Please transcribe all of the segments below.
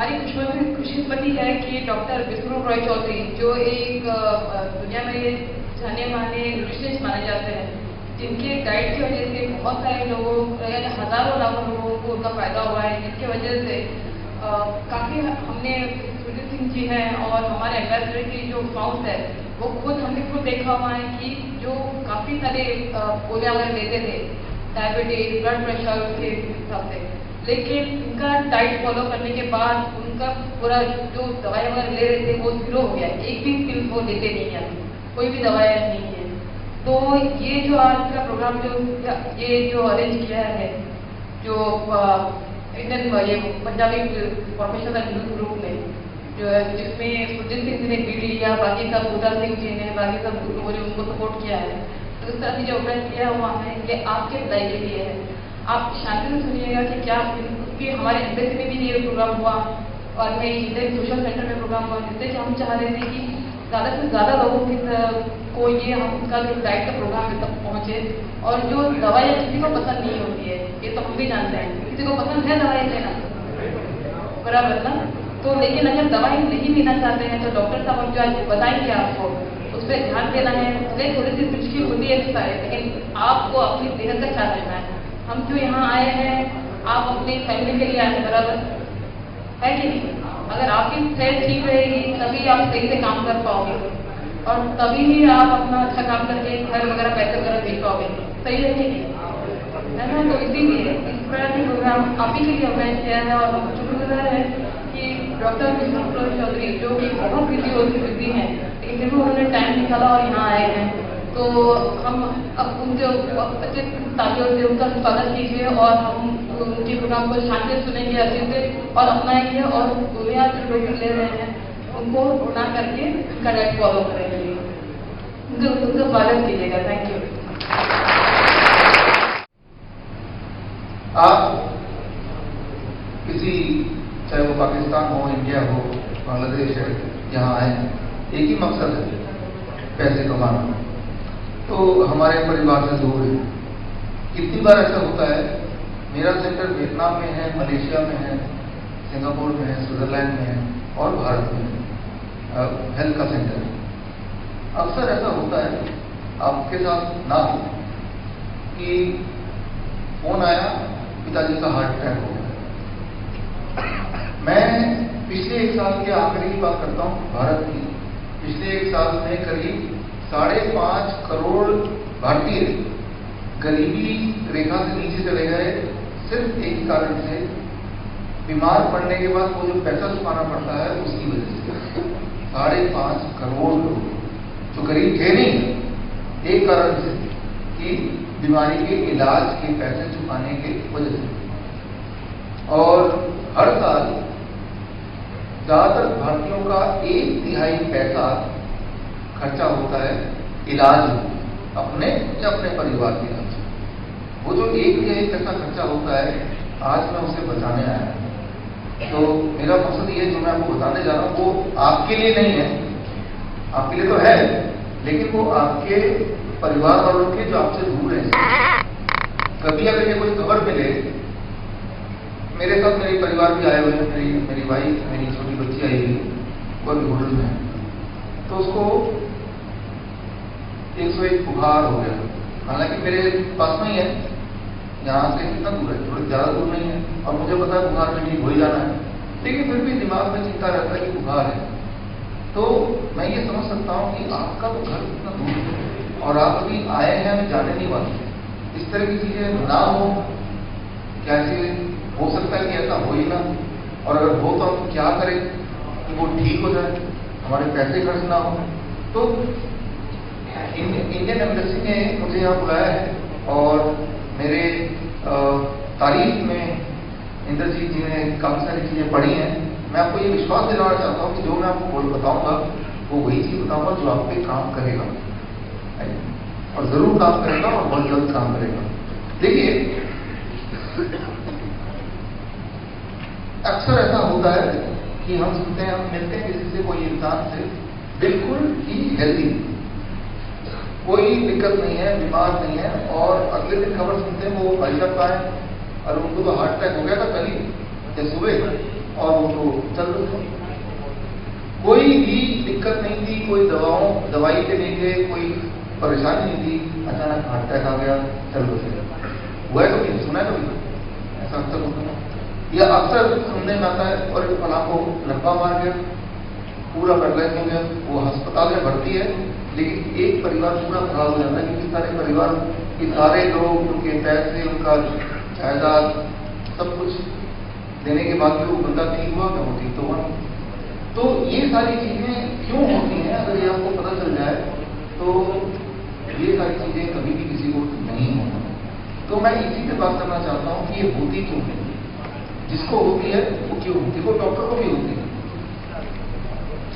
हमारी खुशकिस्मती है कि डॉक्टर विष्णु रॉय चौधरी, जो एक दुनिया में जाने माने न्यूट्रिशनिस्ट माने जाते हैं, जिनके डाइट की वजह से बहुत सारे लोगों यानी हजारों लाखों लोगों को उनका फायदा हुआ है, जिसकी वजह से काफ़ी हमने सुरजीत सिंह जी हैं और हमारे एम्बेसडर की जो फाउंड है वो हमने खुद देखा हुआ है कि जो काफ़ी सारे गोलियां वगैरह लेते थे, डायबिटीज, ब्लड प्रेशर के हिसाब से, लेकिन उनका डाइट फॉलो करने के बाद उनका पूरा जो दवाई वगैरह ले रहे थे वो जीरो हो गया। एक भी पिल वो लेते नहीं है, कोई भी दवाई नहीं है। तो ये जो आज का प्रोग्राम जो अरेंज किया है, जो इंडियन ये पंजाबी प्रोफेशनल ग्रुप ने, जो है जिसमें सुरजीत सिंह जी ने लीड लिया, बाकी सब बूटा सिंह जी ने, बाकी सब लोगों ने उनको सपोर्ट किया है। तो इस तरह से जो ऑर्गेनाइज किया हुआ है ये आपके भलाई के लिए है। आप शांति से सुनिएगा कि क्या उसकी हमारे एम्बेसी में भी ये प्रोग्राम हुआ और में इंडियन सोशल सेंटर में प्रोग्राम हुआ, जिससे कि हम चाह रहे थे कि ज़्यादा से ज़्यादा लोगों की को ये हम उसका जो डाइट का प्रोग्राम तक पहुँचे। और जो दवाइयाँ किसी को पसंद नहीं होती है, ये तो हम भी जानते हैं, किसी को पसंद है दवाई लेना, बराबर ना। तो लेकिन अगर दवाई नहीं लेना चाहते हैं तो डॉक्टर साहब जो आज बताएंगे आपको उस पर ध्यान देना है। भले थोड़ी सी मुश्किल होती है एक्सरसाइज, लेकिन आपको अपनी सेहत का ख्याल रखना है। हम जो यहाँ आए हैं आप अपनी फैमिली के लिए आए हैं, बराबर है कि नहीं? अगर आपकी सेहत ठीक रहेगी तभी आप सही से काम कर पाओगे और तभी ही आप अपना अच्छा काम करके घर वगैरह पैसे वगैरह दे पाओगे, सही है कि नहीं, है ना। तो इसीलिए इस प्रकार के प्रोग्राम आप ही के लिए ऑर्गेनाइज किया है और हम शुक्रगुजार है कि डॉक्टर विष्णु रॉय चौधरी, जो कि बहुत बिजी हैं, लेकिन फिर भी उन्होंने टाइम निकाला और यहाँ आए हैं। तो हम अब उनके अच्छे तालियों से उनका स्वागत कीजिए और हम उनके प्रोग्राम को शांति से सुनेंगे, अच्छे से और अपनाएंगे और दुनिया जो लोग ले रहे हैं उनको ना करके उनका डाइट फॉलो करेंगे। उनका स्वागत कीजिएगा। Thank you. आप किसी, चाहे वो पाकिस्तान हो, इंडिया हो, बांग्लादेश है, यहाँ आए, एक ही मकसद है पैसे कमाना। तो हमारे परिवार से दूर है। कितनी बार ऐसा होता है, मेरा सेंटर वियतनाम में है, मलेशिया में है, सिंगापुर में है, स्विट्जरलैंड में है और भारत में है, हेल्थ का सेंटर। अक्सर ऐसा होता है आपके साथ ना हो कि फोन आया, पिताजी का हार्ट अटैक हो गया। मैं पिछले एक साल के आखिरी की बात करता हूँ, भारत की। पिछले एक साल में करीब 5.5 करोड़ भारतीय गरीबी रेखा से नीचे चले गए, सिर्फ एक ही कारण से, बीमार पड़ने के बाद वो जो पैसा चुकाना पड़ता है उसकी वजह से। 5.5 करोड़ लोग जो गरीब थे नहीं, एक कारण से कि बीमारी के इलाज के पैसे चुकाने के वजह से। और हर साल ज्यादातर भारतीयों का 1/3 पैसा खर्चा होता है इलाज में, अपने या अपने परिवार के इलाज। वो जो 1/3 पैसा खर्चा होता है, आज मैं उसे बचाने आया हूं। तो मेरा मकसद ये जो मैं आपको बताने जा रहा हूँ वो आपके लिए नहीं है, आपके लिए तो है, लेकिन वो आपके परिवार वालों के जो आपसे दूर हैं। कभी अगर ये कोई खबर मिले, मेरे साथ मेरे परिवार भी आए हुए हैं, मेरी वाइफ, मेरी छोटी बच्ची आई हुई, वो भी होटल में है, तो उसको 101 बुखार हो गया। हालांकि मेरे पास में ही है, यहाँ से कितना दूर है, थोड़ी ज्यादा दूर नहीं है, और मुझे पता है बुखार में ठीक हो ही जाना है, लेकिन फिर भी दिमाग में चिंता रहता है कि बुखार है। तो मैं ये समझ सकता हूँ कि आपका वो घर कितना दूर है और आप अभी आए हैं, अभी जाने नहीं वाले। इस तरह की चीजें ना हो, कैसे हो सकता है कि ऐसा हो ही ना, और अगर हो तो हम क्या करें कि वो ठीक हो जाए, हमारे पैसे खर्च ना हो। तो इंडियन एम्बेसी ने मुझे यहाँ बुलाया है और मेरे तारीफ में इंद्रजीत जी ने काफी सारी चीजें पढ़ी हैं। मैं आपको ये विश्वास दिलाना चाहता हूँ कि जो मैं आपको बताऊंगा वो वही चीज बताऊंगा जो आप पे काम करेगा, और जरूर काम करेगा और बहुत जल्द काम करेगा। देखिए, अक्सर ऐसा होता है कि हम सुनते हैं, हम मिलते हैं किसी से, कोई इंसान से बिल्कुल ही हेल्दी, कोई दिक्कत नहीं है, बीमार नहीं है, और अगले दिन खबर सुनते हैं वो भाई साहब का है और उनको तो हार्ट अटैक हो गया था कल ही या सुबह। और वो तो चल रहे थे। कोई भी दिक्कत नहीं थी, कोई दवाई के नहीं थे, कोई परेशानी नहीं थी, अचानक हार्ट अटैक आ गया, चल रहे हुआ है। कभी सुना है कभी? ऐसा अक्सर होता है, या अक्सर सुनने में आता है और फला को लंबा मार गया, पूरा पैरालाइज हो गया, वो अस्पताल में भर्ती है, लेकिन एक परिवार पूरा खराब हो जाता है, क्योंकि सारे परिवार के सारे लोग, उनके पैसे, उनका जायदाद, सब कुछ देने के बाद भी वो बंदा ठीक हुआ क्या? वो ठीक तो हुआ। तो ये सारी चीजें क्यों होती हैं, अगर ये आपको पता चल जाए तो ये सारी चीजें कभी भी किसी को नहीं होती। तो मैं इसी पे बात करना चाहता हूँ कि ये होती क्यों है, जिसको होती है वो क्यों होती है। वो डॉक्टर को भी होती है,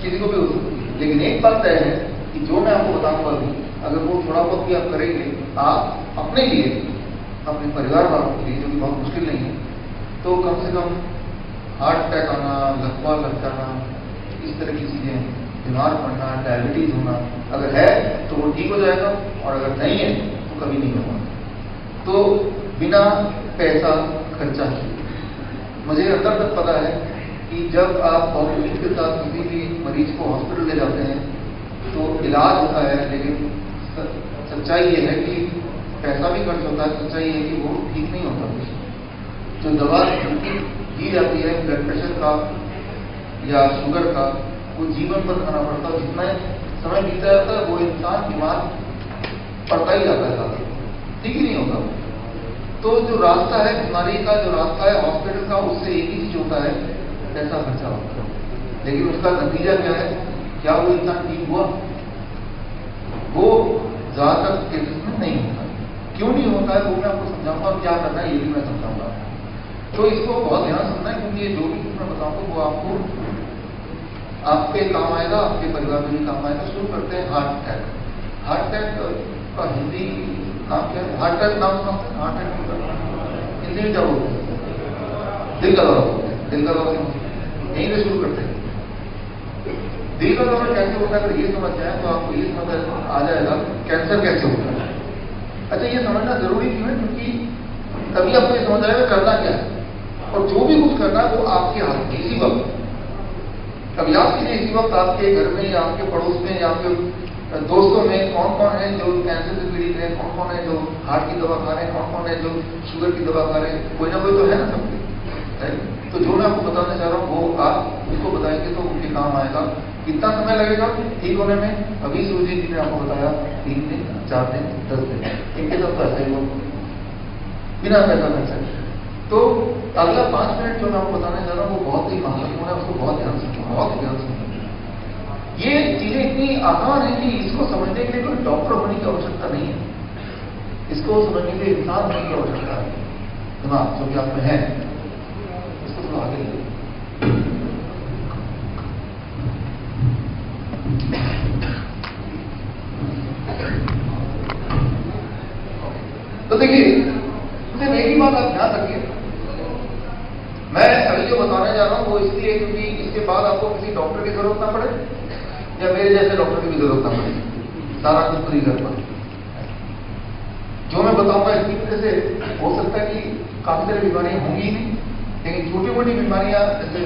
किसी को भी हो सकती है, लेकिन एक बात तय है कि जो मैं आपको बताऊंगा अभी, अगर वो थोड़ा बहुत भी आप करेंगे, आप अपने लिए, अपने परिवार वालों के लिए, जो कि बहुत मुश्किल नहीं है, तो कम से कम हार्ट अटैक आना, लकवा लग जाना, इस तरह की चीजें, बीमार पड़ना, डायबिटीज होना, अगर है तो वो ठीक हो जाएगा, और अगर नहीं है तो कभी नहीं होगा। तो बिना पैसा खर्चा किए, मुझे अंदर तक पता है कि जब आप बहुत उम्मीद के साथ किसी भी मरीज को हॉस्पिटल ले जाते हैं तो इलाज होता है, लेकिन सच्चाई ये है कि पैसा भी खर्च होता है, सच्चाई ये है कि वो ठीक नहीं होता। जो दवा दी जाती है ब्लड प्रेशर का या शुगर का, वो जीवन पर खाना पड़ता है, जितना समय बीतता जाता है वो इंसान बीमार पड़ता ही जाता है, ठीक ही नहीं होता। तो जो रास्ता है बीमारी का, जो रास्ता है हॉस्पिटल का, उससे एक ही चीज होता है, पैसा खर्चा होता है। लेकिन उसका नतीजा क्या है? क्या वो इंसान ठीक हुआ? वो ज्यादातर केसेस में नहीं होता। क्यों नहीं होता है वो मैं आपको समझाऊंगा, और क्या करना है ये भी मैं समझाऊंगा। तो इसको बहुत ध्यान सुनना है, क्योंकि ये जो भी मैं बताऊंगा वो आपको आपके काम आएगा, आपके परिवार में भी काम आएगा। शुरू करते हैं हार्ट अटैक। हार्ट अटैक का हिंदी नाम क्या है? हार्ट अटैक नाम सुना? हार्ट अटैक हिंदी में क्या बोलते हैं? दिल का दौरा बोलते हैं। दिल का दौरा यहीं से शुरू करते हैं। दिल का दौरा कैसे होता है, अगर ये समझ जाए तो आपको ये समझ आ जाएगा कैंसर कैसे होता है। अच्छा, ये समझना जरूरी क्यों है? क्योंकि तभी आपको ये समझ आएगा करना क्या है, और जो भी कुछ करना है वो आपके हाथ में इसी वक्त। अब याद कीजिए, इसी वक्त आपके घर में या आपके पड़ोस में या आपके दोस्तों में कौन कौन है जो कैंसर से पीड़ित है, कौन कौन है जो हार्ट की दवा खा रहे हैं, कौन कौन है जो शुगर की दवा खा रहे हैं, कोई ना कोई तो है ना सबके। तो जो मैं आपको बताना चाह रहा हूँ वो आप उसको बताएंगे तो उनके काम आएगा। कितना समय लगेगा ठीक होने में? अभी सूजी जी ने आपको बताया 3 दिन, 4 दिन, 10 दिन, इनके सब पैसा ही वो बिना पैसा खर्चा। तो अगला 5 मिनट जो मैं आपको बताने जा रहा हूँ वो बहुत ही महत्वपूर्ण है, उसको बहुत ध्यान से, बहुत ध्यान से। ये चीजें इतनी आसान है कि इसको समझने के लिए कोई डॉक्टर होने की आवश्यकता नहीं है, इसको समझने के लिए इंसान होने की आवश्यकता है। दिमाग जो कि आप में है, इसको थोड़ा आगे ले। तो देखिए, सिर्फ एक ही बात आप ध्यान रखिए, मैं अभी जो बताने जा रहा हूं वो इसलिए क्योंकि इसके बाद आपको किसी डॉक्टर की जरूरत ना पड़े या मेरे जैसे डॉक्टर की भी जरूरत ना पड़े, सारा कुछ फ्री कर पाए। जो मैं बताऊंगा इसकी वजह से हो सकता है कि काफी सारी बीमारियां होंगी ही नहीं, लेकिन छोटी मोटी बीमारियां जैसे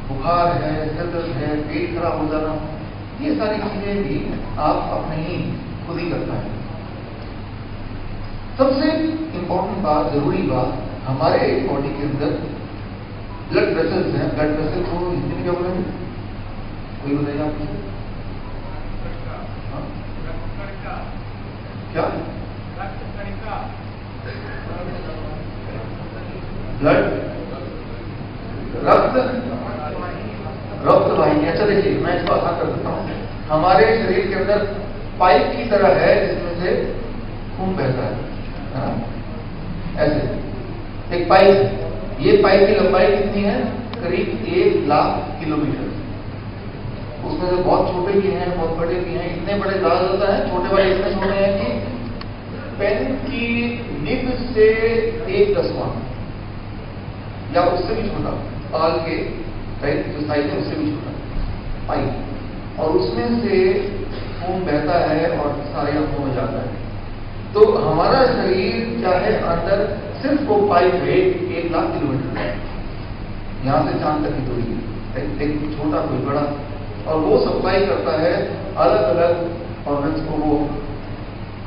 बुखार है, सिर दर्द है, पेट खराब हो जाना, ये सारी चीजें भी आप अपने ही खुद ही करता है। सबसे इंपॉर्टेंट बात, जरूरी बात, हमारे बॉडी के अंदर ब्लड वेसल्स हैं। ब्लड वेसल को हिंदी में क्या बोलेंगे? कोई बताइए आप मुझे। क्या? ब्लड, रक्त वाहिनी। अच्छा देखिए, मैं इसको आसान कर देता हूँ। हमारे शरीर के अंदर पाइप की तरह है जिसमें से खून बहता है ना? ऐसे एक पाइप है। ये पाइप की लंबाई कितनी है? करीब 1 लाख किलोमीटर। उसमें से बहुत छोटे भी हैं, बहुत बड़े भी हैं। इतने बड़े ज्यादा होता है, छोटे वाले इतने छोटे हैं कि पेन की निब से 1/10 या उससे भी छोटा, पाल के पेन जो साइज है उससे भी छोटा पाइप, और उसमें से खून बहता है और सारे अंगों में जाता है। तो हमारा शरीर क्या है, अंदर सिर्फ वो पाइप है 1 लाख किलोमीटर। यहाँ से चांद तक की दूरी, एक छोटा कोई बड़ा, और वो सप्लाई करता है अलग अलग ऑर्गन्स को। वो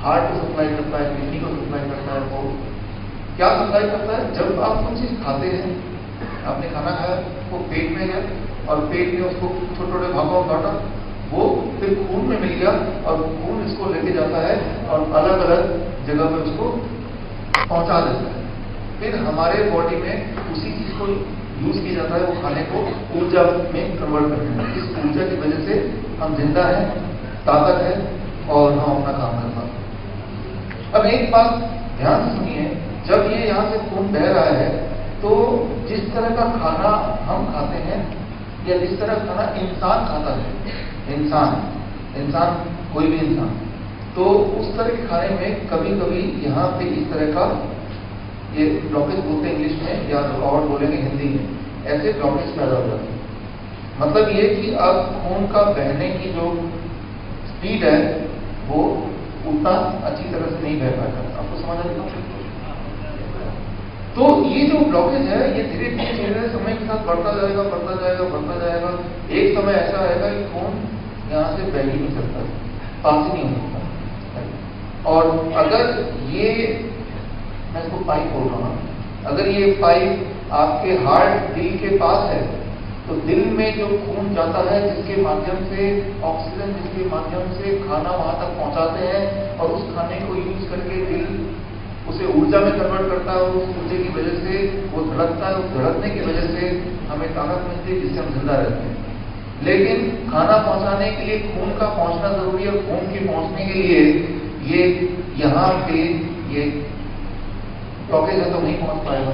हार्ट को सप्लाई करता है, किडनी को सप्लाई करता है। वो क्या सप्लाई करता है? जब आप कुछ चीज खाते हैं, आपने खाना खाया, वो पेट में गया और पेट में उसको छोटे छोटे भागों में बांटा, वो फिर खून में मिल गया और खून इसको लेके जाता है और अलग अलग जगह पे उसको पहुंचा देता है। फिर हमारे बॉडी में उसी चीज को यूज किया जाता है, वो खाने को ऊर्जा में कन्वर्ट करने में। इस ऊर्जा की वजह से हम जिंदा हैं, ताकत है और हम अपना काम कर पाते हैं। अब एक बात ध्यान से सुनिए, जब ये यहाँ से खून बह रहा है तो जिस तरह का खाना हम खाते हैं या जिस तरह खाना इंसान खाता है, इंसान कोई भी इंसान, तो उस तरह के खाने में कभी कभी यहाँ पे इस तरह का ये ब्लॉकेज बोलते हैं इंग्लिश में, या और बोलेंगे हिंदी में, ऐसे ब्लॉकेज पैदा हो जाते हैं। मतलब ये कि अब खून का बहने की जो स्पीड है वो उतना अच्छी तरह से नहीं बह पाता। आपको समझ आ रहा है? तो ये जो ब्लॉकेज है ये धीरे धीरे समय के साथ बढ़ता जाएगा, बढ़ता जाएगा, बढ़ता जाएगा। एक समय ऐसा आएगा कि खून यहाँ से बह ही नहीं सकता, पास ही नहीं हो सकता। और अगर ये, मैं इसको पाइप बोल रहा हूँ, अगर ये पाइप आपके हार्ट दिल के पास है तो दिल में जो खून जाता है, जिसके माध्यम से ऑक्सीजन, जिसके माध्यम से खाना वहां तक पहुंचाते हैं और उस खाने को यूज करके दिल उसे ऊर्जा में कन्वर्ट करता है और उस ऊर्जा की वजह से वो धड़कता है। उस धड़कने की वजह से हमें ताकत मिलती है, जिससे हम जिंदा रहते हैं। लेकिन खाना पहुंचाने के लिए खून का पहुंचना जरूरी है। खून के पहुंचने के लिए ये यहाँ पे ये ब्लॉकेज है तो नहीं पहुंच पाएगा।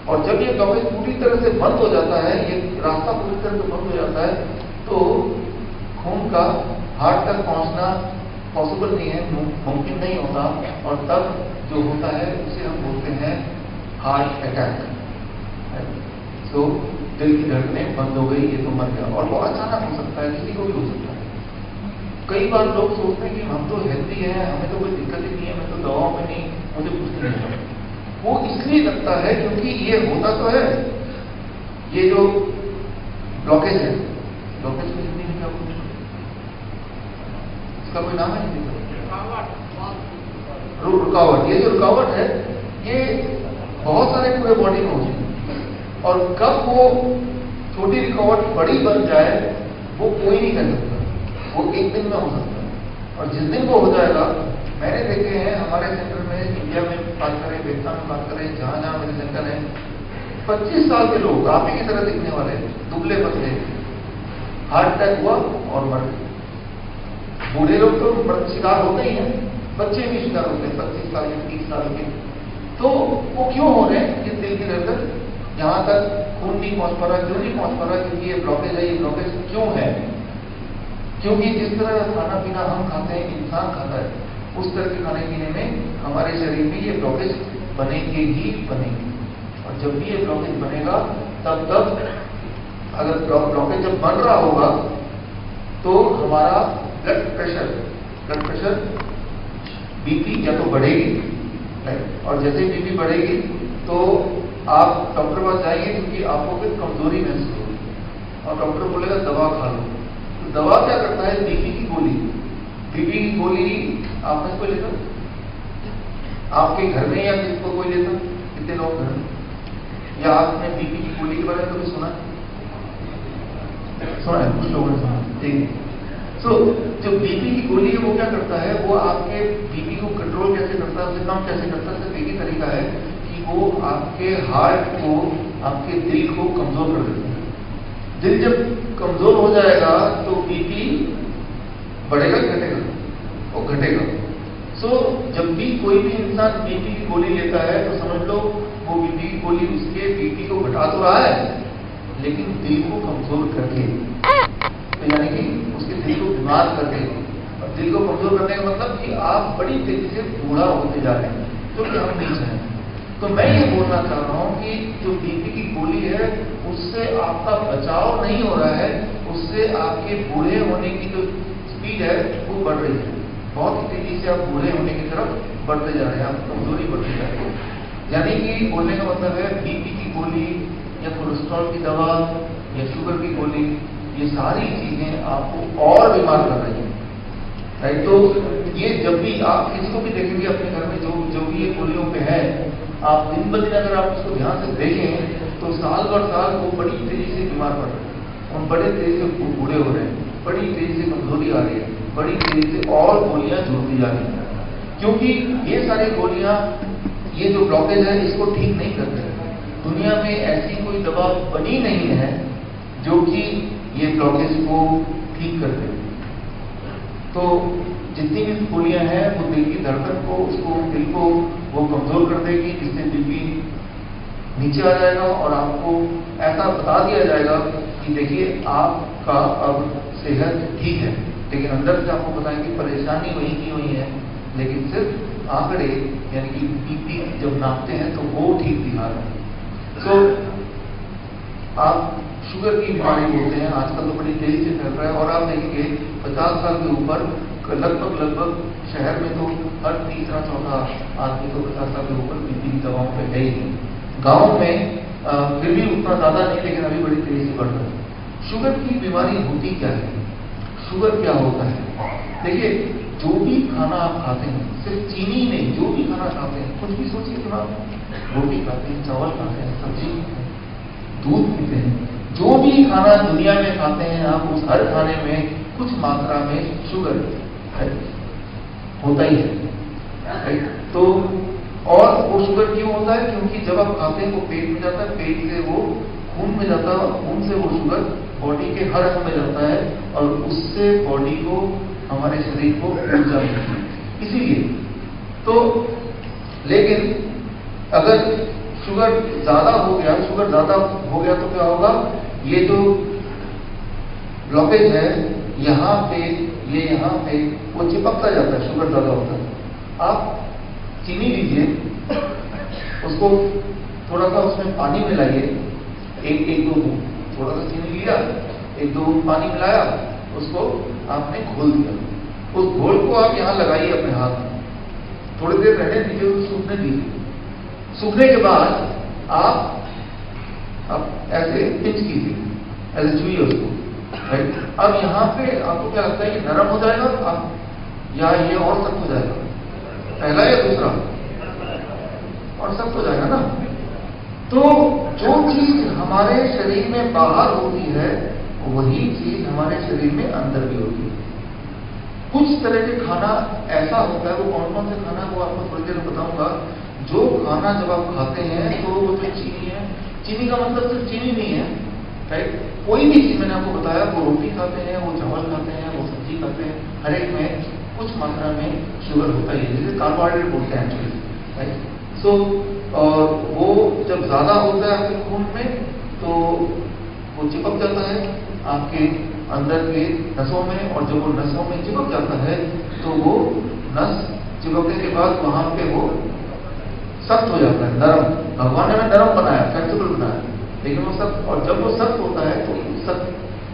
और जब ये ब्लॉकेज पूरी तरह से बंद हो जाता है, ये रास्ता पूरी तरह से बंद हो जाता है, तो खून का हार्ट तक पहुंचना पॉसिबल नहीं है, मुमकिन नहीं होता। और तब जो होता है उसे हम बोलते हैं हार्ट अटैक। तो दिल की धड़कनें बंद हो गई, ये तो मर गया। और वो अचानक हो सकता है, किसी को भी हो सकता है। कई बार लोग सोचते हैं कि हम तो हेल्दी हैं, हमें तो कोई दिक्कत ही नहीं है, मैं तो दवाओं में नहीं, मुझे कुछ नहीं है। वो इसलिए लगता है क्योंकि ये होता तो है, ये जो ब्लॉकेज है, ब्लॉकेज की हिंदी में क्या बोलते हैं? इसका कोई नाम है हिंदी में? रुकावट। ये जो रुकावट है ये बहुत सारे पूरे बॉडी में होती है। और कब वो छोटी रुकावट बड़ी बन जाए वो कोई नहीं कर सकता, वो एक दिन में हो सकता है। और जिस दिन वो हो जाएगा, मैंने देखे हैं हमारे सेंटर में, इंडिया में बात करें, वियतनाम में बात करें, जहां जहां मेरे सेंटर है, 25 साल के लोग आप ही की तरह दिखने वाले, दुबले पतले, हार्ट अटैक हुआ और मर गए। बूढ़े लोग तो शिकार होते ही हैं, बच्चे भी शिकार होते हैं, 25 साल के, 30 साल के। तो वो क्यों हो रहे हैं? इस दिल की धड़कन यहाँ तक खून नहीं पहुंच पा रहा। क्यों नहीं पहुंच पा रहा? क्योंकि ये ब्लॉकेज है। ये ब्लॉकेज क्यों है? क्योंकि जिस तरह का खाना पीना हम खाते हैं, इंसान खाता है, उस तरह के खाने पीने में हमारे शरीर में ये ब्लॉकेज बनेंगे ही बनेंगे। और जब भी ये ब्लॉकेज बनेगा तब अगर ब्लॉकेज जब बन रहा होगा तो हमारा ब्लड प्रेशर बीपी या तो बढ़ेगी, और जैसे बीपी बढ़ेगी तो आप डॉक्टर के पास जाएंगे क्योंकि आपको फिर कमजोरी महसूस होगी और डॉक्टर बोलेगा दवा खा लो। तो दवा क्या करता है? बीपी की गोली। बीपी की गोली आपने कोई लेता? आपके घर में या किसको कोई लेता? कितने लोग घर में? या आपने बीपी की गोली के बारे में कभी सुना है? कुछ लोगों ने सुना, ठीक है। सो जो बीपी की गोली है वो क्या करता है? वो आपके बीपी को कंट्रोल कैसे करता है, उसे कम कैसे करता है? सिर्फ एक ही तरीका है कि वो आपके हार्ट को, आपके दिल को कमजोर कर देता है। दिल जब कमजोर हो जाएगा तो बीपी बढ़ेगा, घटेगा? वो घटेगा। सो जब भी कोई भी इंसान बीपी की गोली लेता है तो समझ लो वो बीपी की गोली उसके बीपी को घटा तो रहा है, लेकिन दिल को कमजोर करके, तो यानी कि उसके दिल को बीमार करके। और दिल को कमजोर करने का मतलब कि आप बड़ी तेजी से बूढ़ा होते जा रहे हैं, जो कि हम नहीं चाहें। तो मैं ये बोलना चाह रहा हूं कि जो बीपी की गोली है उससे आपका बचाव नहीं हो रहा है, उससे आपके बूढ़े होने की जो स्पीड है वो बढ़ रही है। बहुत ही तेजी से आप बूढ़े होने की तरफ बढ़ते जा रहे हैं, आप कमजोरी बढ़ती जा रही है। यानी कि बोलने का मतलब है बीपी की गोली या कोलेस्ट्रॉल की दवा या शुगर की गोली, ये सारी चीजें आपको और बीमार कर रही हैं, राइट। तो ये जब भी आप किसी को भी देखेंगे अपने घर में जो भी ये गोलियों पे है, आप दिन ब दिन अगर आप उसको ध्यान से देखें तो साल भर साल वो बड़ी तेजी से बीमार पड़ रहे हैं और बड़े तेजी से बूढ़े हो रहे हैं, बड़ी तेजी से कमजोरी आ रही है, बड़ी तेजी से और गोलियां जुड़ती जा रही हैं, क्योंकि ये सारी गोलियां, ये जो ब्लॉकेज है इसको ठीक नहीं करते। दुनिया में ऐसी कोई दवा बनी नहीं है जो कि ये ब्लॉकेज को ठीक कर दे। तो जितनी भी गोलियां हैं वो दिल की धड़कन को, उसको दिल को वो कमजोर कर देगी, जिससे बीपी नीचे आ जाएगा और आपको ऐसा बता दिया जाएगा कि देखिए आपका अब सेहत ठीक है, लेकिन अंदर से आपको बताएंगे परेशानी वही की वही है, लेकिन सिर्फ आंकड़े यानी कि बीपी जब नापते हैं तो वो ठीक दिखा रहे हैं। तो आप शुगर की बीमारी बोलते हैं, आजकल तो बड़ी तेजी से फैल रहा है और आप देखेंगे 50 साल के ऊपर लगभग शहर में तो हर तीसरा चौथा आदमी तो 50 साल के ऊपर बीपी की दवाओं पे है ही। गाँव में फिर भी उतना ज्यादा नहीं, लेकिन अभी बड़ी तेजी से बढ़ रहा है। शुगर की बीमारी होती क्या है, शुगर क्या होता है? देखिए, जो भी खाना आप खाते हैं, सिर्फ चीनी नहीं, जो भी खाना खाते हैं, कुछ भी सोचिए, थोड़ा रोटी खाते हैं, चावल खाते हैं, सब्जी खाते हैं, दूध पीते हैं, जो भी खाना दुनिया में खाते हैं आप, उस हर खाने में कुछ मात्रा में शुगर होता ही है। तो और वो शुगर क्यों होता है? क्योंकि जब आप खाते हैं वो पेट में जाता है, पेट से वो खून में जाता है और खून से वो शुगर बॉडी के हर अंग में जाता है और उससे बॉडी को, हमारे शरीर को ऊर्जा मिलती है। इसीलिए तो, लेकिन अगर शुगर ज्यादा हो गया तो क्या होगा? ये जो ब्लॉकेज है यहाँ पे, ये यहाँ पे वो चिपकता जाता है, शुगर ज्यादा होता है। आप चीनी लीजिए, उसको थोड़ा सा उसमें पानी मिलाइए, एक दो थोड़ा सा चीनी लिया, एक दो पानी मिलाया, उसको आपने घोल दिया। उस घोल को आप यहाँ लगाइए अपने हाथ में, थोड़ी देर रहने दीजिए, उसको सूखने दीजिए। सूखने के बाद आप ऐसे पिंच कीजिए, ऐसे छुइए उसको, राइट। अब यहाँ पे आपको क्या लगता है, ये नरम हो जाएगा अब या ये और सख्त हो जाएगा? पहला या दूसरा? और सख्त हो जाएगा ना। तो जो चीज हमारे शरीर में बाहर होती है वही चीज हमारे शरीर में अंदर भी होती है। कुछ तरह के खाना ऐसा होता है, वो कौन कौन से खाना वो आपको थोड़ी देर में बताऊंगा। जो खाना जब आप खाते हैं तो वो जो चीनी है, चीनी का मतलब सिर्फ चीनी नहीं है, राइट। कोई भी चीज मैंने आपको बताया, वो रोटी खाते हैं, वो चावल खाते हैं, वो सब्जी खाते हैं, हर एक में कुछ मात्रा में शुगर होता ही है, जिसे कार्बोहाइड्रेट बोलते हैं एक्चुअली, राइट। सो और वो जब ज्यादा होता है आपके खून में तो वो चिपक जाता है आपके अंदर के नसों में, और जब वो नसों में चिपक जाता है तो वो नस चिपकने के बाद वहां पे वो सख्त हो जाता है, नरम। भगवान ने नरम बनाया, फ्लेक्सिबल बनाया, लेकिन वो सख्त, और जब वो सख्त होता है तो सख्त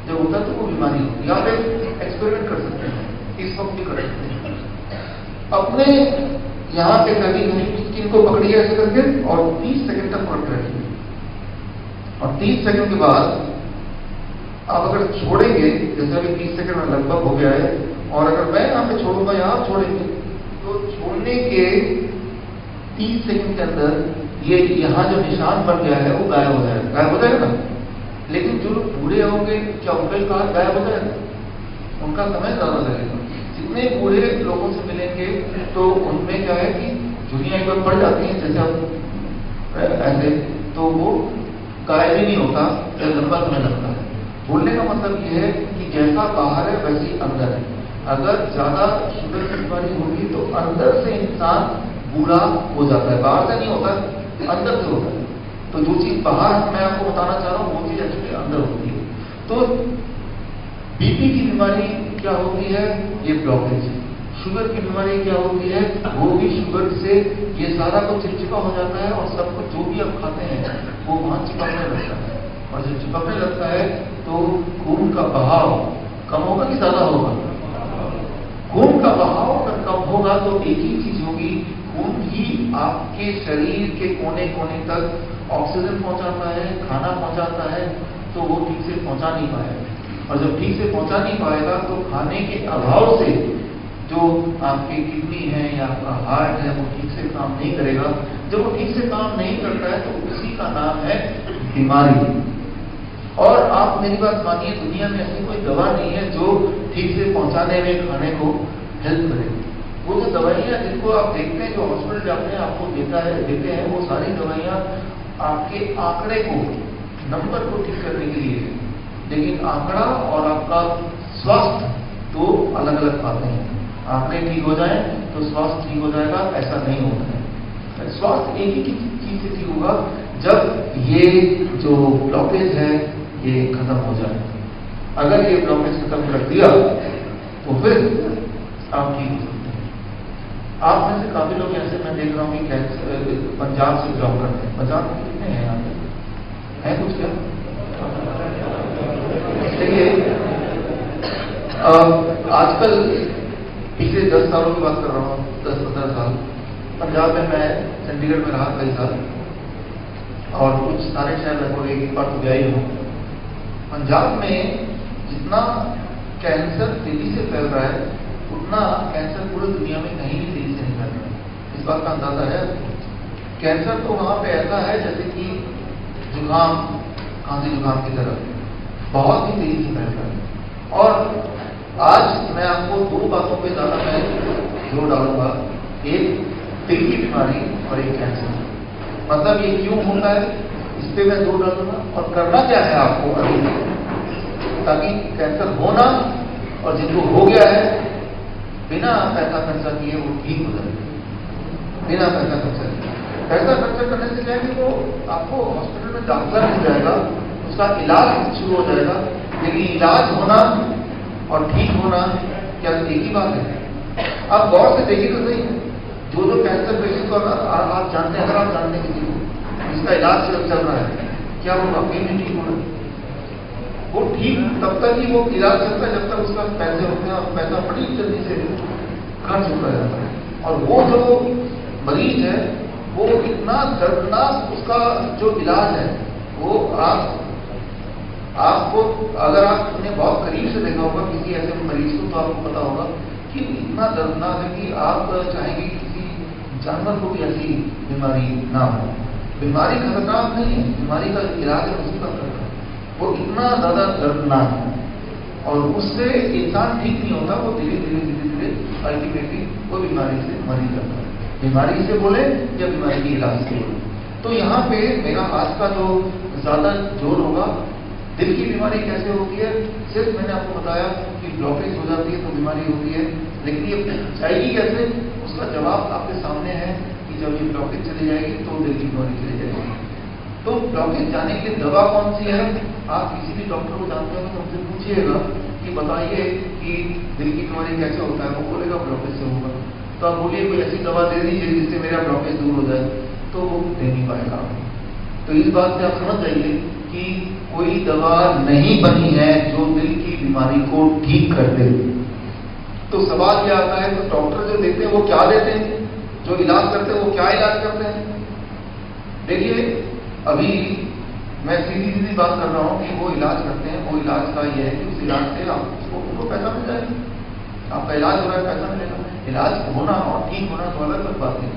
जब होता है तो वो बीमारी होती है। आप एक एक्सपेरिमेंट कर सकते हैं, इस वक्त भी कर सकते हैं। अपने यहाँ पे कभी स्किन को पकड़िए ऐसे करके और 30 सेकंड तक पकड़ रखिए, और 30 सेकंड के बाद आप अगर छोड़ेंगे, जैसे अभी 30 सेकंड लगभग हो गया है, और अगर मैं यहाँ पे छोड़ूंगा या आप छोड़ेंगे तो छोड़ने के 30 सेकंड के अंदर ये यहाँ जो निशान बन गया है वो गायब हो जाएगा ना। लेकिन जो लोग बूढ़े होंगे क्या उनका कहा गायब हो जाएगा? उनका समय ज्यादा लगेगा। जितने बूढ़े लोगों से मिलेंगे तो उनमें क्या है कि दुनिया एक बार पड़ जाती है जैसे आप ऐसे, तो वो गायब ही नहीं होता, लंबा समय लगता है। बोलने का मतलब ये है कि जैसा बाहर है वैसे ही अंदर है। अगर ज्यादा शुगर की बीमारी होगी तो अंदर से इंसान बूढ़ा हो जाता है, बाहर से नहीं होता, अंदर से होता है। तो जो चीज बाहर मैं आपको बताना चाह रहा हूँ वो चीज एक्चुअली अंदर होती है। तो बीपी की बीमारी क्या होती है? ये ब्लॉकेज। शुगर की बीमारी क्या होती है? वो भी शुगर से ये सारा कुछ चिपचिपा हो जाता है और सब कुछ जो भी आप खाते हैं वो वहां चिपकने लगता है, और जब चिपकने लगता है तो खून का बहाव कम होगा कि ज्यादा होगा? खून का बहाव अगर कम होगा तो एक ही चीज होगी, खून ही आपके शरीर के कोने कोने तक ऑक्सीजन पहुंचाता है, खाना पहुंचाता है, तो वो ठीक से पहुंचा नहीं पाएगा। और जब ठीक से पहुंचा नहीं पाएगा तो खाने के अभाव से जो आपकी किडनी है या आपका हार्ट है वो ठीक से काम नहीं करेगा। जब वो ठीक से काम नहीं करता है तो उसी का नाम है बीमारी। और आप मेरी बात मानिए, दुनिया में ऐसी कोई दवा नहीं है जो ठीक से पहुंचाने में खाने को हेल्प करे। वो जो दवाइयाँ जिनको आप देखते हैं, जो हॉस्पिटल जाते हैं आपको देते हैं, वो सारी दवाइयाँ आपके आंकड़े को, नंबर को ठीक करने के लिए है। लेकिन आंकड़ा और आपका स्वास्थ्य तो अलग अलग बातें हैं। आंकड़े ठीक हो जाए तो स्वास्थ्य ठीक हो जाएगा, ऐसा नहीं होता है। स्वास्थ्य एक ही चीज से ठीक होगा जब ये जो ब्लॉकेज है ये खत्म हो जाए। अगर ये ब्लॉकेज खत्म कर दिया तो फिर आप ठीक हो सकते हैं। आप में से काफी लोग ऐसे मैं देख रहा हूँ कि पंजाब से जॉब करते हैं। पंजाब में कितने हैं यहाँ पे? है कुछ क्या? देखिए, आजकल पिछले 10 सालों की बात कर रहा हूँ, 10-15 साल पंजाब में मैं चंडीगढ़ में रहा कई साल, और कुछ सारे शहर लगभग एक बार तो गया ही हूँ। पंजाब में जितना कैंसर तेजी से फैल रहा है उतना कैंसर पूरी दुनिया में कहीं भी तेजी से नहीं फैल रहा है। इस बात का अंदाजा है? कैंसर तो वहाँ पे ऐसा है जैसे कि जुकाम, खांसी जुकाम की तरह बहुत ही तेजी से फैल रहा है। और आज मैं आपको 2 बातों पे ज्यादा मैं जोर डालूंगा, एक दिल की बीमारी और एक कैंसर। मतलब ये क्यों होता है इस पे मैं जोर डालूंगा, और करना क्या है आपको अभी ताकि कैंसर हो ना, और जिनको हो गया है बिना पैसा खर्चा किए वो ठीक हो जाए। बिना पैसा खर्चा किए, पैसा खर्चा करने से क्या है कि वो आपको हॉस्पिटल में दाखिला मिल जाएगा, उसका इलाज शुरू हो जाएगा। लेकिन इलाज होना और ठीक होना क्या एक ही बात है? आप गौर से देखिए तो सही, जो कैंसर पेशेंट को आप जानते हैं, अगर आप जानते हैं किसी को जिसका इलाज चल रहा है, क्या वो वाकई में ठीक हो रहा है? वो ठीक तब तक ही वो इलाज चलता है जब तक उसका पैसे होते हैं, और पैसा बड़ी जल्दी से खर्च होता जाता है। और वो जो मरीज है वो इतना दर्दनाक उसका जो इलाज है वो आपको अगर आपने बहुत करीब से देखा होगा किसी ऐसे मरीज को तो आपको पता होगा कि इतना दर्दनाक है कि आप चाहेंगे किसी जानवर को भी ऐसी बीमारी ना हो। बीमारी खतरनाक नहीं है, बीमारी का इलाज है उसी का खतरा। वो इतना ज्यादा दर्दनाक है और उससे इंसान ठीक नहीं होता, वो धीरे धीरे अल्टीमेटली वो बीमारी से मर ही जाता है। बीमारी से बोले या बीमारी के इलाज से बोले। तो यहाँ पे मेरा आज का जो ज्यादा जोर होगा, दिल की बीमारी कैसे होती है। सिर्फ मैंने आपको बताया कि ब्लॉकेज हो जाती है तो बीमारी होती है, लेकिन ये जाएगी कैसे, उसका जवाब आपके सामने है कि जब ये ब्लॉकेज चली जाएगी तो दिल की बीमारी चली जाएगी। तो ब्लॉकेज जाने के लिए दवा कौन सी है? आप किसी भी डॉक्टर को जानते हो तो उनसे पूछिएगा कि बताइए कि दिल की बीमारी कैसे होता है, वो बोलेगा ब्लॉकेज से होगा। तो आप बोलिए कोई ऐसी दवा दे दीजिए जिससे मेरा ब्लॉकेज दूर हो जाए, तो वो दे नहीं पाएगा। तो इस बात से आप समझ जाइए कि कोई दवा नहीं बनी है जो दिल की बीमारी को ठीक कर दे। तो सवाल क्या आता है, तो डॉक्टर जो देते हैं वो क्या देते हैं, जो इलाज करते हैं वो क्या इलाज करते हैं? देखिए, अभी मैं सीधी बात कर रहा हूँ कि वो इलाज करते हैं, वो इलाज का ये है कि उस इलाज से आपको उनको पैसा मिल जाएगा। आपका इलाज हो रहा है, पैसा मिलेगा। इलाज होना और ठीक होना तो अलग बात है।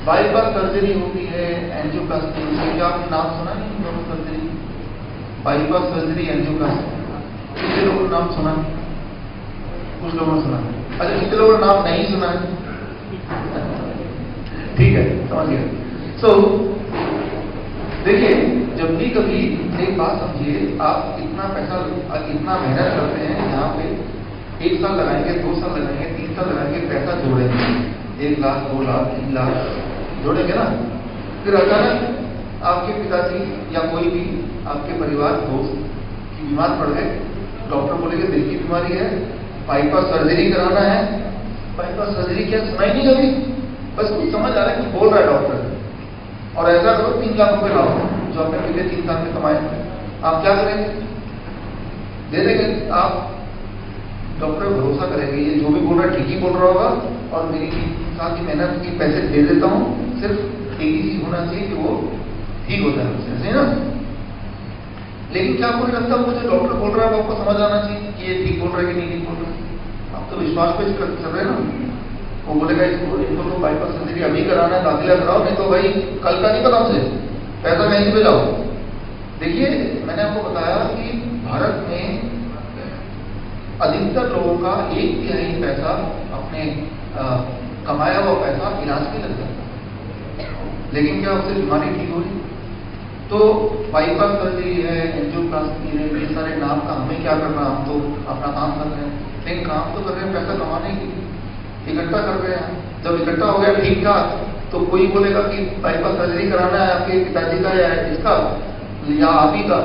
बाईपास सर्जरी होती है, एंजियोप्लास्टी होती है, क्या आपने नाम सुना नहीं इन दोनों सर्जरी? बाईपास सर्जरी, एंजियोप्लास्टी, कितने लोगों ने नाम सुना? कुछ लोगों ने सुना। अच्छा, कितने लोगों ने नाम नहीं सुना है? ठीक है, समझ गया। देखिए, जब भी कभी एक बात समझिए, आप इतना पैसा इतना मेहनत करते हैं, यहाँ पे 1 साल लगाएंगे, 2 साल लगाएंगे, 3 साल लगाएंगे, पैसा जोड़ेंगे, 1 लाख 2 लाख 3 लाख जोड़ेंगे ना। फिर अचानक आपके पिताजी या कोई भी आपके परिवार दोस्त की बीमार पड़ गए, डॉक्टर बोलेंगे दिल की बीमारी है, बाईपास सर्जरी कराना है। बाईपास सर्जरी क्या सुनाई नहीं कभी, बस कुछ समझ आ रहा है कि बोल रहा है डॉक्टर, और ऐसा करो 3 लाख रुपए लाओ जो आपने पिछले 3 साल में कमाए। आप क्या करेंगे? दे देंगे। आप डॉक्टर भरोसा करेंगे ये जो भी बोल रहा है ठीक ही बोल रहा होगा और मेरी साल की मेहनत की पैसे दे देता हूँ, सिर्फ एक ही चीज होना चाहिए कि वो ठीक हो जाए उससे, सही ना? लेकिन क्या आपको नहीं लगता वो जो डॉक्टर बोल रहा है वो आपको समझ आना चाहिए कि ये ठीक बोल रहा है कि नहीं ठीक बोल रहा है? आप तो विश्वास पे चल रहे हैं ना। वो बोलेगा इनको तो बाईपास सर्जरी अभी कराना है, दाखिला कराओ, नहीं तो भाई कल का नहीं पता मुझे, पैसा कहीं पे लाओ। देखिए, मैंने आपको बताया कि भारत में अधिकतर लोगों का 1/3 पैसा अपने कमाया हुआ पैसा इलाज में लग जाता है, लेकिन क्या उससे बीमारी ठीक हो रही? तो बाईपास सर्जरी है, एंजियोप्लास्टी है, ये सारे नाम का हमें क्या करना, हम तो अपना काम कर रहे हैं, लेकिन काम तो कर रहे हैं पैसा कमाने के लिए, इकट्ठा कर रहे हैं। जब इकट्ठा हो गया ठीक ठाक, तो कोई बोलेगा कि बाईपास सर्जरी कराना है आपके पिताजी का या इसका या आप ही का,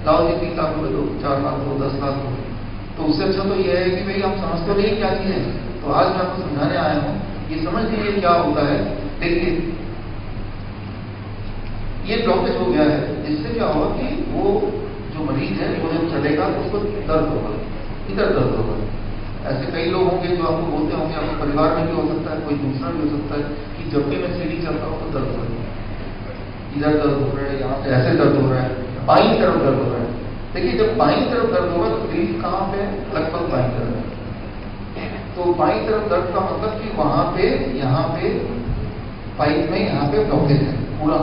लाओ जी 3 लाख रुपए दो, 4 लाख दो, 10 लाख दो। तो उससे अच्छा तो यह है कि भाई आप समझ तो नहीं क्या चीज है। तो आज मैं आपको समझाने आया हूँ, ये समझ लीजिए क्या होता है। देखिए, ये ब्लॉकेज हो गया है, जिससे क्या होगा कि वो जो मरीज है वो जब चलेगा उसको दर्द होगा, इधर दर्द होगा। ऐसे कई लोग होंगे जो आपको बोलते होंगे, आपके परिवार में भी हो सकता है, कोई दूसरा भी हो सकता है कि जब भी मैं सीढ़ी चलता हूँ तो दर्द हो रहा है, इधर दर्द हो रहा है, यहाँ से ऐसे दर्द हो रहा है, बाईं तरफ दर्द हो रहा है। देखिए, जब बाईं तरफ दर्द होगा तो दिल कहाँ पे? लगभग बाईं तरफ। तो बाईं तरफ दर्द का मतलब कि वहां पे, यहाँ पे पाइप में यहाँ पे ब्लॉकेज है, पूरा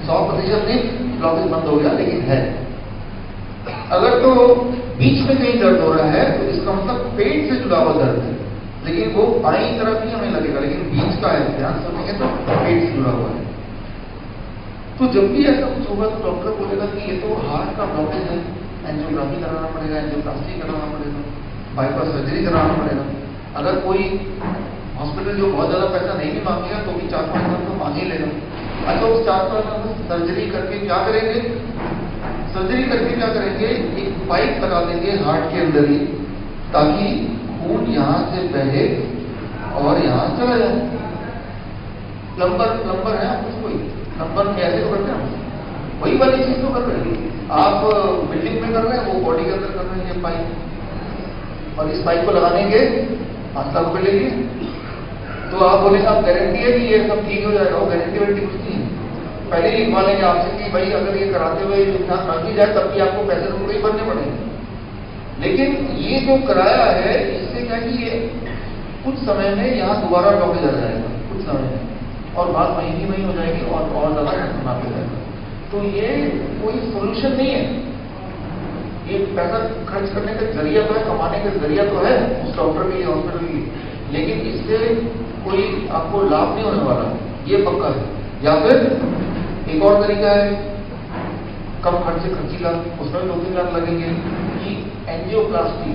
100% नहीं ब्लॉकेज बंद हो गया, लेकिन है। अगर तो बीच में कहीं दर्द हो रहा है तो इसका मतलब पेट से जुड़ा हुआ दर्द है, लेकिन वो बाईं तरफ ही हमें लगेगा, लेकिन बीच का है, ध्यान सुनेंगे तो पेट से जुड़ा हुआ है। तो जब भी ऐसा कुछ होगा तो डॉक्टर बोलेगा कि ये तो हार्ट का ब्लॉकेज है, एंजियोग्राफी कराना पड़ेगा, एंजियोप्लास्टी कराना पड़ेगा, बाईपास सर्जरी कराना पड़ेगा। अगर कोई हॉस्पिटल जो बहुत ज्यादा पैसा नहीं भी मांगेगा तो भी 4-5 लाख तो मांग ही लेगा। अच्छा, उस 4-5 लाख में सर्जरी करके क्या करेंगे? सर्जरी करके क्या करेंगे? एक पाइप लगा देंगे हार्ट के अंदर ही, ताकि खून यहाँ से बहे और यहाँ चला जाए। प्लम्बर है आपको कोई? प्लम्बर कैसे तो करते हैं, वही वाली चीज तो कर रहे हैं। आप बिल्डिंग में कर रहे हैं, वो बॉडी के अंदर कर रहे हैं ये पाइप, और इस पाइप को लगाने के 5 लाख रुपए लेंगे। तो आप बोलेंगे आप गारंटी है कि ये सब ठीक हो जाएगा? वो गारंटी वारंटी कुछ नहीं है। पहले ही लिखवा लेंगे आपसे कि भाई अगर ये कराते हुए नुकसान ना की जाए तब भी आपको पैसे तो पूरे भरने पड़ेंगे। लेकिन ये जो कराया है इससे क्या कि ये कुछ समय में यहाँ दोबारा ब्लॉकेज आ जाएगा, कुछ समय में, और बात वहीं की वहीं हो जाएगी और ज्यादा खतरनाक हो जाएगा। तो ये कोई सोल्यूशन नहीं है। ये पैसा खर्च करने का जरिया तो है, कमाने का जरिया तो है उस डॉक्टर के लिए, हॉस्पिटल के लिए, लेकिन इससे कोई आपको लाभ नहीं होने वाला, ये पक्का है। या फिर एक और तरीका है कम खर्चे खर्चीला, उसमें 2-3 लाख लगेंगे, कि एंजियोप्लास्टी।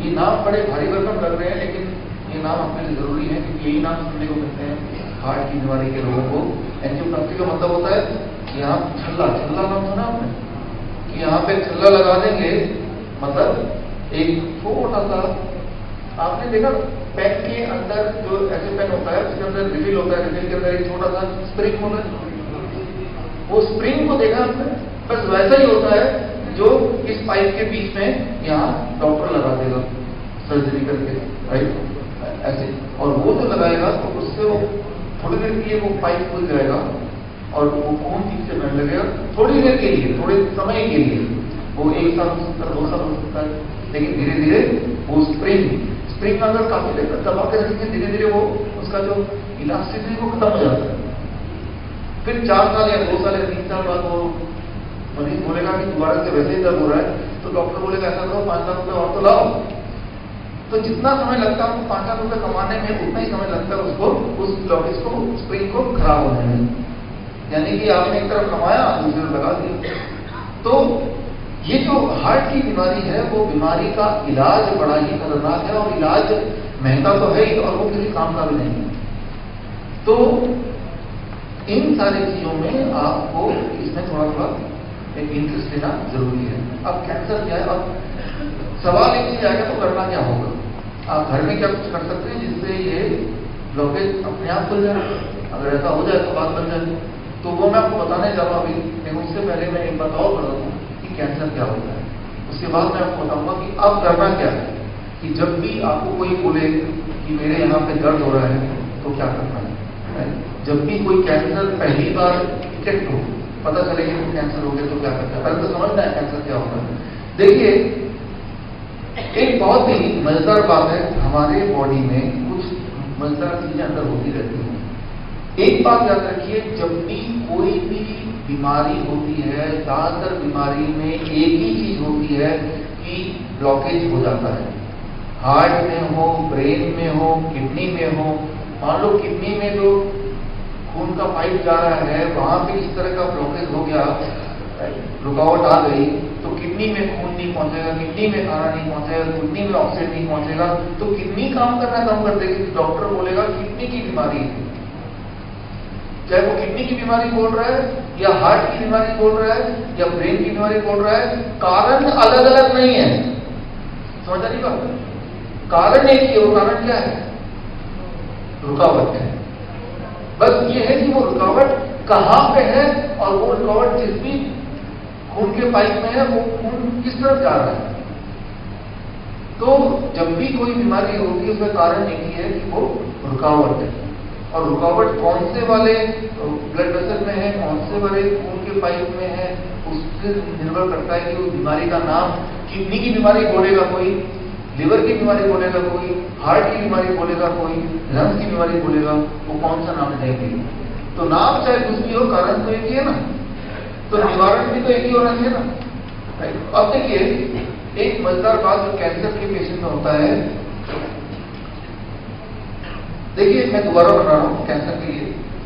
ये नाम बड़े भारी भरकम लग रहे हैं, लेकिन ये नाम अपने लिए जरूरी है, क्योंकि यही नाम सुनने को मिलते हैं हार्ट की बीमारी के लोगों को। एंजियोप्लास्टी का मतलब होता है कि यहाँ छल्ला नाम सुना आपने, कि यहाँ पे छल्ला लगा देंगे, मतलब एक छोटा सा, आपने देखा पेन के अंदर जो ऐसे पेन होता है उसके अंदर रिफिल होता है, रिफिल के अंदर एक छोटा सा स्प्रिंग होता है, वो स्प्रिंग को देखा आपने? बस वैसा ही होता है जो इस पाइप के बीच में यहाँ डॉक्टर लगा देगा सर्जरी करके, राइट, ऐसे। और वो जो लगाएगा तो उससे वो थोड़ी देर के लिए वो पाइप खुल जाएगा और वो खून ठीक से बहने लगेगा, थोड़ी देर के लिए, थोड़े समय के लिए। वो 1 साल हो सकता है, 2 साल हो सकता है, लेकिन धीरे धीरे वो स्प्रिंग अगर काफी देर तक दबा के रखेंगे, धीरे धीरे वो उसका जो इलास्टिसिटी वो खत्म हो जाता है। फिर 4 साल या 2 साल या 3 साल बाद वो मरीज बोलेगा कि दोबारा से वैसे ही दर्द हो रहा है, तो डॉक्टर बोलेगा ऐसा करो 5 लाख रुपए और तो लाओ। तो जितना समय लगता है उसको 5 लाख रुपए कमाने में, उतना ही समय लगता है उसको उस ब्लॉकेज को, स्प्रिंग को खराब होने में। यानी कि आपने एक तरफ कमाया, दूसरी तरफ लगा दिया। तो ये जो हार्ट की बीमारी है वो बीमारी का इलाज बड़ा ही खतरनाक है, और इलाज महंगा तो है ही, और वो किसी काम का भी नहीं है। तो इन सारी चीजों में आपको इसमें थोड़ा एक इंटरेस्ट लेना जरूरी है। अब कैंसर क्या है? अब सवाल एक चीज आएगा तो करना क्या होगा? आप घर में क्या कुछ कर सकते हैं जिससे ये ब्लॉकेज अपने आप खुल जाए? अगर ऐसा हो जाए तो बात बन जाए। तो वो मैं आपको बताने जा रहा हूँ अभी, लेकिन उससे पहले मैं एक बात और बता दूँ कि कैंसर क्या होता है। उसके बाद मैं आपको बताऊंगा कि अब करना क्या है। कि जब भी आपको कोई बोले कि मेरे यहाँ पे दर्द हो रहा है, तो क्या करना है। जब भी कोई कैंसर पहली बार डिटेक्ट हो, पता चले कि कैंसर हो गया तो क्या करना है, पहले तो समझना है कैंसर क्या होता है। देखिए, एक बहुत ही मजेदार बात है, हमारे बॉडी में कुछ मजेदार चीजें अंदर होती रहती हैं। एक बात याद रखिए, जब भी कोई भी बीमारी होती है, ज्यादातर बीमारी में एक ही चीज होती है कि ब्लॉकेज हो जाता है। हार्ट में हो, ब्रेन में हो, किडनी में हो। मान लो किडनी में जो खून का पाइप जा रहा है, वहां पे इस तरह का ब्लॉकेज हो गया, रुकावट आ गई, तो किडनी में खून नहीं पहुंचेगा, किडनी में खाना नहीं पहुंचेगा, किडनी में ऑक्सीजन नहीं पहुंचेगा, तो किडनी काम करना कम कर देगी। डॉक्टर बोलेगा किडनी की बीमारी है, चाहे वो किडनी की बीमारी बोल रहा है या हार्ट की बीमारी बोल रहा है या ब्रेन की बीमारी बोल रहा है, कारण अलग अलग नहीं है। समझ नहीं बात, कारण एक ही है। वो कारण क्या है? रुकावट है। बस ये है कि वो रुकावट कहां पे है, और वो रुकावट जिस भी खून के पाइप में है, वो खून किस तरफ जा रहा है। तो जब भी कोई बीमारी होगी, उसका कारण एक ही है कि वो रुकावट है। और रुकावट कौन से वाले ब्लड वेसल में है, कौन से वाले खून के पाइप में है, उससे निर्भर करता है कि वो बीमारी का नाम, किडनी की बीमारी बोलेगा कोई, लिवर की बीमारी बोलेगा कोई, हार्ट की बीमारी बोलेगा कोई, लंग्स की बीमारी बोलेगा, वो कौन सा नाम देंगे। तो नाम चाहे कुछ भी हो, कारण तो एक ही है ना, तो निवारण भी तो एक ही होना चाहिए ना। अब देखिए, एक मजेदार बात जो कैंसर के पेशेंट में होता है, देखिए मैं दोबारा बना रहा हूँ कैंसर के लिए।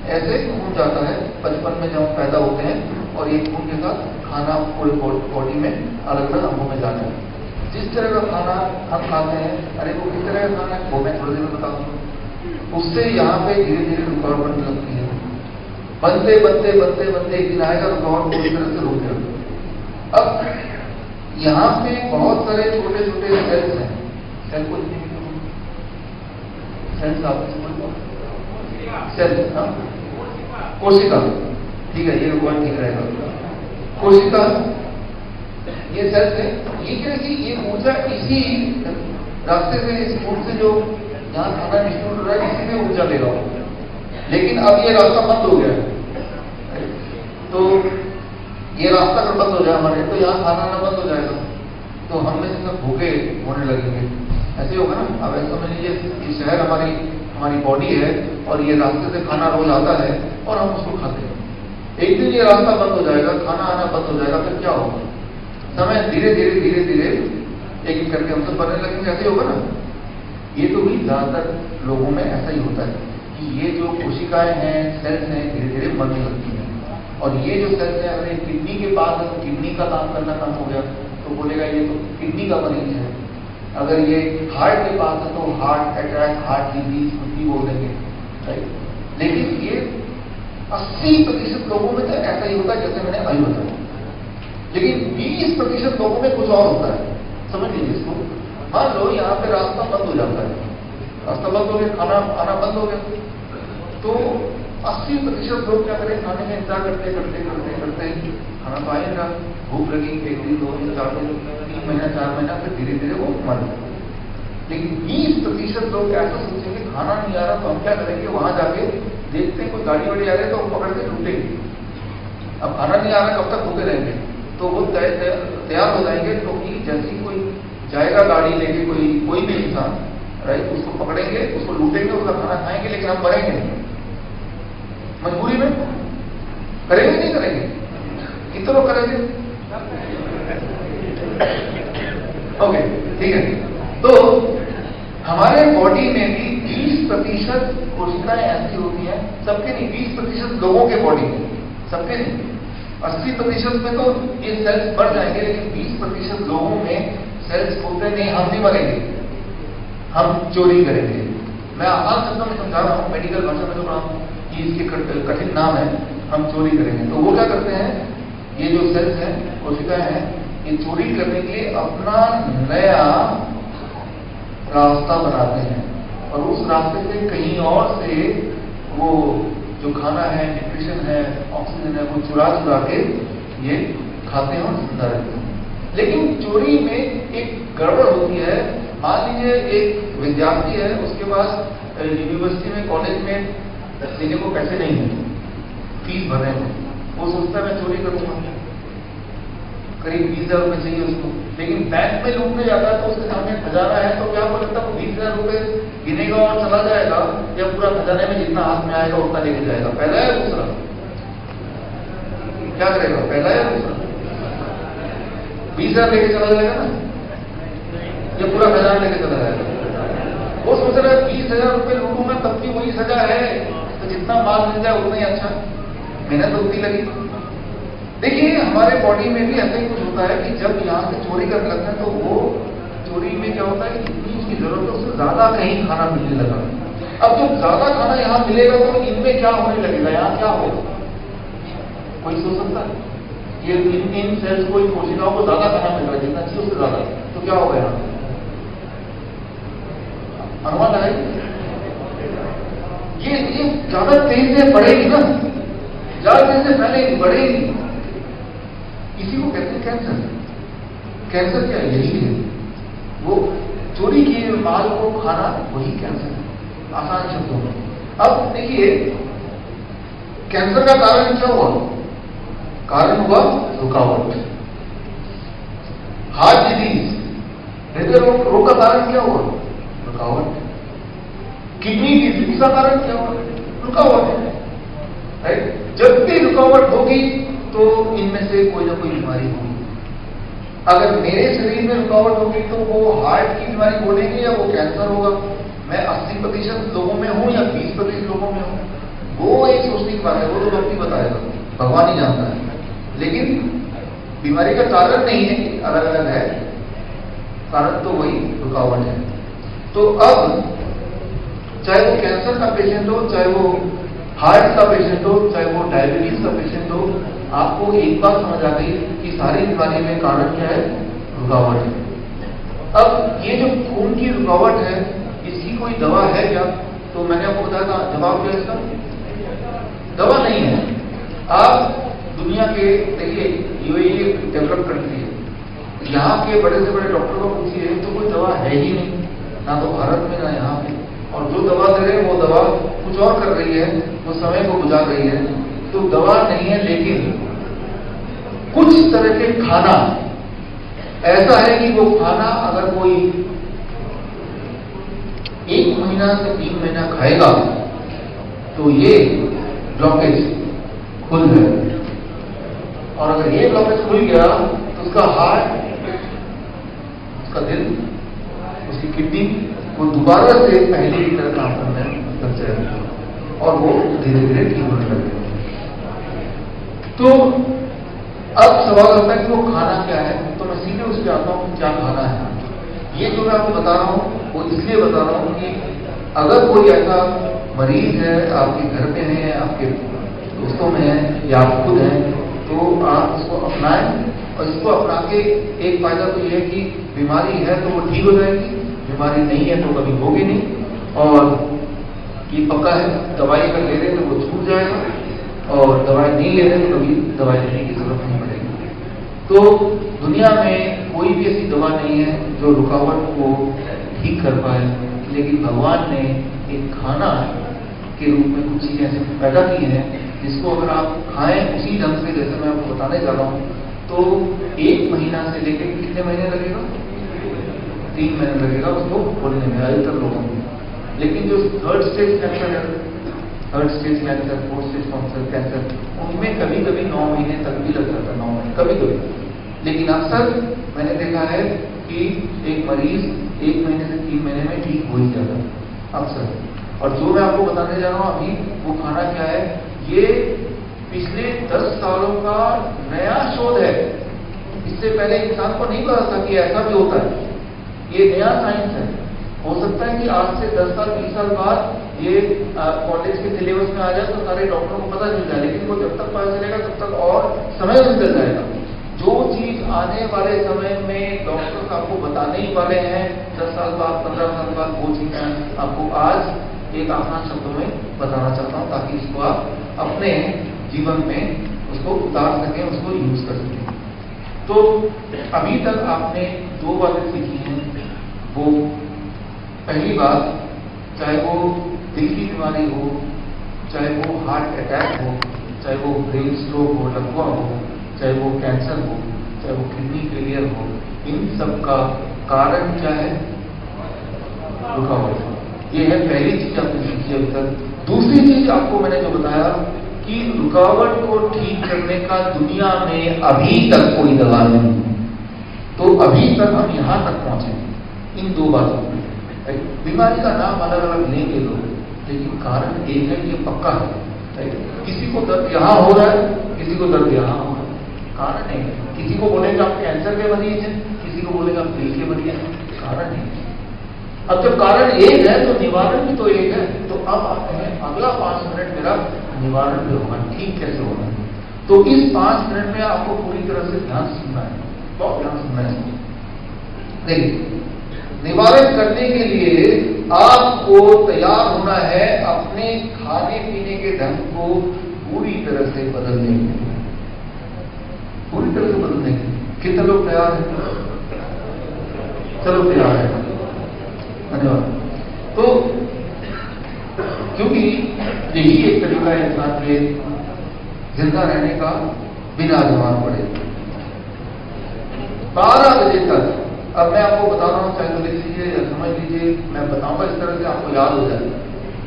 ऐसे खून जाता है बचपन में जब हम पैदा होते हैं, और ये खून के साथ खाना पूरे बॉडी में अलग अलग अंगों में जाता है। जिस तरह का खाना हम खाते हैं, अरे वो किस तरह का खाना है वो मैं थोड़ी देर में बताऊंगा। उससे यहाँ पे धीरे धीरे रुकावट बनने लगती है। बनते बनते बनते बनते एक दिन आएगा रुकावट पूरी तरह से रुक गया। अब यहाँ पे बहुत सारे छोटे छोटे सेल्स हैं। सेल को सेल्स कोशिका, ठीक है, ये वर्ड ठीक रहेगा। कोशिका, ये सेल्स है। ये क्या है कि ये ऊर्जा इसी रास्ते से, इस फूड से जो जहाँ खाना डिस्ट्रीब्यूट हो रहा है, इसी में ऊर्जा ले रहा हूँ। लेकिन अब ये रास्ता बंद हो गया है, तो ये रास्ता अगर बंद हो जाए हमारे, तो यहाँ खाना आना बंद हो जाएगा, तो हम में से सब भूखे होने लगेंगे। ऐसे होगा ना। अब ऐसा समझ लीजिए कि शहर हमारी बॉडी है, और ये रास्ते से खाना रोज आता है और हम उसको खाते हैं। एक दिन ये रास्ता बंद हो जाएगा, खाना आना बंद हो जाएगा, फिर क्या होगा? समय धीरे धीरे धीरे धीरे एक एक करके हम सब बनने लगेंगे। ऐसे होगा ना। ये तो भी ज्यादातर लोगों में ऐसा ही होता है कि ये जो कोशिकाएं हैं, सेल्स हैं, धीरे धीरे मरने लगती हैं। और ये जो सेल्स है, अगर किडनी के पास है तो किडनी का काम करना कम हो गया, तो बोलेगा ये तो किडनी का मरीज है। अगर ये हार्ट के पास है तो हार्ट अटैक, हार्ट डिजीज कुछ भी बोल देंगे, राइट। लेकिन ये 80% लोगों में तो ऐसा ही होता है जैसे मैंने अभी बताया। लेकिन 20% लोगों में कुछ और होता है। समझ लीजिए इसको। मान लो यहाँ पे रास्ता बंद हो जाता है, रास्ता बंद हो गया, खाना आना बंद हो गया, तो 80% लोग क्या करें, खाने में इंतजार करते करते करते करते खाना तो आएगा, भूख लगी, 1 दिन 2 दिन 4 दिन 3 महीना 4 महीना, फिर धीरे धीरे वो मर जाए। लेकिन 20% लोग ऐसा सोचेंगे खाना नहीं आ रहा तो हम क्या करेंगे, वहां जाके देखते हैं कोई गाड़ी वाड़ी आ रही है तो हम पकड़ के लूटेंगे। अब खाना नहीं आ रहा, कब तक भूखे रहेंगे, तो वो तैयार हो जाएंगे। क्योंकि जैसे ही कोई जाएगा गाड़ी लेके, कोई भी इंसान, राइट, उसको पकड़ेंगे, उसको लूटेंगे, उसका खाना खाएंगे, लेकिन हम मरेंगे नहीं। मजबूरी में करेंगे नहीं करेंगे? कितने लोग करेंगे? ओके, ठीक है। तो हमारे बॉडी में भी 20% कोशिकाएं ऐसी होती हैं, सबके नहीं, 20% लोगों के बॉडी में, सबके नहीं। 80% में तो ये सेल्स बढ़ जाएंगे, लेकिन 20% लोगों में सेल्स होते नहीं। हम नहीं मरेंगे, हम चोरी करेंगे। मैं आसान शब्दों में समझा रहा हूँ, मेडिकल भाषा में थोड़ा कि इसके कठिन नाम है, हम चोरी करेंगे। तो वो क्या करते हैं, ये जो सेल्स हैं, कोशिकाएं हैं, ये चोरी करने के लिए अपना नया रास्ता बनाते हैं, और उस रास्ते से कहीं और से वो जो खाना है, न्यूट्रिशन है, ऑक्सीजन है, वो चुरा के ये खाते हैं और जिंदा रहते हैं। लेकिन चोरी में एक गड़बड़ होती है। मान लीजिए एक विद्यार्थी है, उसके पास यूनिवर्सिटी में, कॉलेज में देने को पैसे नहीं है, फीस भरने को, वो सोचता है मैं चोरी करूंगा, करीब 20,000 रुपये चाहिए उसको, लेकिन बैंक में लूटने जाता है तो उसके सामने खजाना है, तो क्या हो लगता है वो 20,000 रुपये गिनेगा और चला जाएगा, या पूरा खजाने में जितना हाथ में आएगा उतना लेके जाएगा? पहला है दूसरा? क्या करेगा, पहला है दूसरा? 20,000 लेके चला जाएगा ना, या पूरा खजाना लेके चला जाएगा? वो सोच रहा है 20,000 रुपये लूटूंगा तब भी वही सजा है, तो जितना माल मिल जाए उतना ही अच्छा, मेहनत उतनी लगी। देखिए हमारे बॉडी में भी ऐसा ही कुछ होता है कि जब यहाँ से चोरी करने लगते हैं तो वो चोरी में क्या होता है कि जितनी उसकी जरूरत है उससे ज्यादा कहीं खाना मिलने लगा। अब जब ज्यादा खाना यहाँ मिलेगा तो इनमें क्या होने लगेगा, यहाँ क्या होगा? कोई सोच सकता है? ये इन सेल्स को, इन कोशिकाओं को ज्यादा खाना मिल रहा है, जितना चाहिए उससे ज्यादा, तो क्या होगा यहाँ? अनुमान लगाइए। ये ज्यादा तेज से बढ़ेगी ना, ज्यादा तेज से फैलेगी, बढ़ेगी। इसी को कहते हैं कैंसर। कैंसर क्या यही है, वो चोरी किए माल को खाना, वही कैंसर है, आसान शब्दों में। अब देखिए कैंसर का कारण क्या हुआ? कारण हुआ रुकावट, हार्ट डिजीज, हृदय रोग का कारण क्या हुआ? रुकावट। किडनी डिजीज का कारण क्या हुआ? रुकावट, राइट? जब भी रुकावट होगी तो इनमें से कोई ना कोई बीमारी होगी। अगर मेरे शरीर में रुकावट होगी तो वो हार्ट की बीमारी बोलेंगे या वो कैंसर होगा। मैं 80% लोगों में हूं या 20% लोगों में हूं, वो एक सोचने की बात है, वो तो वक्त ही बताएगा, भगवान ही जानता है। लेकिन बीमारी का कारण नहीं है कि अलग अलग है, कारण तो वही रुकावट है। तो अब चाहे वो कैंसर का पेशेंट हो, चाहे वो हार्ट का पेशेंट हो, चाहे वो डायबिटीज का पेशेंट हो, आपको एक बात समझ आ गई कि सारी बीमारी में कारण क्या है? रुकावट है। अब ये जो खून की रुकावट है, इसकी कोई दवा है क्या? तो मैंने आपको बताया था, जवाब क्या इसका? दवा नहीं है। आप दुनिया के, देखिए यूएई डेवलप कंट्री है, यहाँ के बड़े से बड़े डॉक्टर को पूछिए तो कोई दवा है ही नहीं, ना तो भारत में ना यहाँ पे। और जो दवा दे रहे हैं वो दवा कुछ और कर रही है, वो समय को गुजार रही है। तो दवा नहीं है, लेकिन कुछ तरह के खाना ऐसा है कि वो खाना अगर कोई 1 महीना से 3 महीना खाएगा तो ये ब्लॉकेज खुल जाए, और अगर ये ब्लॉकेज खुल गया तो उसका हार्ट, उसका दिल, उसकी किडनी वो दोबारा से पहले की तरह काम करने लग जाएगा और वो धीरे धीरे ठीक होने लगेगा। तो अब सवाल होता है कि वो खाना क्या है, तो मैं सीधे उस पर आता हूँ क्या खाना है। ये जो मैं आपको बता रहा हूँ वो इसलिए बता रहा हूँ कि अगर कोई ऐसा मरीज है, आपके घर में है, आपके दोस्तों में है, या आप खुद हैं, तो आप इसको अपनाएं। और इसको अपना के एक फायदा तो ये है कि बीमारी है तो वो ठीक हो जाएगी, बीमारी नहीं है तो कभी होगी नहीं। और ये पक्का है, दवाई अगर ले रहे हैं तो वो छूट जाएगा, और दवाई नहीं ले रहे तो कभी दवाई लेने की जरूरत नहीं पड़ेगी। तो दुनिया में कोई भी ऐसी दवा नहीं है जो रुकावट को ठीक कर पाए, लेकिन भगवान ने एक खाना के रूप में कुछ चीजें ऐसे पैदा की हैं जिसको अगर आप खाएं उसी ढंग से जैसे मैं आपको बताने जा रहा हूं, तो 1 महीना से लेकर कितने महीने लगेगा? 3 महीने लगेगा उसको बोलने में, अधिकतर लोगों में। लेकिन जो 3rd स्टेज कैंसर है, 3rd stage cancer, 4th stage cancer, उनमें कभी कभी 9 महीने तक भी लग जाता है, 9 महीने कभी कभी। लेकिन अक्सर मैंने देखा है कि एक मरीज 1 महीने से 3 महीने में ठीक हो ही जाता है अक्सर। और जो मैं आपको बताने जा रहा हूं अभी, वो खाना क्या है, ये पिछले 10 सालों का नया शोध है। इससे पहले इंसान को नहीं पता था कि ऐसा भी होता है, ये नया साइंस है। हो सकता है कि आज से 10 साल 20 साल बाद ये कॉलेज के सिलेबस में आ जाए तो सारे डॉक्टरों को पता चल जाए, लेकिन वो जब तक पता चलेगा तब तक और समय निकल जाएगा। जो चीज आने वाले समय में डॉक्टर आपको बताने ही वाले हैं 10 साल बाद, 15 साल बाद, वो चीजें आपको आज एक आसान शब्दों में बताना चाहता हूं, ताकि इसको आप अपने जीवन में उसको उतार सकें, उसको यूज कर सकें। तो अभी तक आपने 2 बातें सीखी हैं। वो पहली बात, चाहे वो दिल की बीमारी हो, चाहे वो हार्ट अटैक हो, चाहे वो ब्रेन स्ट्रोक हो, लकवा हो, चाहे वो कैंसर हो, चाहे वो किडनी फेलियर हो, इन सब का कारण क्या है? रुकावट। ये है पहली चीज आपने सीखी अभी तक। दूसरी चीज आपको मैंने जो बताया कि रुकावट को ठीक करने का दुनिया में अभी तक कोई दवा नहीं है। तो अभी तक हम यहां तक पहुंचे इन दो बातों में। बीमारी का नाम अलग अलग लेंगे लोग, लेकिन कारण एक है, ये पक्का है। किसी को दर्द यहां हो रहा है, किसी को दर्द यहां हो रहा है, कारण नहीं है। किसी को बोलेगा आप कैंसर के मरीज हैं, किसी को बोलेगा आप दिल के मरीज हैं, कारण नहीं है। अब जब कारण एक है तो निवारण भी तो एक है। तो अब आते हैं अगला 5 मिनट मेरा निवारण भी होगा, ठीक कैसे होगा। तो इस 5 मिनट में आपको पूरी तरह से ध्यान सुनना है, बहुत ध्यान सुनना है। देखिए, निवारण करने के लिए आपको तैयार होना है अपने खाने पीने के ढंग को पूरी तरह से बदलने के लिए, पूरी तरह से बदलने के लिए। कितने लोग तैयार हैं? चलो तैयार है, धन्यवाद। तो क्योंकि यही एक तरीका है इंसान के जिंदा रहने का बिना बीमार पड़े। 12 बजे तक, अब मैं आपको बता रहा हूं, चाहे तो लिख लीजिए या समझ लीजिए, मैं बताऊंगा इस तरह से आपको याद हो जाए,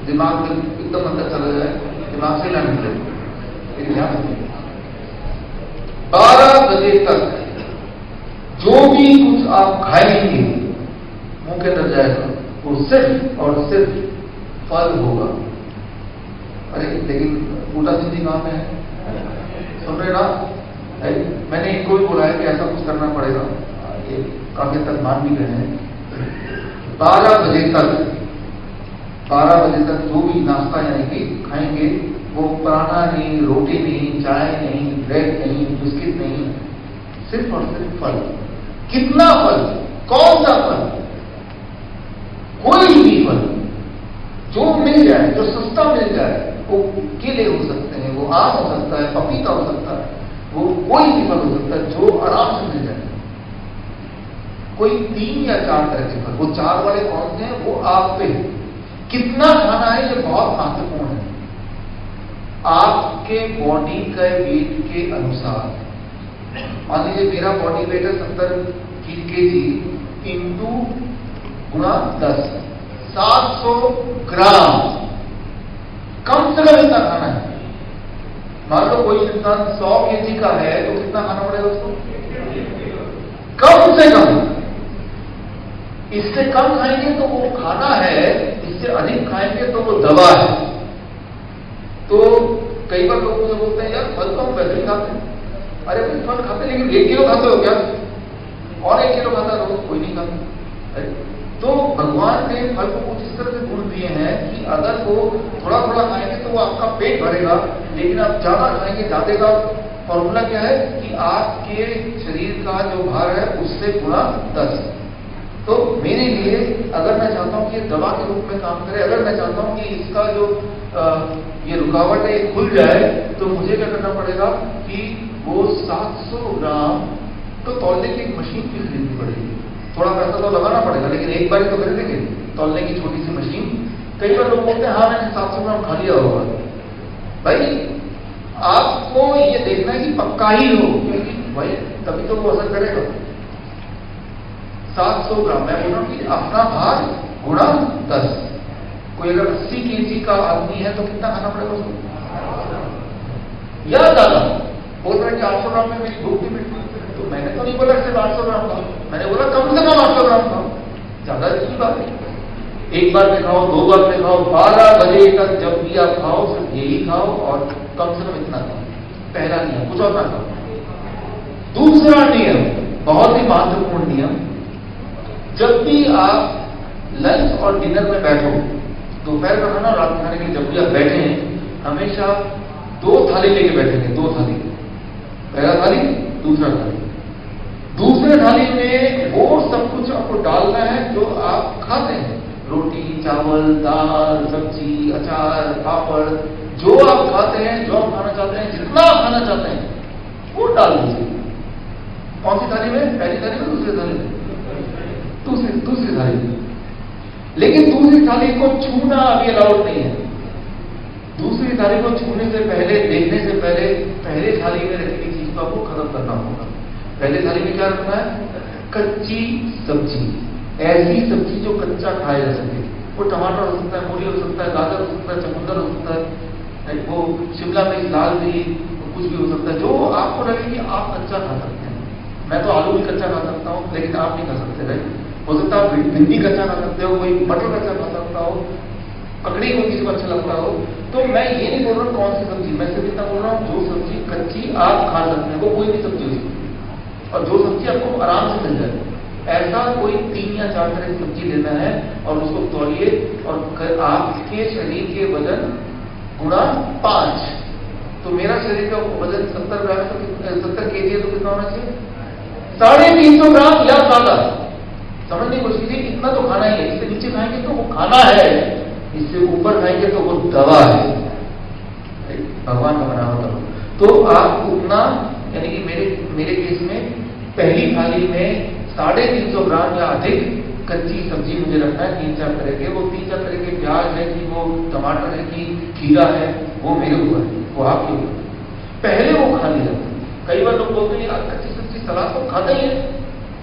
दिमाग में एकदम अंदर चला जाए, दिमाग से ना निकले। लेकिन ध्यान रखिए, 12 बजे तक जो भी कुछ आप खाएंगे मुंह के अंदर जाएगा, वो सिर्फ और सिर्फ फल होगा। अरे लेकिन उल्टा सीधी काम है, सुन रहे ना? मैंने इनको भी बोला है कि ऐसा कुछ करना पड़ेगा, ये काफी तक मान भी रहे हैं। 12 बजे तक जो भी नाश्ता यानी कि खाएंगे, वो पराठा नहीं, रोटी नहीं, चाय नहीं, ब्रेड नहीं, बिस्किट नहीं, सिर्फ और सिर्फ फल। कितना फल? कौन सा फल? कोई भी फल जो मिल जाए, जो सस्ता मिल जाए। वो केले हो सकते हैं, वो आम हो सकता है, पपीता हो सकता है, वो कोई भी फल हो सकता है जो आराम से मिल जाए। कोई 3 या 4 तरह के फल, वो 4 वाले कौन से हैं वो आप पे कितना खाना है, ये बहुत महत्वपूर्ण है। आपके बॉडी के वेट के अनुसार, मान लीजिए मेरा बॉडी वेट है 70 kg इंटू गुणा 10, 700 ग्राम, कम से कम इतना खाना है। मान लो कोई इंसान 100 kg का है तो कितना खाना पड़ेगा उसको? कम से कम। इससे कम खाएंगे तो वो खाना है, इससे अधिक खाएंगे तो वो दवा है। तो कई बार लोग मुझे बोलते हैं, यार फल तो हम वैसे ही खाते हैं। अरे भाई फल खाते, लेकिन 1 किलो खाते हो क्या? और 1 किलो खाता है कोई नहीं खाता। तो भगवान ने फल को कुछ इस तरह से गुण दिए हैं कि अगर वो थोड़ा थोड़ा खाएंगे तो वो आपका पेट भरेगा, लेकिन आप ज्यादा खाएंगे, ज्यादा का फॉर्मूला क्या है कि आपके शरीर का जो भार है उससे गुणा 10। तो मेरे लिए अगर मैं चाहता हूं कि ये दवा के रूप में काम करे, अगर मैं चाहता हूं कि इसका जो ये रुकावट है खुल जाए, तो मुझे क्या करना पड़ेगा कि वो 700 ग्राम तो तौलने की एक मशीन भी खरीदनी पड़ेगी। थोड़ा पैसा तो लगाना पड़ेगा, लेकिन एक बार तो खरीदेंगे तौलने की छोटी सी मशीन। कई बार लोग बोलते हैं हाँ मैंने 700 ग्राम खा लिया होगा। भाई आपको ये देखना है कि पक्का ही हो, क्योंकि भाई तभी तो वो असर करेगा। 700 ग्राम, मैं बोल रहा हूं कि अपना भार गुणा 10। कोई अगर 80 kg का आदमी है तो कितना खाना पड़ेगा उसको? या ज्यादा बोल रहे हैं कि 800 ग्राम में मेरी भूख नहीं मिलती, तो मैंने तो नहीं बोला सिर्फ 800 ग्राम खाओ, मैंने बोला कम से कम 800 ग्राम खाओ। ज्यादा अच्छी बात है, एक बार में खाओ, 2 बार में खाओ, 12 बजे तक जब भी आप खाओ सिर्फ यही खाओ और कम से कम इतना खाओ। पहला नियम, कुछ और ना खाओ। दूसरा नियम, बहुत ही महत्वपूर्ण नियम, जब भी आप लंच और डिनर में बैठो, दोपहर का खाना और रात खाने के लिए जब भी आप बैठे हैं, हमेशा 2 थाली लेके बैठेंगे, 2 थाली, पहला थाली, दूसरा थाली। दूसरे थाली में वो सब कुछ आपको डालना है जो आप खाते हैं, रोटी, चावल, दाल, सब्जी, अचार, पापड़, जो आप खाते हैं, जो आप खाना चाहते हैं, जितना आप खाना चाहते हैं वो डाल दीजिए। कौन सी थाली में? पहली थाली में, दूसरी थाली में? दूसरी थाली में। लेकिन दूसरी थाली को छूना अभी अलाउड नहीं है। दूसरी थाली को छूने से पहले, देखने से पहले, पहले थाली में रखी चीज को आपको खत्म करना होगा। पहले थाली में क्या रखना है? कच्ची सब्जी, ऐसी सब्जी जो कच्चा खाया जा सके। वो टमाटर हो सकता है, मूली हो सकता है, गाजर हो सकता है, चुकंदर हो सकता है, वो शिमला मिर्च, लाल मिर्च, कुछ भी हो सकता है जो आपको लगे कि आप कच्चा खा सकते हैं। मैं तो आलू भी कच्चा खा सकता हूँ, लेकिन आप नहीं खा सकते। राइट, हो सकता है भिंडी कच्चा खा सकते हो, कोई मटर कच्चा खा सकता हो, ककड़ी को किसी को अच्छा लगता हो। तो मैं ये नहीं बोल रहा हूँ कौन सी सब्जी, मैं सिर्फ इतना बोल रहा हूँ जो सब्जी कच्ची आप खा सकते हैं, वो कोई भी सब्जी हो सकती है, और जो सब्जी आपको आराम से मिल जाए। ऐसा कोई 3 या 4 तरह की सब्जी लेना है और उसको तौलिए, और आपके शरीर के वजन गुणा 5। तो मेरा शरीर का वजन 70 ग्राम, तो 70 kg है, तो कितना होना चाहिए? 350 ग्राम या ज्यादा। समझने की कोशिश कीजिए, इतना तो खाना ही है। इससे नीचे खाएंगे तो वो खाना है, इससे ऊपर खाएंगे तो वो दवा है, भगवान का बना हुआ। तो आप उतना, यानी कि मेरे केस में पहली थाली में 350 ग्राम या अधिक कच्ची सब्जी मुझे रखना है, 3-4 तरह के। वो 3-4 तरह के प्याज है कि वो टमाटर है कि खीरा है, वो मेरे ऊपर है, वो आपके ऊपर। पहले वो खा लिया। कई बार लोग बोलते हैं यार कच्ची सब्जी सलाद तो खाते ही है।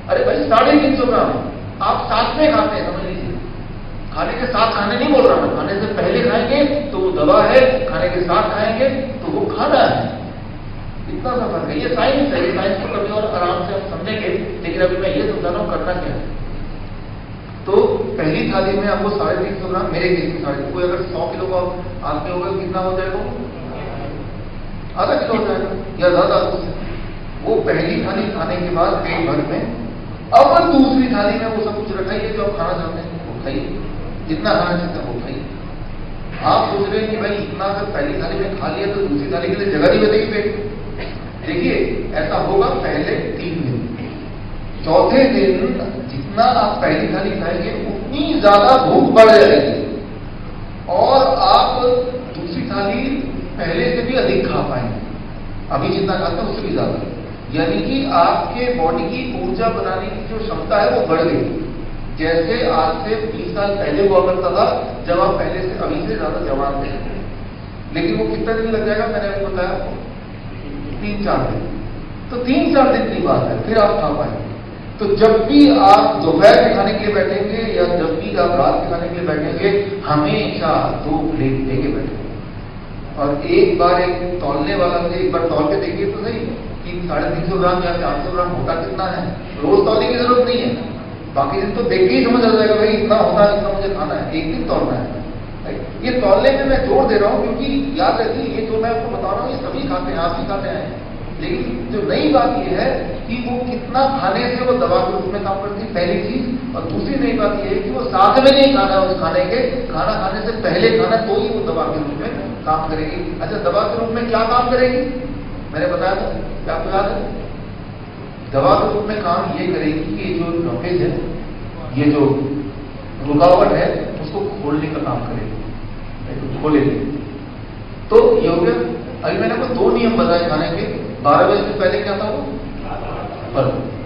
अरे भाई 350 ग्राम आप साथ में खाते हैं, समझ लीजिए। खाने के साथ खाने नहीं बोल रहा मैं, खाने से पहले खाएंगे तो वो दवा है, खाने के साथ खाएंगे तो वो खाना है। इतना सा फर्क है। ये साइंस है, ये साइंस को कभी और आराम से हम समझेंगे, लेकिन अभी मैं ये समझा रहा हूं करना क्या है। तो पहली थाली में आपको 350 ग्राम, मेरे केस में 350, कोई अगर 100 किलो का आदमी होगा कितना हो जाएगा? आधा किलो हो जाएगा या ज्यादा। वो पहली थाली खाने के बाद पेट भर में, अब दूसरी थाली में वो सब कुछ रखाइए जो आप खाना चाहते हैं, वो खाइए, जितना खाना चाहते हैं वो खाइए। आप सोच रहे हैं कि भाई इतना अगर पहली थाली में खा लिया तो दूसरी थाली के लिए जगह नहीं बचेगी पेट। देखिए ऐसा होगा पहले 3 दिन, चौथे दिन जितना आप पहली थाली खाएंगे उतनी ज्यादा भूख बढ़ जाएगी, और आप दूसरी थाली पहले से भी अधिक खा पाएंगे, अभी जितना खाते हैं उससे भी ज्यादा। यानी कि आपके बॉडी की ऊर्जा बनाने की जो क्षमता है वो बढ़ गई। जैसे आज से 20 साल पहले हुआ करता था, जब आप पहले से अभी से ज्यादा जवान थे। लेकिन वो कितना दिन लग जाएगा मैंने आपको बताया आपको, 3-4 दिन। तो 3-4 दिन की बात है, फिर आप खा पाएंगे। तो जब भी आप दोपहर के खाने के लिए बैठेंगे या जब भी आप रात के खाने के लिए बैठेंगे, हमेशा 2 प्लेट लेके बैठेंगे। और एक बार एक तौलने वाला से एक बार तौल के देखिए तो सही कि 350 ग्राम या 400 ग्राम होता कितना है। रोज तौलने की जरूरत नहीं है, बाकी दिन तो देख के ही समझ आ जाएगा भाई इतना होता है, इतना मुझे खाना है। एक दिन तौलना है। ये तौलने में मैं जोर दे रहा हूं क्योंकि याद रखिए ये जो मैं आपको बता रहा हूं ये सभी खाते हैं, आप भी खाते हैं। लेकिन जो नई बात यह है कि वो कितना खाने से वो दवा के रूप में काम करती है, पहली चीज। और दूसरी नई बात यह है कि वो साथ में नहीं खाना उस खाने के, खाना खाने से पहले खाना, तो ही वो दवा के रूप में काम करेगी। अच्छा, दवा के रूप में क्या काम करेगी मैंने बताया था, क्या आपको याद है? दवा के रूप में काम ये करेगी कि ये जो ब्लॉकेज है, ये जो रुकावट है, उसको खोलने का काम करेगी, खोलेगी। तो ये हो गया। अभी मैंने आपको 2 नियम बताए खाने के। 12 बजे से पहले क्या था वो,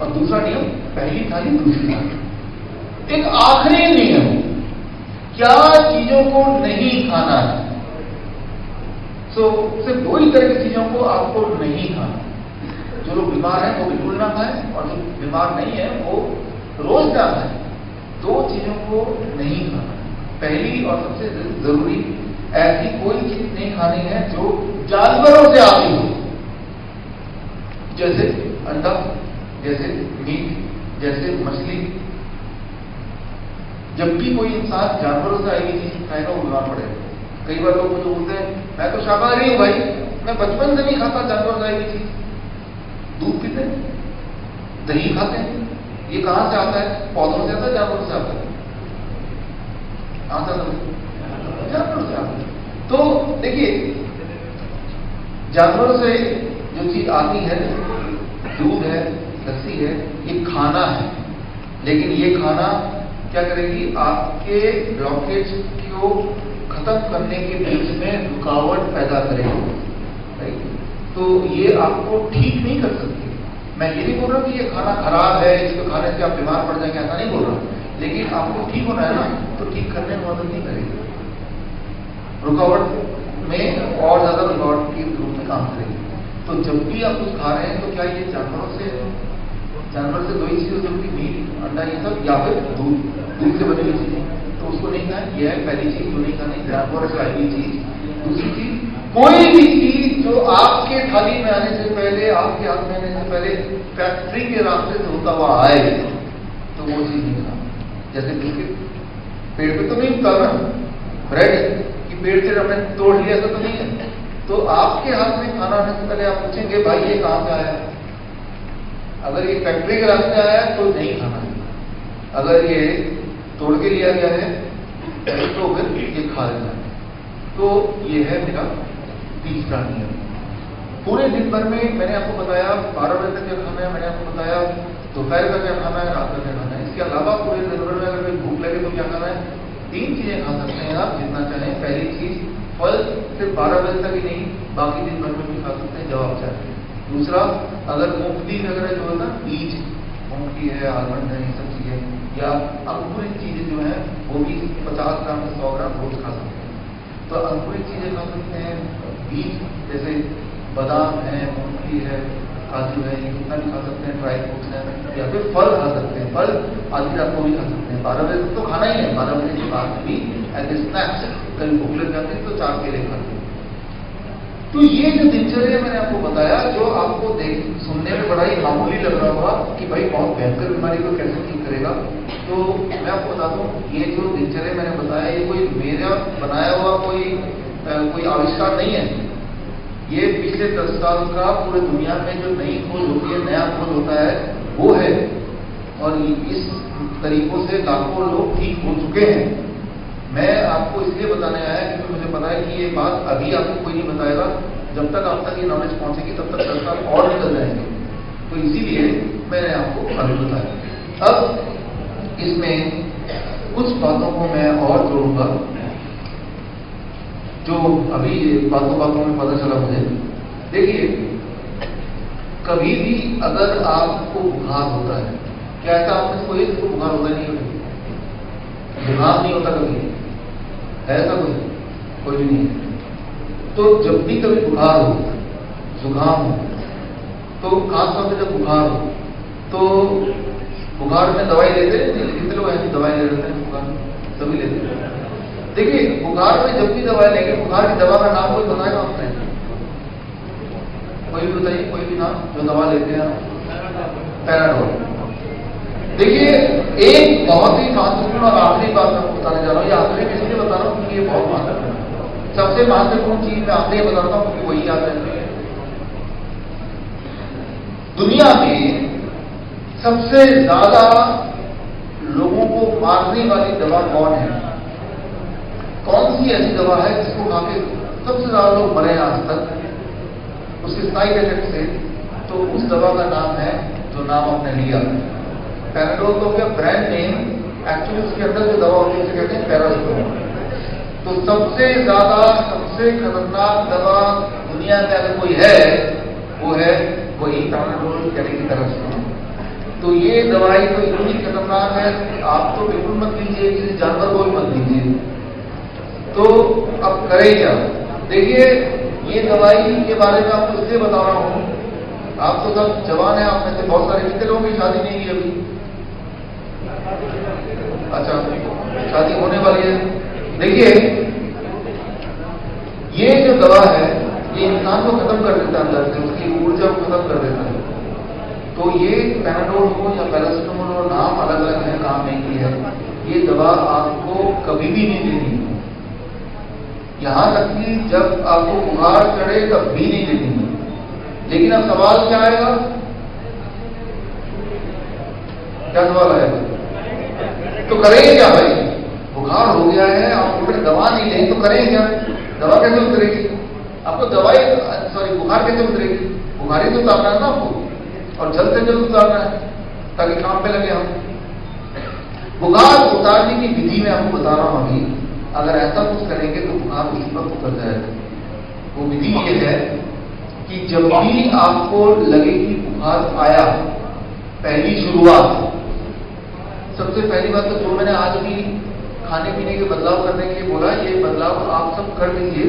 और दूसरा नियम पहली थाली दूसरी थाली। एक आखिरी नियम, क्या चीजों को नहीं खाना है। सिर्फ 2 ही तरह की चीजों को आपको नहीं खाना। जो लोग बीमार हैं वो बिल्कुल ना खाएं, और जो बीमार नहीं है वो रोज ना खाएं। 2 चीजों को नहीं खाना। पहली और सबसे जरूरी, ऐसी कोई चीज नहीं खानी है जो जानवरों से आती हो, जैसे अंडा, जैसे मीट, जैसे मछली। जब भी कोई इंसान जानवरों से आई चीज खाएगा वो बीमार पड़ेगा। कई बार लोग मुझे बोलते हैं मैं तो शाकाहारी हूं भाई, मैं बचपन से नहीं खाता जानवरों से आई चीज। दूध पीते हैं, दही खाते हैं, ये कहां से आता है? पौधों से आता है, जानवरों से आता है? कहां से आता है? जानवरों से आता है। तो देखिए जानवरों से जो चीज आती है, दूध है, लस्सी है, ये खाना है। लेकिन ये खाना क्या करेगी? आपके ब्लॉकेज को खत्म करने के बीच में रुकावट पैदा करेगी। तो ये आपको ठीक नहीं कर सकती। मैं ये नहीं बोल रहा कि ये खाना खराब है, इसको खाने से आप बीमार पड़ जाएंगे, ऐसा नहीं बोल रहा। लेकिन आपको ठीक होना है ना, तो ठीक करने में मदद नहीं करेगी, रुकावट में और ज्यादा रुकावट के रूप में काम करेगी। तो जब भी आप कुछ खा रहे हैं तो क्या ये जानवर से दो ही चीजें जरूरी, मीट, अंडा, ये सब, या फिर दूध से बनी हुई चीजें, तो उसको नहीं खाएं। यह है पहली चीज जो नहीं खानी, जानवर से आई हुई चीज। दूसरी चीज, कोई भी चीज जो आपके थाली में आने से पहले, आपके हाथ में आने से पहले फैक्ट्री के रास्ते से होता हुआ आए, तो वो चीज नहीं खाना। जैसे बिस्किट पेड़ पे तो नहीं उगता ना, ब्रेड की पेड़ से हमने तोड़ लिया ऐसा तो नहीं है। तो आपके हाथ में खाना आने से पहले आप पूछेंगे भाई ये कहां से आया है। अगर ये फैक्ट्री के रास्ते आया है तो नहीं खाना है, अगर ये तोड़ के लिया गया है तो फिर ये खा लेना है। तो ये है मेरा तीसरा नियम। पूरे दिन भर में मैंने आपको बताया 12 बजे तक क्या खाना है, मैंने आपको बताया दोपहर का क्या खाना है, रात का क्या खाना है। इसके अलावा पूरे दिन भर में अगर कोई भूख लगे तो क्या खाना है, 3 चीजें खा सकते हैं आप जितना चाहें। पहली चीज, फल सिर्फ 12 बजे तक ही नहीं, बाकी दिन भर में भी खा सकते हैं जब आप चाहें। दूसरा, अगर मूंगफली वगैरह जो होता है, बीज, मूंगफली है, आलमंड है, ये सब चीजें, या अंकुरित चीजें जो है वो भी 50 ग्राम से 100 ग्राम रोज खा सकते हैं। तो अंकुरित चीजें खा सकते हैं, बीज जैसे बादाम है, मूंगफली है, काजू है, ये कितना भी खा सकते हैं, ड्राई फ्रूट्स है, या फिर फल खा सकते हैं। फल आधी रात को भी खा सकते हैं। 12 बजे तक तो खाना ही है, 12 बजे के बाद भी एज ए स्नैक्स कभी भूख लग जाती है तो 4 केले खाते हैं। तो ये जो दिनचर्या मैंने आपको बताया, जो आपको सुनने में बड़ा ही मामूली लग रहा होगा कि भाई बहुत भयंकर बीमारी को कैसे ठीक करेगा, तो मैं आपको बता दूं, ये जो दिनचर्या मैंने बताया ये कोई मेरा बनाया हुआ कोई आविष्कार नहीं है। ये पिछले 10 साल का पूरे दुनिया में जो नई खोज होती है, नया खोज होता है, वो है। और इस तरीकों से लाखों लोग ठीक हो चुके हैं। मैं आपको इसलिए बताने आया क्योंकि मुझे पता है कि ये बात अभी आपको कोई नहीं बताएगा, जब तक आप तक ये नॉलेज पहुंचेगी तब तक 10 साल और निकल जाएंगे। तो इसीलिए मैंने आपको अभी बताया। अब इसमें कुछ बातों को मैं और जोड़ूंगा जो अभी बातों में पता चला मुझे। देखिए, कभी भी अगर आपको बुखार होता है, क्या ऐसा आपने कोई इसको बुखार होता नहीं होता, बुखार नहीं होता कभी, ऐसा कोई भी नहीं है। तो जब भी कभी बुखार हो, जुकाम हो, तो खासतौर से जब बुखार हो तो बुखार में दवाई लेते हैं। कितने लोग ऐसी दवाई ले लेते हैं? बुखार सभी लेते हैं। देखिए, बुखार में जब भी दवाई लेंगे, बुखार की दवा का नाम कोई बताएगा आपने? कोई भी बताइए, कोई भी नाम जो दवा लेते हैं। पैराडोल। देखिए, एक बहुत ही महत्वपूर्ण और आखिरी बात मैं बताने जा रहा हूँ। ये आखिरी में इसलिए बता रहा हूँ क्योंकि ये बहुत महत्वपूर्ण है। सबसे महत्वपूर्ण चीज मैं आखिरी बताता हूँ क्योंकि वही याद रहती है। दुनिया में सबसे ज्यादा लोगों को मारने वाली दवा कौन है? कौन सी ऐसी दवा है जिसको खा के सबसे ज्यादा लोग मरे आज तक, उसके साइड इफेक्ट से? तो उस दवा का नाम है जो नाम आपने लिया, पैराडोल। तो क्या ब्रांड नेम, एक्चुअली उसके अंदर जो दवा होती है उसे कहते हैं पैरासिटामोल। तो सबसे ज्यादा, सबसे खतरनाक दवा दुनिया में अगर कोई है, वो है वही पैराडोल, यानी कि पैरासिटामोल। तो ये दवाई तो इतनी खतरनाक है, आप तो बिल्कुल मत लीजिए, किसी जानवर को भी मत लीजिए। तो अब करें क्या? देखिए, ये दवाई के बारे में आपको इसलिए बता रहा हूं, आप तो सब जवान हैं, आप में से बहुत सारे कितने लोगों की शादी नहीं की अभी? अच्छा, शादी होने वाली है। देखिए, ये जो दवा है ये इंसान को खत्म कर देता है अंदर से, उसकी ऊर्जा को खत्म कर देता है। तो ये पैराडोल हो या पैरासिटामोल हो, नाम अलग अलग है, काम नहीं की है। ये दवा आपको कभी भी नहीं लेनी, यहां तक कि जब आपको बुखार चढ़े तब भी नहीं लेनी। लेकिन अब सवाल क्या आएगा? क्या सवाल आएगा? तो करेंगे क्या भाई? बुखार हो गया है, आप अगर दवा नहीं लेंगे तो करेंगे क्या? दवा कैसे उतरेगी? आपको बुखार कैसे उतरेगी? बुखार ही तो उतारना है ना आपको, और जल्द से जल्द उतारना है ताकि काम पे लगे हम। बुखार उतारने की विधि मैं आपको बता रहा हूं अभी। अगर ऐसा कुछ करेंगे तो बुखार उसी वक्त उतर जाएगा। वो विधि ये है कि जब भी आपको लगे कि बुखार आया, पहली शुरुआत सबसे पहली बात तो जो मैंने आज भी खाने पीने के बदलाव करने के लिए बोला, ये बदलाव आप सब कर दीजिए।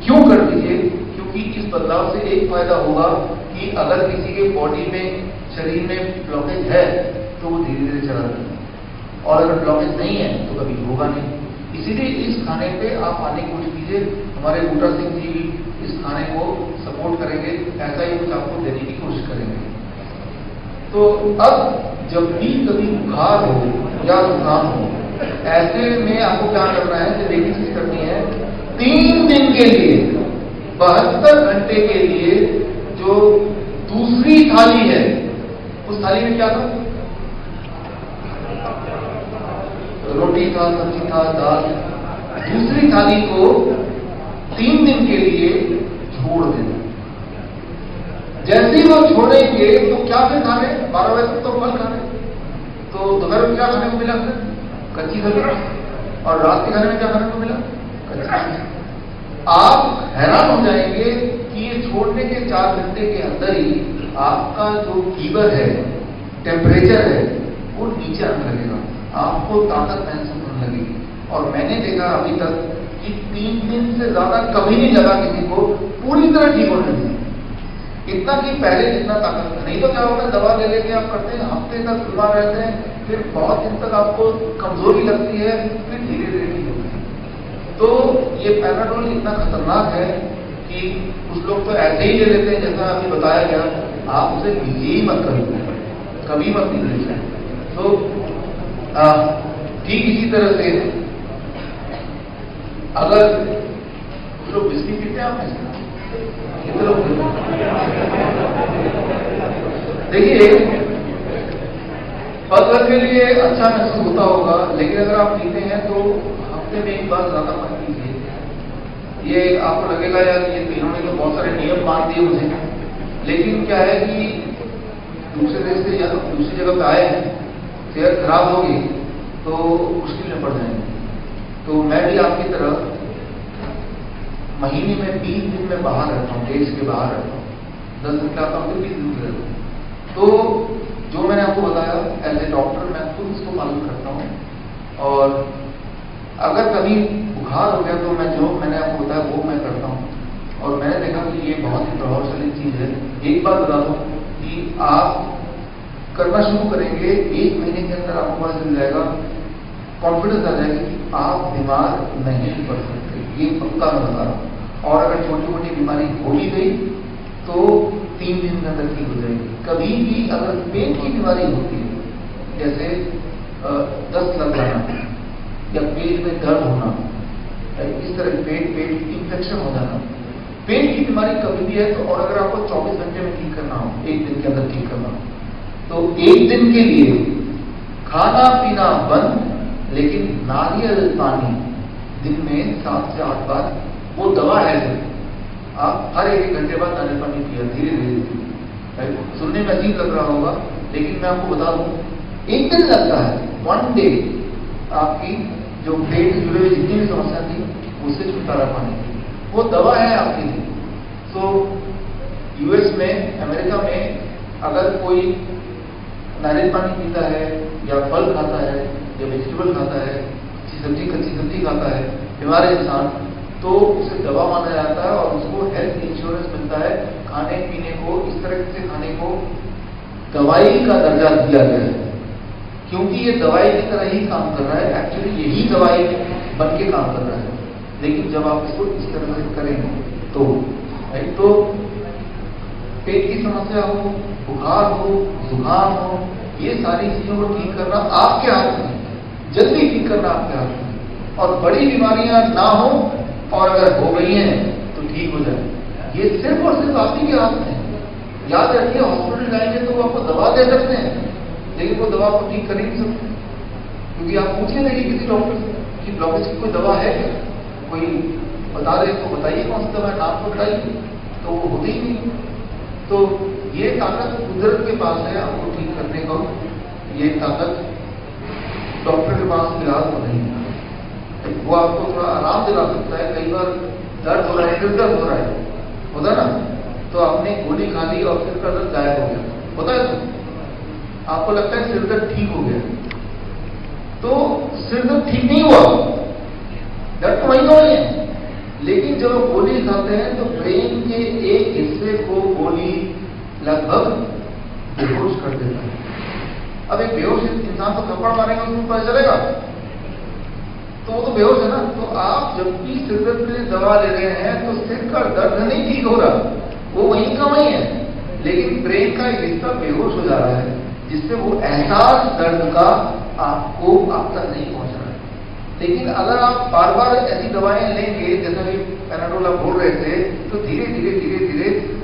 क्यों कर दीजिए? क्योंकि इस बदलाव से एक फायदा होगा कि अगर किसी के बॉडी में, शरीर में ब्लॉकेज है तो वो धीरे धीरे चला जाएगा, और अगर ब्लॉकेज नहीं है तो कभी होगा नहीं। इसीलिए इस खाने पे आप आने की कोशिश कीजिए। हमारे बूटा सिंह जी भी इस खाने को सपोर्ट करेंगे, ऐसा ही कुछ आपको देने की कोशिश करेंगे। तो अब जब भी कभी बुखार हो या जुकाम हो, ऐसे में आपको क्या करना है, जब एक चीज करनी है, 3 दिन के लिए 72 घंटे के लिए जो दूसरी थाली है, उस थाली में क्या था? रोटी था, सब्जी था, दाल। दूसरी थाली को 3 दिन के लिए छोड़ देना। जैसे ही वो छोड़ेंगे तो क्या फिर खाने? 12 बजे तक तो फल खाने, तो दोपहर में क्या खाने को मिला? फिर कच्ची सब्जी। और रात के खाने में क्या खाने को मिला? कच्ची सब्जी। आप हैरान हो जाएंगे कि ये छोड़ने के 4 घंटे के अंदर ही आपका जो फीवर है, टेम्परेचर है, वो नीचे आने लगेगा, आपको ताकत महसूस होने लगेगी। और मैंने देखा अभी तक कि 3 दिन से ज्यादा कभी नहीं लगा किसी को पूरी तरह ठीक होने में। इतना कि पहले जितना ताकत, नहीं तो क्या होता है, दवा ले लेके आप करते हैं, हफ्ते तक बीमार रहते हैं, फिर बहुत दिन तक आपको कमजोरी लगती है, फिर धीरे धीरे ठीक होती है। तो ये पैराडोल इतना खतरनाक है कि कुछ लोग तो ऐसे ही ले लेते हैं, जैसा अभी बताया गया। आप उसे लीजिए ही मत, कभी मत लीजिए। तो ठीक इसी तरह से अगर कुछ लोग बिस्किट पीते हैं, आप कितने लोग? देखिए, पतला के लिए अच्छा महसूस होता होगा, लेकिन अगर आप पीते हैं तो हफ्ते में एक बार ज्यादा मत पीजिए। ये आपको लगेगा यार ये इन्होंने तो बहुत सारे नियम मान दिए मुझे, लेकिन क्या है कि दूसरे देश से या दूसरी जगह पे आए हैं, सेहत खराब होगी तो मुश्किल में पड़ जाएंगे। तो मैं भी आपकी तरह महीने में 20 दिन में बाहर रहता हूँ, देश के बाहर रहता हूँ, 10 दिन आता हूँ, 20 दिन रहता हूँ। तो जो मैंने आपको बताया, एज ए डॉक्टर मैं खुद इसको पालन करता हूँ। और अगर कभी बुखार हो गया तो मैं जो मैंने आपको बताया वो मैं करता हूँ। और मैंने देखा कि ये बहुत ही प्रभावशाली चीज है। एक बात बता दूं कि आप करना शुरू करेंगे, 1 महीने के अंदर आपको पता चल जाएगा, कॉन्फिडेंस आ जाएगा कि आप बीमार नहीं पड़ सकते, ये पक्का मैं बता रहा हूँ। और अगर छोटी मोटी बीमारी हो भी गई तो 3 दिन के अंदर ठीक हो जाएगी। कभी भी अगर पेट की बीमारी होती है, जैसे दस्त लग जाना या पेट में दर्द होना, इस तरह पेट इंफेक्शन हो जाना, पेट की बीमारी कभी भी है तो, और अगर आपको 24 घंटे में ठीक करना हो, 1 दिन के अंदर ठीक करना हो, तो 1 दिन के लिए खाना पीना बंद, लेकिन नारियल पानी दिन में 7 से 8 बार, वो दवा है सर। आप हर 1 घंटे बाद नारियल पानी पिया, धीरे धीरे। सुनने में अजीब लग रहा होगा, लेकिन मैं आपको बता दूं, 1 दिन लगता है, 1 डे आपकी जो पेट से जुड़े हुए जितनी भी समस्या थी उससे छुटकारा पाने की, वो दवा है आपके लिए। तो यूएस में, अमेरिका में अगर कोई नारियल पानी पीता है या फल खाता है या वेजिटेबल खाता है, कच्ची सब्जी खाता है, बीमार इंसान, तो उसे दवा माना जाता है और उसको हेल्थ इंश्योरेंस मिलता है। खाने पीने को, इस तरह से खाने को दवाई का दर्जा दिया गया है, क्योंकि ये दवाई की तरह ही काम कर रहा है। एक्चुअली यही दवाई बन के काम कर रहा है, लेकिन जब आप इसको इस तरह से करेंगे तो तो पेट की समस्या हो, बुखार हो, जुकाम हो, ये सारी चीजों को ठीक करना आपके हाथ में, जल्दी ठीक करना आपके हाथ में। और बड़ी बीमारियां ना हो, और अगर हो गई हैं तो ठीक हो जाए, ये सिर्फ और सिर्फ आप ही के हाथ में है। याद रखिए, हॉस्पिटल जाएंगे तो वो आपको दवा दे सकते हैं, लेकिन वो दवा आपको ठीक कर ही नहीं सकते, क्योंकि आप पूछिए नहीं किसी डॉक्टर से कि ब्लॉकेज की कोई दवा है क्या, कोई बता दे तो बताइए कौन सी दवा है, नाम तो बताइए, तो वो होती ही नहीं। तो ये ताकत कुदरत के पास है आपको ठीक करने को, ये ताकत डॉक्टर के पास इलाज तो नहीं है। वो आपको थोड़ा आराम दिला सकता है। कई बार दर्द हो रहा है, सिर दर्द हो रहा है, होता है ना, तो आपने गोली खा ली और सिर का दर्द गायब हो गया, होता है तो आपको लगता है सिर दर्द ठीक हो गया, तो सिर दर्द ठीक नहीं हुआ, दर्द तो वहीं का वहीं है, लेकिन जब आप गोली खाते हैं तो ब्रेन के एक हिस्से को गोली लगभग बेहोश कर देता है। अब एक बेहोश इंसान को थप्पड़ मारेंगे उसको पता चलेगा, तो वो तो बेहोश है ना। तो आप जब भी सिर दर्द के लिए दवा ले रहे हैं तो सिर का दर्द नहीं ठीक हो रहा, वो वहीं का वहीं है, लेकिन ब्रेन का एक हिस्सा बेहोश हो जा रहा है, जिससे वो एहसास दर्द का आपको आप तक नहीं पहुंच रहा है। लेकिन अगर आप बार बार ऐसी दवाएं लेंगे, जैसा कि पैराडोल आप बोल रहे थे, तो धीरे धीरे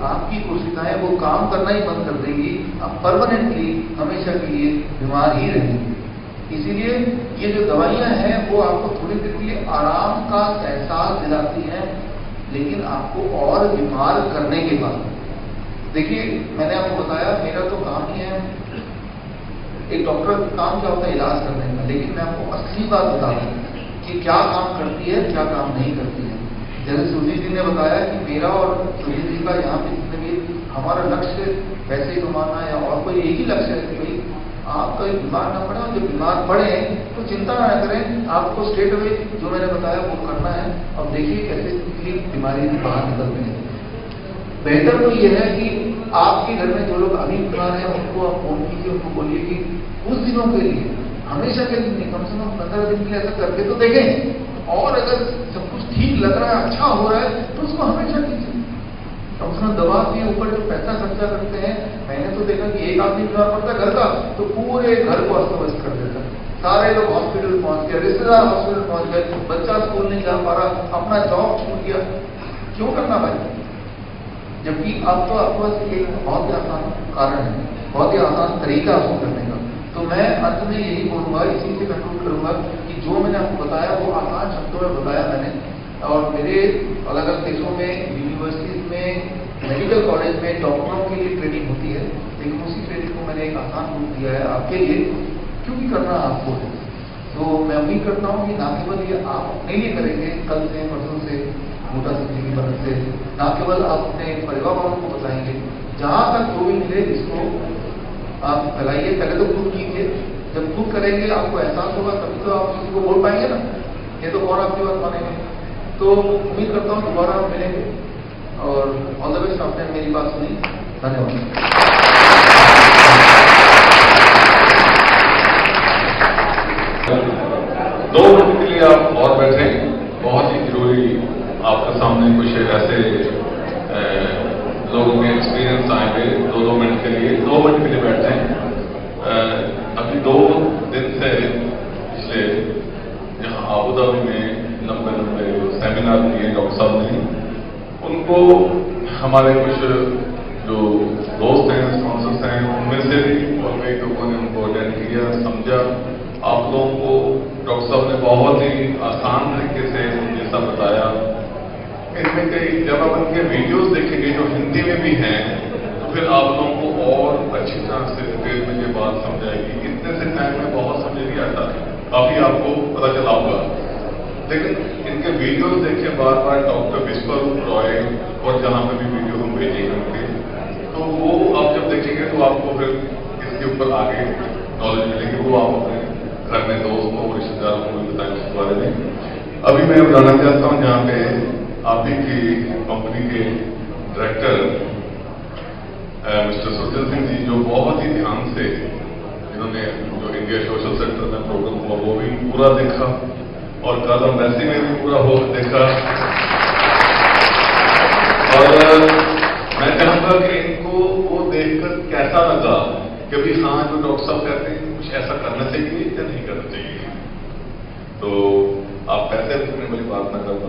आपकी कोशिकाएं वो काम करना ही बंद कर देंगी, आप परमानेंटली हमेशा के लिए बीमार ही रहेंगे। इसीलिए ये जो दवाइयां हैं वो आपको थोड़ी देर के लिए आराम का एहसास दिलाती हैं, लेकिन आपको और बीमार करने के बाद। देखिए, मैंने आपको बताया मेरा तो काम ही है, एक डॉक्टर का काम क्या होता है इलाज करने का, लेकिन मैं आपको असली बात बता दूं कि क्या काम करती है क्या काम नहीं करती है। जैसे सुजीत जी ने बताया कि मेरा और सुजीत जी का यहाँ पे जितने भी हमारा लक्ष्य पैसे कमाना या और कोई एक ही लक्ष्य है कि भाई आप कहीं बीमार ना पड़े, और जब बीमार पड़े तो चिंता ना करें, आपको स्ट्रेट अवे जो मैंने बताया वो करना है। अब देखिए कैसे बीमारी से बाहर निकलते हैं। बेहतर तो ये है कि आपके घर में जो लोग अभी बीमार हैं उनको आप फोन कीजिए, उनको बोलिए कि कुछ दिनों के लिए, हमेशा के लिए, कम से कम 15 दिन के लिए ऐसा करके तो देखें, और अगर सब कुछ ठीक लग रहा है, अच्छा हो रहा है, तो उसको हमेशा कीजिए। कम से कम दवा के ऊपर जो पैसा खर्चा करते हैं, मैंने तो देखा कि एक आदमी बीमार पड़ता है घर का तो पूरे घर को अस्त व्यस्त कर देता है। सारे लोग हॉस्पिटल पहुंच गए, रिश्तेदार हॉस्पिटल पहुंच गए, बच्चा स्कूल नहीं जा पा रहा, अपना जॉब छूट गया। क्यों करना भाई? जबकि अब तो आपके पास एक बहुत ही आसान कारण है, बहुत ही आसान तरीका आपको करने का। तो मैं अंत में यही बोलूंगा, इसी से कंक्लूड करूंगा कि जो मैंने आपको बताया वो आसान शब्दों में बताया मैंने, और मेरे अलग अलग देशों में, यूनिवर्सिटीज में, मेडिकल कॉलेज में डॉक्टरों के लिए ट्रेनिंग होती है, लेकिन उसी ट्रेनिंग को मैंने एक आसान रूप दिया है आपके लिए, क्योंकि करना आपको है। तो मैं उम्मीद करता हूँ कि ना केवल ये आप अपने लिए करेंगे कल से, परसों से, मोटा सिंह की मदद से, ना केवल आप अपने परिवार वालों को बताएंगे, जहां तक जो भी मिले इसको आप फैलाइए। पहले तो खुद कीजिए, जब खुद करेंगे आपको एहसास होगा तभी तो आप किसी को बोल पाएंगे ना, ये तो कौन आपकी बात मानेंगे। तो उम्मीद करता हूँ दोबारा आप मिलेंगे, और ऑल द बेस्ट। आपने मेरी बात सुनी, धन्यवाद। दो मिनट के लिए आप और बैठे, बहुत ही जरूरी आपके सामने कुछ ऐसे लोगों के एक्सपीरियंस आएंगे। 2 मिनट के लिए 2 मिनट के लिए बैठे। अभी 2 दिन से पिछले यहाँ आबू धाबी में लंबे सेमिनार किए डॉक्टर साहब ने, उनको हमारे कुछ जो दोस्त हैं, स्पॉन्सर्स हैं, उनमें से भी और कई लोगों ने उनको अटेंड किया, समझा। आप लोगों को डॉक्टर साहब ने बहुत ही आसान तरीके से जैसा बताया, इनमें कई जब आप उनके वीडियोस देखेंगे जो हिंदी में भी हैं, तो फिर आप लोगों को और अच्छी तरह से डिटेल में ये बात समझाएगी। इतने से टाइम में बहुत समझ नहीं आता, काफी आपको पता चला होगा, लेकिन इनके वीडियोस देखे बार बार डॉक्टर विश्वरूप रॉय, और जहां पे भी वीडियो हम भेजेंगे उनके, तो वो आप जब देखेंगे तो आपको फिर इसके ऊपर आगे नॉलेज मिलेगी। वो आप अपने घर में दोस्तों और रिश्तेदारों को भी बताएं इस बारे में। अभी मैं बताना चाहता हूँ, जहाँ पे आप ही की कंपनी के डायरेक्टर मिस्टर सुरजन सिंह जी, जो बहुत ही ध्यान से इन्होंने जो इंडिया सोशल सेंटर में प्रोग्राम हुआ वो भी पूरा देखा, और कल एम्बेसी में भी पूरा हो देखा। और मैं चाहूंगा कि इनको वो देखकर कैसा लगा कि भी हाँ, जो डॉक्टर साहब कहते हैं कुछ ऐसा करना चाहिए या नहीं करना चाहिए। तो आप पैसे रखने वाली बात ना करना,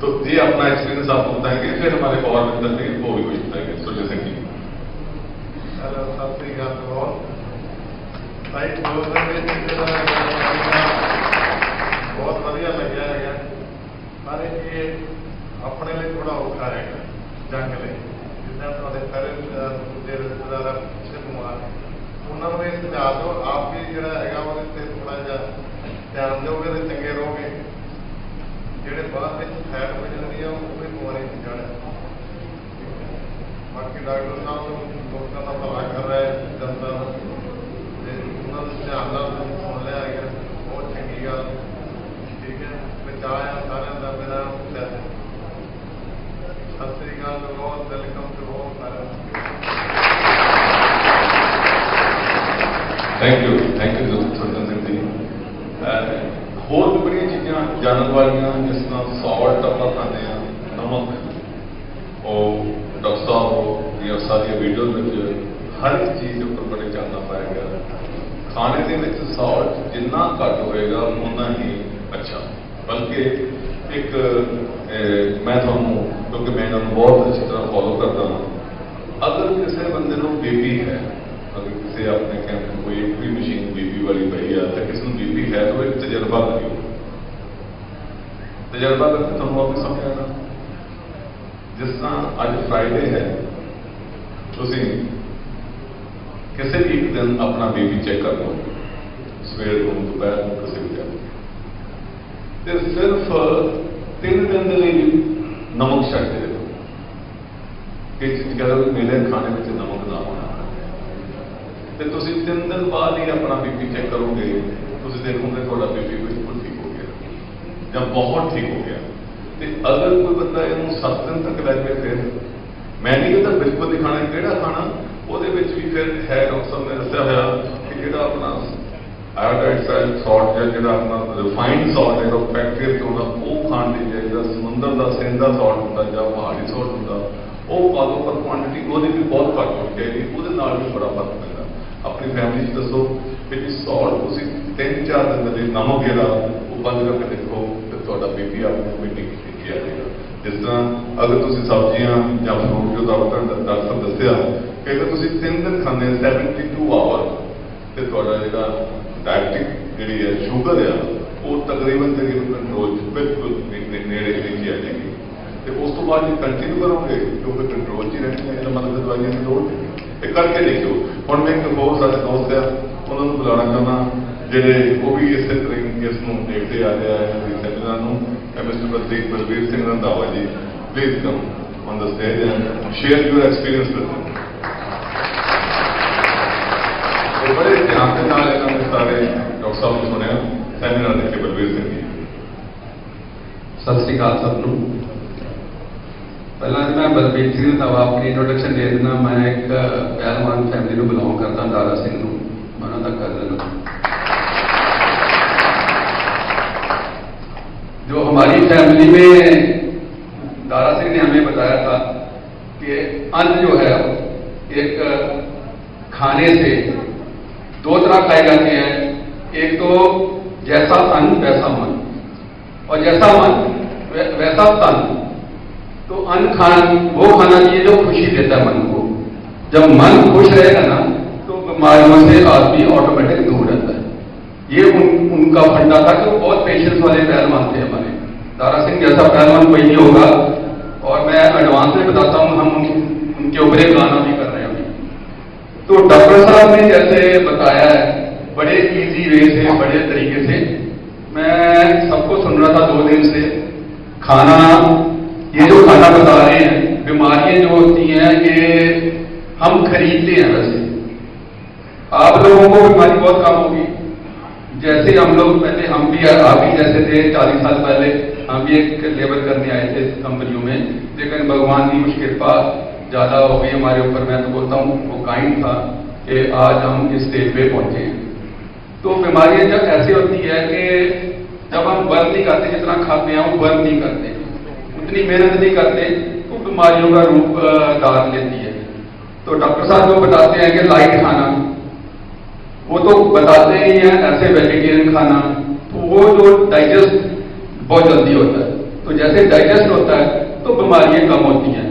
तो ये अपना एक्सपीरियंस आपको बताएंगे, फिर हमारे और मित्र भी वो भी कुछ बताएंगे। सो जैसे कि बहुत वधिया लग्या है, पर ये अपने लिए थोड़ा औखा है जंग लिए, जिदा तुहाडे पहले दूजे रिश्तेदार पिछले कुमार उन्होंने भी सुझा दो, आप भी जो है वो थोड़ा जहा ध्यान दोगे तो चंगे रहोगे। ਜਿਹੜੇ ਬਾਹਰ ਵਿੱਚ ਫੈਟ ਹੋ ਜਾਂਦੀ ਆ ਉਹ ਵੀ ਬਿਮਾਰੀ ਦੀ ਜੜ ਹੈ। ਬਾਕੀ ਡਾਕਟਰ ਸਾਹਿਬ ਲੋਕਾਂ ਦਾ ਭਲਾ ਕਰ ਰਿਹਾ ਹੈ, ਜਨਤਾ ਦਾ, ਤੇ ਉਹਨਾਂ ਦੇ ਧਿਆਨ ਨਾਲ ਸੁਣ थैंक यू सुरजन सिंह जी। होर भी बड़िया चीज़ां जानने वालियां जिस तरह सॉल्ट आप खाते हैं, नमक, डॉक्टर साहब या सारिया वीडियो में हर एक चीज़ उपर बड़े जानना पाया गया। खाने के विच सॉल्ट जिन्ना घट होएगा उन्ना ही अच्छा। बल्कि एक मैं थोनों, क्योंकि मैं इन्होंने बहुत अच्छी तरह फॉलो करता हूँ, अगर किसी बंदे को बीपी है, अगर किसी अपने कैंप में कोई एक भी मशीन बीपी वाली पई है तो किसी को बीपी है तो एक तजर्बा करियो। तजर्बा करके थोड़ा भी समझ आएगा। जिस तरह अज फ्राइडे है, तुसी किसी भी एक दिन अपना बीपी चेक कर लो, सवेर को दोपहर को किसी भी टाइम, तो सिर्फ 3 दिन के लिए नमक छड़ दे दो कि कहते मेरे खाने में नमक ना होना। तो तुम 3 दिन बाद ही अपना बीपी चेक करोगे, तुम देखोगे थोड़ा बीपी बिल्कुल ठीक हो गया या बहुत ठीक हो गया। तो अगर कोई बंदा इन 7 दिन तक लै जाए, फिर मैं नहीं कहता बिल्कुल नहीं खाना, केड़ा खाना वो भी फिर है। डॉक्टर साहब ने दसिया होया कि जो अपना आयोडाइड सॉल्ट या जो अपना रिफाइंड सॉल्ट है फैक्ट्री होता वो खाण दी जाए, जो समुद्र का सेंधा सॉल्ट होता या पहाड़ी सॉल्ट होता वो पा दो, पर क्वांटिटी वो भी बहुत घट होनी चाहिए, वो भी बड़ा फर्क पैदा। अपनी फैमिली दसो कि सॉल्ट तुम 3-4 दिन के लिए नमक जो वो बंद करके देखो तो थोड़ा बीपी आपको कोई नहीं किया जाएगा। जिस तरह अगर तुम सब्जियां या फ्रूट जो डॉक्टर दसिया कि अगर तुम 3 दिन खाने 72 आवर तो थोड़ा जो डायबिटिक जी है शुगर है वो तकरीबन कंट्रोल बिल्कुल नेड़े नीचे आ जाएगी। तो उस तो बाद जो कंटिन्यू करोगे तो फिर कंट्रोल च रहनी है, मतलब दवाइयां की लोड़ नहीं। करके देखियो। हम मैं एक होर सारे दोस्त है उन्होंने बुलाना चाहना जेडे वो भी इस तरह इसको देखते आ रहे हैं seminar mister Balbir Singh Randhawa ji, please come on the stage and share your experience with them. तो बड़े ध्यान के नाल इन्होंने सारे डॉक्टर साहब ने सुनिया सैमिनार देखे बलबीर सिंह जी। सत श्री अकाल सबनों। पहला मैं बलबीर सिंह रंधावा अपनी इंट्रोडक्शन दे देना। मैं एक पहलवान फैमिली में बिलोंग करता, दारा सिंह मैं उन्होंने कजन। जो हमारी फैमिली में दारा सिंह ने हमें बताया था कि अन्न जो है एक खाने से 2 तरह खाए जाते हैं। एक तो जैसा अन्न वैसा मन, और जैसा मन वैसा तन। तो अन्न वो खाना चाहिए जो खुशी देता है मन को। जब मन खुश रहेगा ना तो बीमारियों से आदमी ऑटोमेटिक दूर रहता है। ये उनका फंडा था कि वो बहुत पेशेंस वाले पहलवान थे हमारे। दारा सिंह जैसा पहलवान कोई नहीं होगा। और मैं एडवांस में बताता हूँ, हम उनके ऊपर एक गाना भी कर रहे हैं अभी। तो डॉक्टर साहब ने जैसे बताया है बड़े इजी वे से, बड़े तरीके से, मैं सबको सुन रहा था 2 दिन से। खाना, ये जो खाना बता रहे हैं, बीमारियां जो होती हैं ये हम खरीदते हैं। वैसे आप लोगों को बीमारी बहुत कम होगी। जैसे हम लोग पहले, हम भी आप भी जैसे थे 40 साल पहले, हम भी एक लेबर करने आए थे कंपनियों में, लेकिन भगवान की कुछ कृपा ज्यादा हो गई हमारे ऊपर। मैं तो बोलता हूँ वो काइंड था कि आज हम इस स्टेज पे पहुंचे हैं। तो बीमारियां जब ऐसी होती है कि जब हम बर्न नहीं करते, जितना खाते हैं वो बर्न नहीं करते, उतनी मेहनत नहीं करते, तो बीमारियों का रूप धार लेती है। तो डॉक्टर साहब जो बताते हैं कि लाइट खाना, वो तो बताते ही हैं ऐसे वेजिटेरियन खाना, तो वो जो डाइजेस्ट बहुत जल्दी होता है। तो जैसे डाइजेस्ट होता है तो बीमारियां कम होती हैं।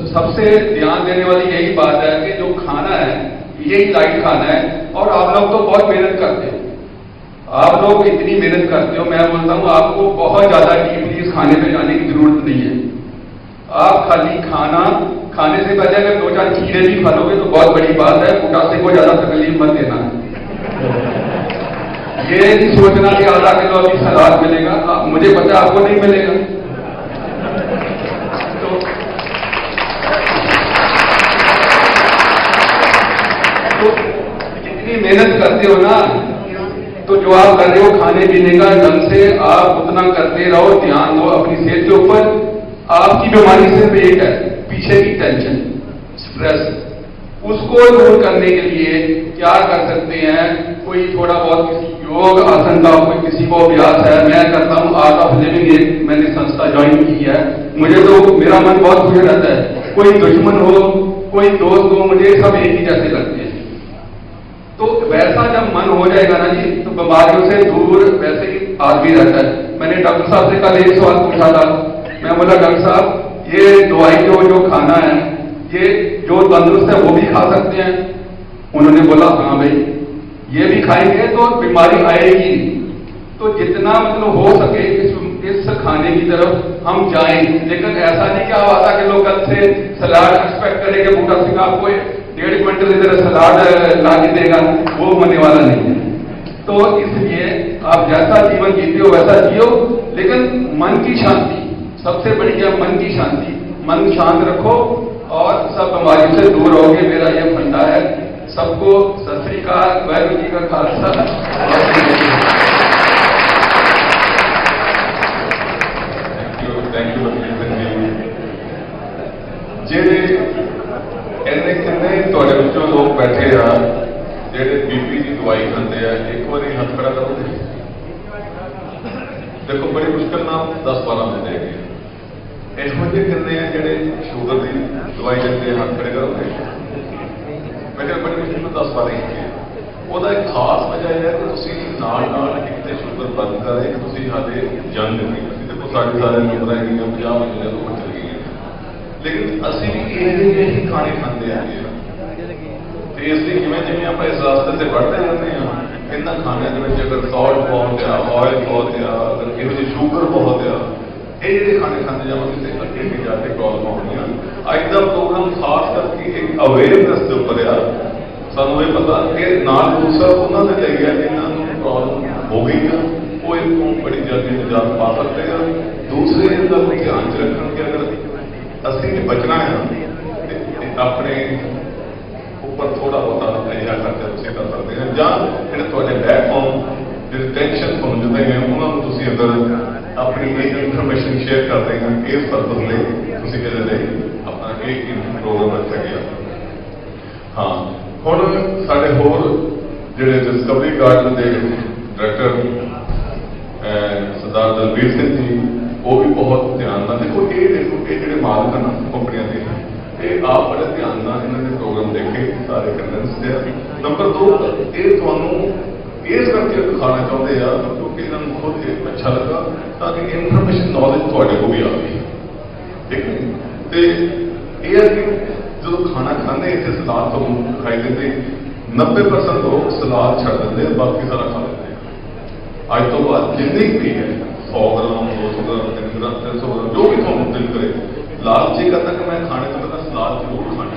सबसे ध्यान देने वाली यही बात है कि जो खाना है यही लाइट खाना है। और आप लोग तो बहुत मेहनत करते हो, आप लोग इतनी मेहनत करते हो, मैं बोलता हूँ आपको बहुत ज्यादा डीपली इस खाने पे जाने की जरूरत नहीं है। आप खाली खाना खाने से पहले अगर 2-4 खीरे भी खा लोगे तो बहुत बड़ी बात है। पोटासे को ज्यादा तकलीफ मत देना। ये नहीं सोचना कि आधा किलो अभी सलाद मिलेगा, मुझे पता है आपको नहीं मिलेगा। तो जितनी मेहनत करते हो ना, तो जो आप कर रहे हो खाने पीने का ढंग से आप उतना करते रहो, ध्यान दो अपनी सेहत के ऊपर। आपकी बीमारी सिर्फ एक है, पीछे की टेंशन, स्ट्रेस। उसको दूर करने के लिए क्या कर सकते हैं, कोई थोड़ा बहुत किसी योग आसन का, कोई किसी को अभ्यास है, मैं करता हूँ आर्ट ऑफ लिविंग, एक मैंने संस्था ज्वाइन की है, मुझे तो मेरा मन बहुत खुश रहता है। कोई दुश्मन हो, कोई दोस्त हो, मुझे सब एक ही जैसे लगते हैं। तो वैसा जब मन हो जाएगा ना जी, तो बीमारियों से दूर वैसे ही आदमी रहता है। मैंने डॉक्टर साहब से कल एक सवाल पूछा था, मैं बोला डॉक्टर साहब ये दवाई जो खाना है, ये जो तंदुरुस्त है वो भी खा सकते हैं? उन्होंने बोला हाँ भाई, ये भी खाएंगे तो बीमारी आएगी। तो जितना मतलब हो सके इस खाने की तरफ हम जाएं, लेकिन ऐसा नहीं क्या बात है कि लोग कल से सलाद एक्सपेक्ट करेंगे, बूटा सिंह आपको 1.5 क्विंटल की तरह सलाद ला के देगा, वो होने वाला नहीं है। तो इसलिए आप जैसा जीवन जीते हो वैसा जियो, लेकिन मन की शांति सबसे बड़ी है, मन की शांति। मन शांत रखो और सब बीमारियों से दूर रहोगे, मेरा ये फंडा है। सबको सत श्री अकाल, वाहिगुरू जी का खालसा। थैंक यू ਜਿਹੜੇ ਕਿੰਨੇ ਤੁਹਾਡੇ ਵਿੱਚੋਂ ਲੋਕ ਬੈਠੇ ਆ ਜਿਹੜੇ ਬੀਪੀ ਦੀ ਦਵਾਈ ਖਾਂਦੇ ਆ, ਇੱਕ ਵਾਰੀ ਹੱਥ ਖੜਾ ਕਰੋਗੇ? ਦੇਖੋ ਬੜੀ ਮੁਸ਼ਕਲ ਨਾਲ 10-12 ਬੰਦੇ ਹੈਗੇ। ਇਹੋ ਜਿਹੇ ਕਿੰਨੇ ਆ ਜਿਹੜੇ ਸ਼ੂਗਰ ਦੀ ਦਵਾਈ ਲੈਂਦੇ, ਹੱਥ ਖੜੇ ਕਰੋਗੇ? ਮੈਂ ਕਿਹਾ ਬੜੀ ਮੁਸ਼ਕਲ ਨਾਲ 10-12 ਹੈਗੇ। ਉਹਦਾ ਇੱਕ ਖਾਸ ਵਜ੍ਹਾ ਇਹ ਹੈ ਕਿ ਤੁਸੀਂ ਨਾਲ ਇੱਕ ਤੇ ਸ਼ੂਗਰ ਬੰਦ ਕਰ ਰਹੇ, ਤੁਸੀਂ ਸਾਡੇ ਜੰਗ ਨਹੀਂ। ਅਸੀਂ ਦੇਖੋ ਸਾਡੇ ਸਾਰੇ ਲੋਕ ਰਹਿ ਗਏ 50 ਬੰਦੇ ਤੋਂ ਉੱਪਰ ਚਲੇ ਗਏ, ਲੇਕਿਨ ਅਸੀਂ ਵੀ ਇਹ ਖਾਣੇ ਖਾਂਦੇ ਆਏ ਹਾਂ। ਤੇ ਇਸ ਲਈ ਜਿਵੇਂ ਆਪਾਂ ਇਸ ਰਾਸਤੇ ਤੇ ਵੱਧਦੇ ਜਾਂਦੇ ਹਾਂ, ਇਹਨਾਂ ਖਾਣਿਆਂ ਦੇ ਵਿੱਚ ਅਗਰ ਸੌਲਟ ਬਹੁਤ ਆ, ਆਇਲ ਬਹੁਤ ਆ, ਅਗਰ ਇਹੋ ਜਿਹੀ ਸ਼ੂਗਰ ਬਹੁਤ ਆ, ਇਹ ਜਿਹੜੇ ਖਾਣੇ ਖਾਂਦੇ ਜਾਵਾਂਗੇ ਤੇ ਅੱਗੇ ਜਾ ਕੇ ਪ੍ਰੋਬਲਮ ਆਉਣੀਆਂ। ਅੱਜ ਦਾ ਪ੍ਰੋਗਰਾਮ ਖਾਸ ਕਰਕੇ ਇੱਕ ਅਵੇਅਰਨੈਸ ਦੇ ਉੱਪਰ ਆ। ਸਾਨੂੰ ਇਹ ਪਤਾ ਕਿ ਨਾਲ ਦੂਸਰਾ ਉਹਨਾਂ ਦੇ ਲਈ ਹੈ ਜਿਨ੍ਹਾਂ ਨੂੰ ਪ੍ਰੋਬਲਮ ਹੋ ਗਈ ਆ, ਉਹ ਇਹ ਤੋਂ ਬੜੀ ਜਲਦੀ ਨਿਜਾਤ ਪਾ ਸਕਦੇ ਆ। ਦੂਸਰੇ ਇਹਦਾ ਧਿਆਨ ਚ ਰੱਖਣ ਕਿ ਅਗਰ ਅਸੀਂ ਬਚਣਾ ਹੈ ਤੇ ਆਪਣੇ ਉੱਪਰ ਥੋੜਾ ਬਹੁਤਾ ਅਜਿਹਾ ਖਰਚਾ ਤੁਸੀਂ ਕਰ ਸਕਦੇ ਹੋ, ਜਾਂ ਜਿਹੜੇ ਤੁਹਾਡੇ ਬੈਕਹੋਮ ਜਿਹੜੇ ਟੈਨਸ਼ਨ ਤੁਹਾਨੂੰ ਦਿੰਦੇ ਨੇ ਉਹਨਾਂ ਨੂੰ ਤੁਸੀਂ ਅਗਰ ਆਪਣੀ ਇਹ ਇਨਫੋਰਮੇਸ਼ਨ ਸ਼ੇਅਰ ਕਰਦੇ ਹੋ, ਇਸ ਪਰਪਸ ਲਈ ਤੁਸੀਂ ਇਹਦੇ ਲਈ ਆਪਣਾ ਇਹ ਪ੍ਰੋਗਰਾਮ ਰੱਖਿਆ ਗਿਆ। ਹਾਂ, ਹੁਣ ਸਾਡੇ ਹੋਰ ਜਿਹੜੇ ਡਿਸਕਵਰੀ ਗਾਰਡਨ ਦੇ ਡਾਇਰੈਕਟਰ ਸਰਦਾਰ ਦਲਬੀਰ ਸਿੰਘ ਜੀ, ਉਹ ਵੀ ਬਹੁਤ ਧਿਆਨ ਨਾਲ ਦੇਖੋ ਇਹ ਜਿਹੜੇ ਮਾਲਕ ਹਨ ਕੰਪਨੀਆਂ ਦੇ, ਇਹ ਆਪ ਬੜੇ ਧਿਆਨ ਨਾਲ ਇਹਨਾਂ ਦੇ ਪ੍ਰੋਗਰਾਮ ਦੇਖੇ, ਸਾਰੇ ਕਨਵਿੰਸ ਦੇ। ਨੰਬਰ 2, ਇਹ ਤੁਹਾਨੂੰ ਇਸ ਕਰਕੇ ਦਿਖਾਉਣਾ ਚਾਹੁੰਦੇ ਆ ਕਿਉਂਕਿ ਇਹਨਾਂ ਨੂੰ ਖੁਦ ਇਹ ਅੱਛਾ ਲੱਗਾ, ਤਾਂ ਕਿ ਇਨਫੋਰਮੇਸ਼ਨ ਨੌਲੇਜ ਤੁਹਾਡੇ ਕੋਲ ਵੀ ਆ ਗਈ। ਠੀਕ ਹੈ, ਤੇ ਇਹ ਹੈ ਕਿ ਜਦੋਂ ਖਾਣਾ ਖਾਂਦੇ ਇੱਥੇ ਸਲਾਦ ਤੁਹਾਨੂੰ ਖਾਈ ਦਿੰਦੇ, 90% ਲੋਕ ਸਲਾਦ ਛੱਡ ਦਿੰਦੇ, ਬਾਕੀ ਸਾਰਾ ਖਾ ਲੈਂਦੇ। ਅੱਜ ਤੋਂ ਬਾਅਦ ਜਿੰਨੀ ਵੀ ਹੈ 100 ਗ੍ਰਾਮ 200 ਗ੍ਰਾਮ 300 ਗ੍ਰਾਮ 300 ਗ੍ਰਾਮ ਜੋ ਵੀ ਤੁਹਾਨੂੰ ਦਿਲ ਕਰੇ, ਲਾਲਚੀ ਕਰਦਾ ਕਿ ਮੈਂ ਖਾਣੇ ਤੋਂ ਪਹਿਲਾਂ ਸਲਾਦ ਜ਼ਰੂਰ ਖਾਣੀ,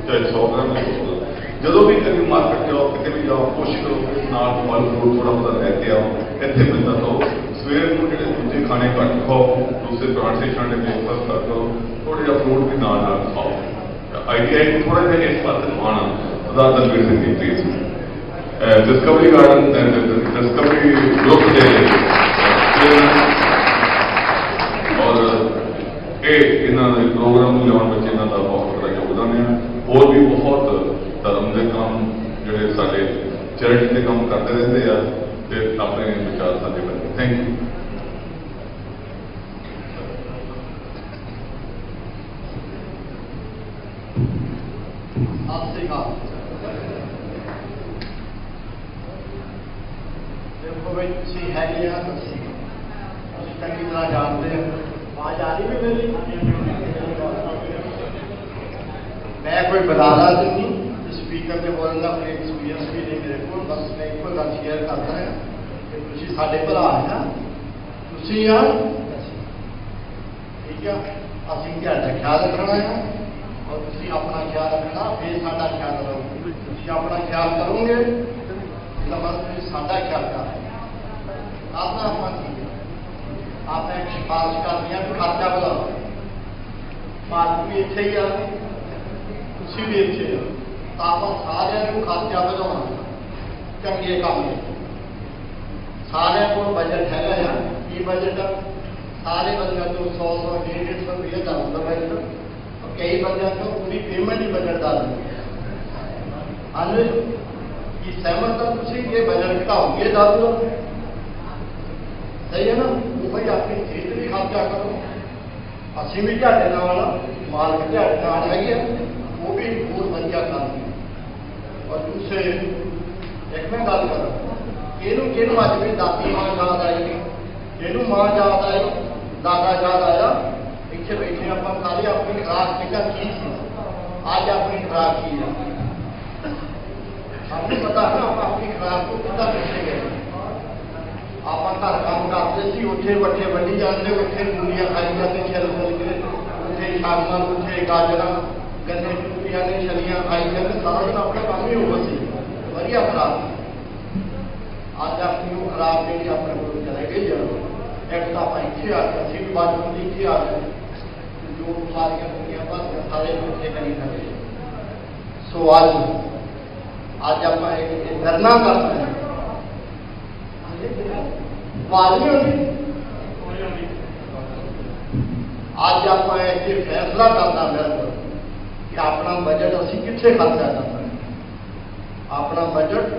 ਚਾਹੇ 100 ਗ੍ਰਾਮ ਜਾਂ 200 ਗ੍ਰਾਮ। ਜਦੋਂ ਵੀ ਕਦੇ ਮਾਰਕੀਟ ਜਾਓ, ਕਿਤੇ ਵੀ ਜਾਓ, ਕੋਸ਼ਿਸ਼ ਕਰੋ ਕਿ ਨਾਲ ਫਲ ਫਰੂਟ ਥੋੜਾ ਬਹੁਤਾ ਲੈ ਕੇ ਆਓ। ਇੱਥੇ ਮਿਲਦਾ ਤਾਂ ਸਵੇਰ ਨੂੰ ਜਿਹੜੇ ਦੂਜੇ ਖਾਣੇ ਘੱਟ ਖਾਓ, ਦੂਸਰੇ ਪਰਾਂਠੇ ਛਾਂਡੇ ਬ੍ਰੇਕਫਾਸਟ ਕਰ ਲਓ, ਥੋੜਾ ਜਿਹਾ ਫਰੂਟ ਵੀ ਨਾਲ ਖਾਓ। ਆਈਡੀਆ ਹੈ ਥੋੜਾ ਜਿਹਾ ਇਸ ਪਾਸੇ ਨੂੰ ਆਉਣਾ। ਸਰਦਾਰ Dalbir Singh ji please. Discovery garden Discovery group ਦੇ ਔਰ ਇਹ ਇਹਨਾਂ ਦੇ ਪ੍ਰੋਗਰਾਮ ਨੂੰ ਲਿਆਉਣ ਵਿੱਚ ਇਹਨਾਂ ਦਾ ਬਹੁਤ ਬੜਾ ਯੋਗਦਾਨ ਹੈ। ਹੋਰ ਵੀ ਬਹੁਤ ਧਰਮ ਦੇ ਕੰਮ ਜਿਹੜੇ ਸਾਡੇ ਚੈਰਿਟੀ ਦੇ ਕੰਮ ਕਰਦੇ ਰਹਿੰਦੇ ਆ ਤੇ ਆਪਣੇ ਵਿਚਾਰ ਸਾਡੇ ਕਰਦੇ। Thank you. ਸਤਿ ਸ਼੍ਰੀ ਅਕਾਲ। ਦੇਖੋ ਬਈ ਤੁਸੀਂ ਹੈਗੇ ਆ, ਤੁਸੀਂ ਚੰਗੀ ਤਰ੍ਹਾਂ ਜਾਣਦੇ ਹੋ। ਆਵਾਜ਼ ਆ ਰਹੀ ਵੀ ਮੇਰੀ? ਮੈਂ ਕੋਈ ਬਦਾਲਾ ਨਹੀਂ, ਸਪੀਕਰ ਤੇ ਬੋਲਣ ਦਾ ਕੋਈ ਐਕਸਪੀਰੀਅੰਸ ਵੀ ਨਹੀਂ ਮੇਰੇ ਕੋਲ। ਬਸ ਮੈਂ ਇੱਕੋ ਗੱਲ ਸ਼ੇਅਰ ਕਰਦਾ ਹਾਂ ਕਿ ਤੁਸੀਂ ਸਾਡੇ ਭਰਾ ਹੈ, ਤੁਸੀਂ ਆ ਠੀਕ ਆ। ਅਸੀਂ ਤੁਹਾਡਾ ਖਿਆਲ ਰੱਖਣਾ ਹੈ ਔਰ ਤੁਸੀਂ ਆਪਣਾ ਖਿਆਲ ਰੱਖਣਾ, ਫਿਰ ਸਾਡਾ ਖਿਆਲ ਕਰੋ। ਤੁਸੀਂ ਆਪਣਾ ਖਿਆਲ ਕਰੋਗੇ ਤਾਂ ਬਸ ਤੁਸੀਂ ਸਾਡਾ ਖਿਆਲ ਕਰ ਆਪਣਾ ਠੀਕ ਹੈ। ਆਪਾਂ ਇੱਕ ਸਿਫਾਰਿਸ਼ ਕਰਦੇ ਹਾਂ ਕਿ ਖਰਚਾ ਵਧਾਓ। ਮਾਲਕ ਵੀ ਇੱਥੇ ਹੀ ਆ, ਤੁਸੀਂ ਵੀ ਇੱਥੇ ਆ, ਤਾਂ ਆਪਾਂ ਸਾਰਿਆਂ ਨੂੰ ਖਰਚਾ ਵਧਾਉਣਾ ਚੰਗੇ ਕੰਮ ਲਈ। ਸਾਰਿਆਂ ਕੋਲ ਬਜਟ ਹੈਗਾ ਆ। ਕੀ ਬਜਟ ਆ? ਸਾਰੇ ਬੰਦਿਆਂ ਤੋਂ 100 150 ਰੁਪਏ ਦਾ ਹੁੰਦਾ ਬਜਟ। ਕਈ ਬੰਦਿਆਂ ਤੋਂ ਪੂਰੀ ਪੇਮੈਂਟ ਹੀ ਬਜਟ ਦਾ ਦਿੰਦੇ। हाँ जी कि सहमत तो तुसी ये बजट घटाओगे दादू सही है ना वो भाई अपनी चीज भी खर्चा करो ਅਸੀਂ भी ਝਾੜੇ ਨਾਲ मालिक ਝਾੜੇ ਨਾਲ ਹੈਗੇ ਆ वो भी बहुत बढ़िया काम है और दूसरे एक मैं गल कर किनू अज भी दादी मां याद आई जिनू मां याद आई दादा याद आया इतने बैठे आप सारे अपनी खुराक बेटा की आज अपनी खुराक की है आपको पता है आप अपनी खुराक को कितना कैसे गए आप घर काम करते थे उठे बट्टे वड्डी जाते उठे मूलियां खाई जाते छल छल के उठे शामा उठे गाजर गन्ने चूटियां ने छलियां खाई जाते सारा दिन अपना काम ही होगा सी बढ़िया खराब आज अपनी वो खराब जी अपने को चले गई जरूर एक तो आप इतने आ गए अभी बाजू में इतने आ गए जो सारियां दुनिया बस सारे बच्चे नहीं करे सो आज आप धरना करते हैं वाली आज आप फैसला करना बिल्कुल कि अपना बजट असी कितने खर्चा करना है अपना बजट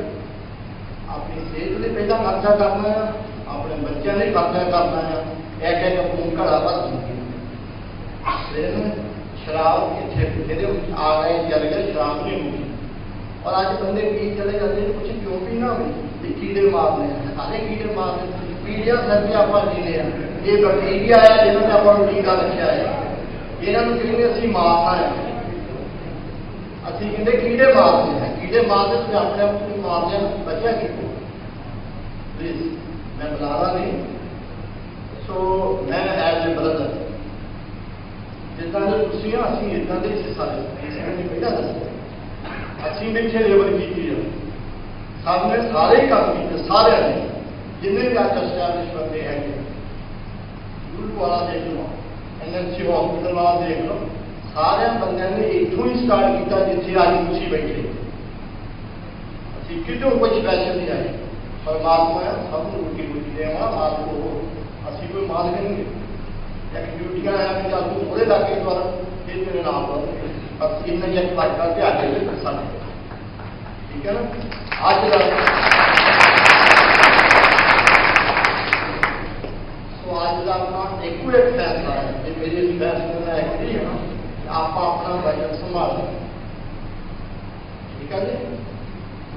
अपनी सेहत लिए पहला खर्चा करना है अपने बच्चों लिए खर्चा करना है एक खून घड़ा भर शराब कितने आ गए चल गए शराब नहीं होगी और आज बंदे पी चले जाते हैं कुछ क्यों भी ना हुई कीड़े मारने सारे कीड़े मारने पीड़िया सर आप जीने ये बैक्टीरिया है जिन्होंने आप टीका रखा है इन्हों कहेंगे असं मारना है असं कहते कीड़े मारते हैं कीड़े मारते तो अपने आप को मारने बचा कि प्लीज मैं बुला रहा नहीं सो मैं एज ए ब्रदर जिदा तुम असी इदा के हिस्सा पहला दस असी नीचे लेवल की है सबने सारे ही काम किए सारे ने जिन्हें भी आज एस्टैब्लिश बंदे हैं गुरु वाला देख लो NMC हॉस्पिटल वाला देख लो सारे बंद ने इतों ही स्टार्ट किया जिथे अज तुम बैठे असी कितों कोई स्पैशल नहीं आए परमात्मा है सब रोटी रोटी देवा माल को असी कोई माल नहीं एक ड्यूटियां है मैं चल तू थोड़े लाके द्वारा फिर मेरे नाम पर इन्ना एक बात करते आगे सारे ठीक है ना आज तो आज का अपना एक फैसला है जो मेरे फैसले में एग्री है कि आप अपना बजट संभाल ठीक है जी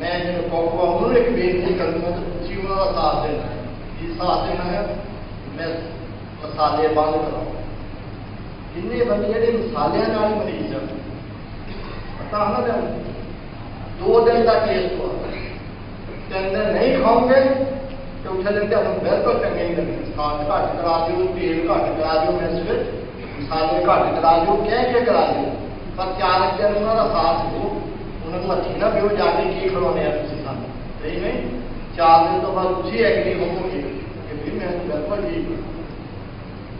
मैं जो कहूँगा उन्होंने एक बेनती करूँगा तो तुम उन्होंने साथ देना है ये साथ देना है मैं मसाले बंद कराऊँ जिन्हें बंदे जो मसाले नाल मरीज है पता है ना 2 दिन का केस हुआ तीन दिन नहीं खाओगे तो उठे दिन आपको बिल्कुल चंगे नहीं लगेंगे खाद घट करा दो तेल घट करा दो मिर्च मसाले घट करा दो कह करा दो पर 4 दिन उन्होंने साथ दो उन्होंने हथी ना भी जाके की खिलौने सानू सही नहीं 4 दिन तो बाद तुम एग्री होवोगे कि भी मैं बिल्कुल ठीक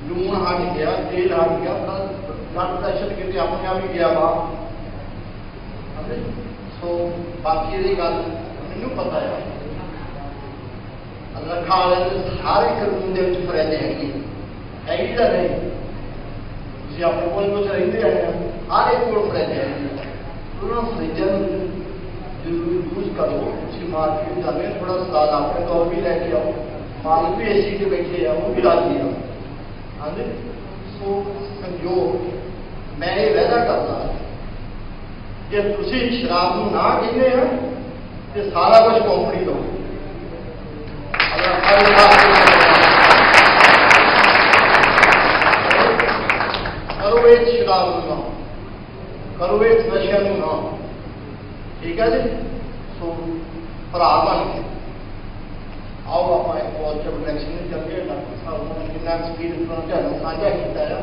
लून हट गया तेल हट गया ब्लड प्रेशर कितने अपने आप ही गया बाहर सो बाकी ये गल मैनू पता है रखा वाले सारे कानून के फ्रिज हैगी हैगी तो नहीं तुम अपने को कुछ रही हैं हर एक को फ्रिज है उन्होंने फ्रिजा जरूर यूज करो तुम मार्केट जाने थोड़ा साल अपने तौर भी लैके आओ मालिक भी एसी के बैठे आ वो भी राजी आ हाँ जी सो संयोग मैं ये वादा करता जे तुसी शराब को ना कहते हैं तो सारा कुछ कंपनी दो करो ये शराब ना करो ये नशे ना ठीक है जी सो भरा बन के आओ आप एक पॉजिटिव इलेक्शन चलिए डॉक्टर साहब उन्होंने कितना एक्सपीरियंस साझा किया है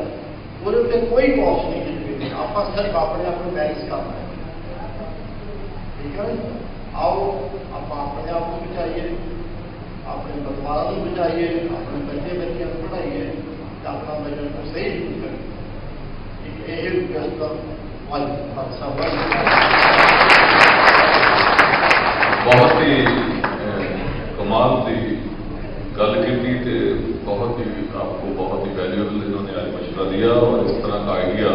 वो कोई कॉस्ट नहीं आप सिर्फ अपने आप को बैलेंस करना है ठीक है आओ आप अपने आप को बचाइए अपने परिवार को बचाइए अपने बच्चे बच्चियों को पढ़ाइए अपना बजट को सही यूज करें एक रिक्वेस्ट बहुत ही कमाल की गल की बहुत ही आपको बहुत ही वैल्यूएबल इन्होंने आज मशवरा दिया और इस तरह का आइडिया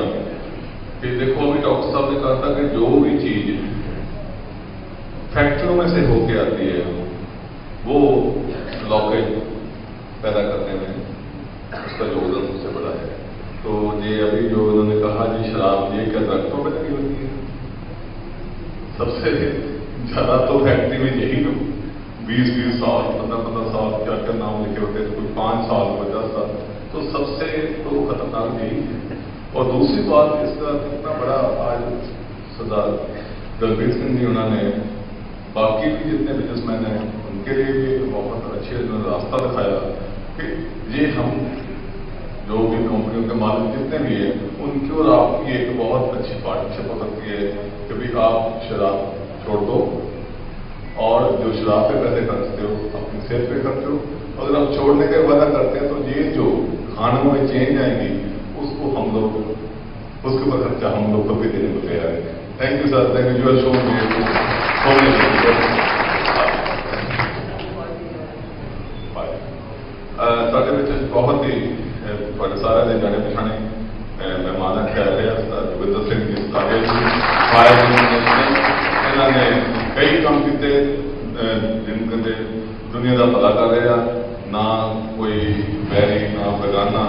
कि देखो अभी डॉक्टर साहब ने कहा था कि जो भी चीज फैक्ट्रियों में से होके आती है, वो ब्लॉकेज पैदा करने में उसका योगदान सबसे बड़ा है। तो ये अभी जो उन्होंने कहा जी शराब, ये क्या दरख्तों में लगी होती है? सबसे ज़्यादा तो फैक्ट्री में यही 20-20 साल, 15-15 साल, क्या नाम लिखे होते हैं, कोई 5 साल, 50 साल, तो सबसे तो खतरनाक यही है। और दूसरी बात, इसका इतना बड़ा आज सरदार दलबीर सिंह जी उन्होंने बाकी भी जितने बिजनेसमैन हैं उनके लिए भी एक बहुत अच्छे रास्ता दिखाया कि ये हम जो भी कंपनियों के मालिक जितने भी हैं उनकी और आपकी एक बहुत अच्छी पार्टनरशिप हो सकती है कि भाई आप शराब छोड़ दो और जो शराब पे पैसे खर्चते हो अपनी सेहत पे खर्चो। अगर आप छोड़ने का वादा करते हैं तो ये जो खानों में चेंज आएंगी उसको हम लोग उसके ऊपर खर्चा हम लोग कभी देने को तैयार है। Thank you sir, thank you so ਸਾਡੇ ਵਿੱਚ ਬਹੁਤ ਹੀ ਤੁਹਾਡੇ ਸਾਰਿਆਂ ਦੇ ਜਾਣੇ ਪਛਾਣੇ ਮਹਿਮਾਨ ਆਖਿਆ ਰਿਹਾ ਜੋਗਿੰਦਰ ਸਿੰਘ ਜੀ ਸਾਡੇ ਫਾਇਰ ਇਹਨਾਂ ਨੇ ਕਈ ਕੰਮ ਕੀਤੇ ਜਿਨ ਕਹਿੰਦੇ ਦੁਨੀਆ ਦਾ ਭਲਾ ਕਰ ਰਿਹਾ, ਨਾ ਕੋਈ ਵੈਰੀ ਨਾ ਬੇਗਾਨਾ,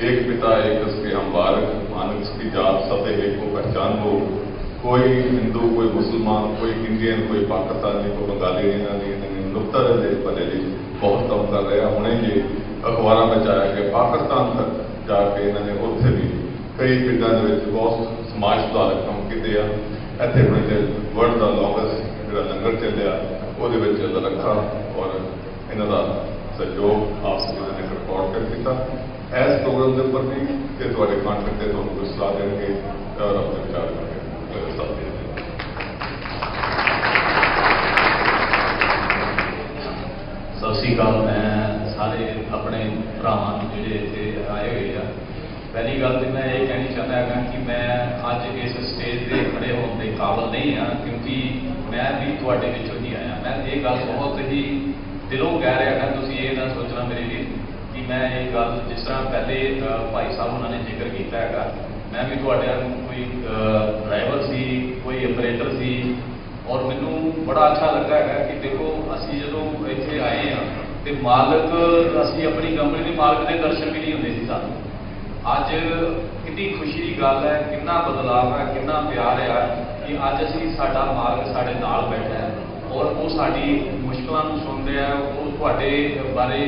एक पिता एक उसके हम बालक, मानव इसकी जात सतह एक को पहचान हो, कोई हिंदू कोई मुसलमान कोई इंडियन कोई पाकिस्तानी कोई बंगाली नहीं नुकता दे भले जी बहुत कम कर रहे हैं। हमने ये अखबारों में आया कि पाकिस्तान तक जाके इन्होंने उत्थे भी कई पिंडों के बहुत समाज सुधारक काम किए हैं। इतने अपने वर्ल्ड का लॉन्गेस्ट जो लंगर चलिया वो ललखा और इन्हों का सहयोग आपस में रिकॉर्ड कर दिया। इस प्रोग्राम के उपर भी कि थोड़े कॉन्टेक्ट से थोड़ा कुछ सलाह देंगे और अपने विचार करके साथ देंगे। सत श्री अकाल। मैं सारे अपने भरावां जिहड़े इत्थे आए हुए हैं, पहली गल तो मैं ये कहनी चाहता है कि मैं अज इस स्टेज पर खड़े होने के काबिल नहीं हाँ, क्योंकि मैं भी तुहाडे विचों ही आया। मैं ये गल बहुत ही दिलों कह रहा है, तुसीं ये ना सोचना मेरे लिए कि मैं ये गल जिस तरह पहले भाई साहब उन्होंने जिक्र किया है, मैं भी तुहाडे कोई ड्राइवर सी कोई ऑपरेटर सी और मैनू बड़ा अच्छा लगा है कि देखो असी जो इत्थे आए हैं तो मालक असी अपनी कंपनी के मालक के दर्शन भी नहीं होंदे सी सानूं। अज कितनी खुशी की गल है, कितना बदलाव है, कितना प्यार है कि अज असी साडा मालक साडे नाल बैठा है और वो साडी मुश्किलों को सुन रहा है, वो तुहाडे बारे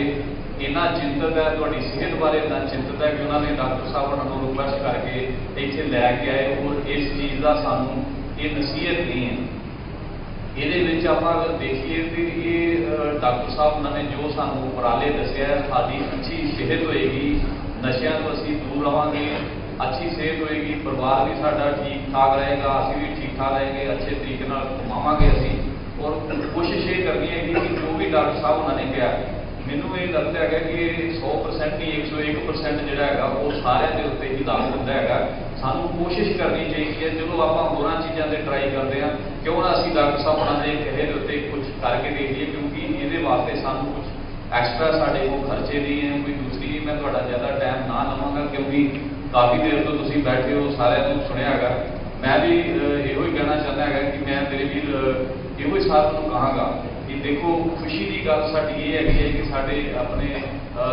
इन्ना चिंतित है, तुहाडी सेहत बारे इन्ना चिंतित है कि उन्होंने डॉक्टर साहब उन्होंने रिक्वेस्ट करके इत्थे लैके आए और इस चीज़ का सानू ये नसीहत नहीं है। ये आप अगर देखिए तो ये डॉक्टर साहब उन्होंने जो सानू उपराले दसिया है, साडी अच्छी सेहत होएगी, नशियां तो असीं दूर रहांगे, अच्छी सेहत होएगी, परिवार भी साडा ठीक ठाक रहेगा, असीं भी ठीक ठाक रहेंगे, अच्छे तरीके नाल कमावांगे असीं। और कोशिश ये करनी है कि जो भी डॉक्टर साहब उन्होंने कहा, मैनू ये लगता है कि 100% नहीं 101% जोड़ा है वो सारे के उत्ते ही लागू होता है। सानू कोशिश करनी चाहिए, चलो आप होर चीज़ों से ट्राई करते हैं, क्यों ना असी डॉक्टर साहब उन्होंने कहे उत्ते कुछ करके देखिए, क्योंकि ये वास्ते सानू कुछ एक्सट्रा साढ़े को खर्चे नहीं है। कोई दूसरी मैं थोड़ा ज़्यादा टाइम ना लवांगा क्योंकि काफ़ी देर तो तुम बैठे हो, सारे सुनिया है। मैं भी यो कहना चाहता है कि मैं मेरे भी यो साथ को कहांगा कि देखो खुशी की गल साडी ये है कि साडे अपने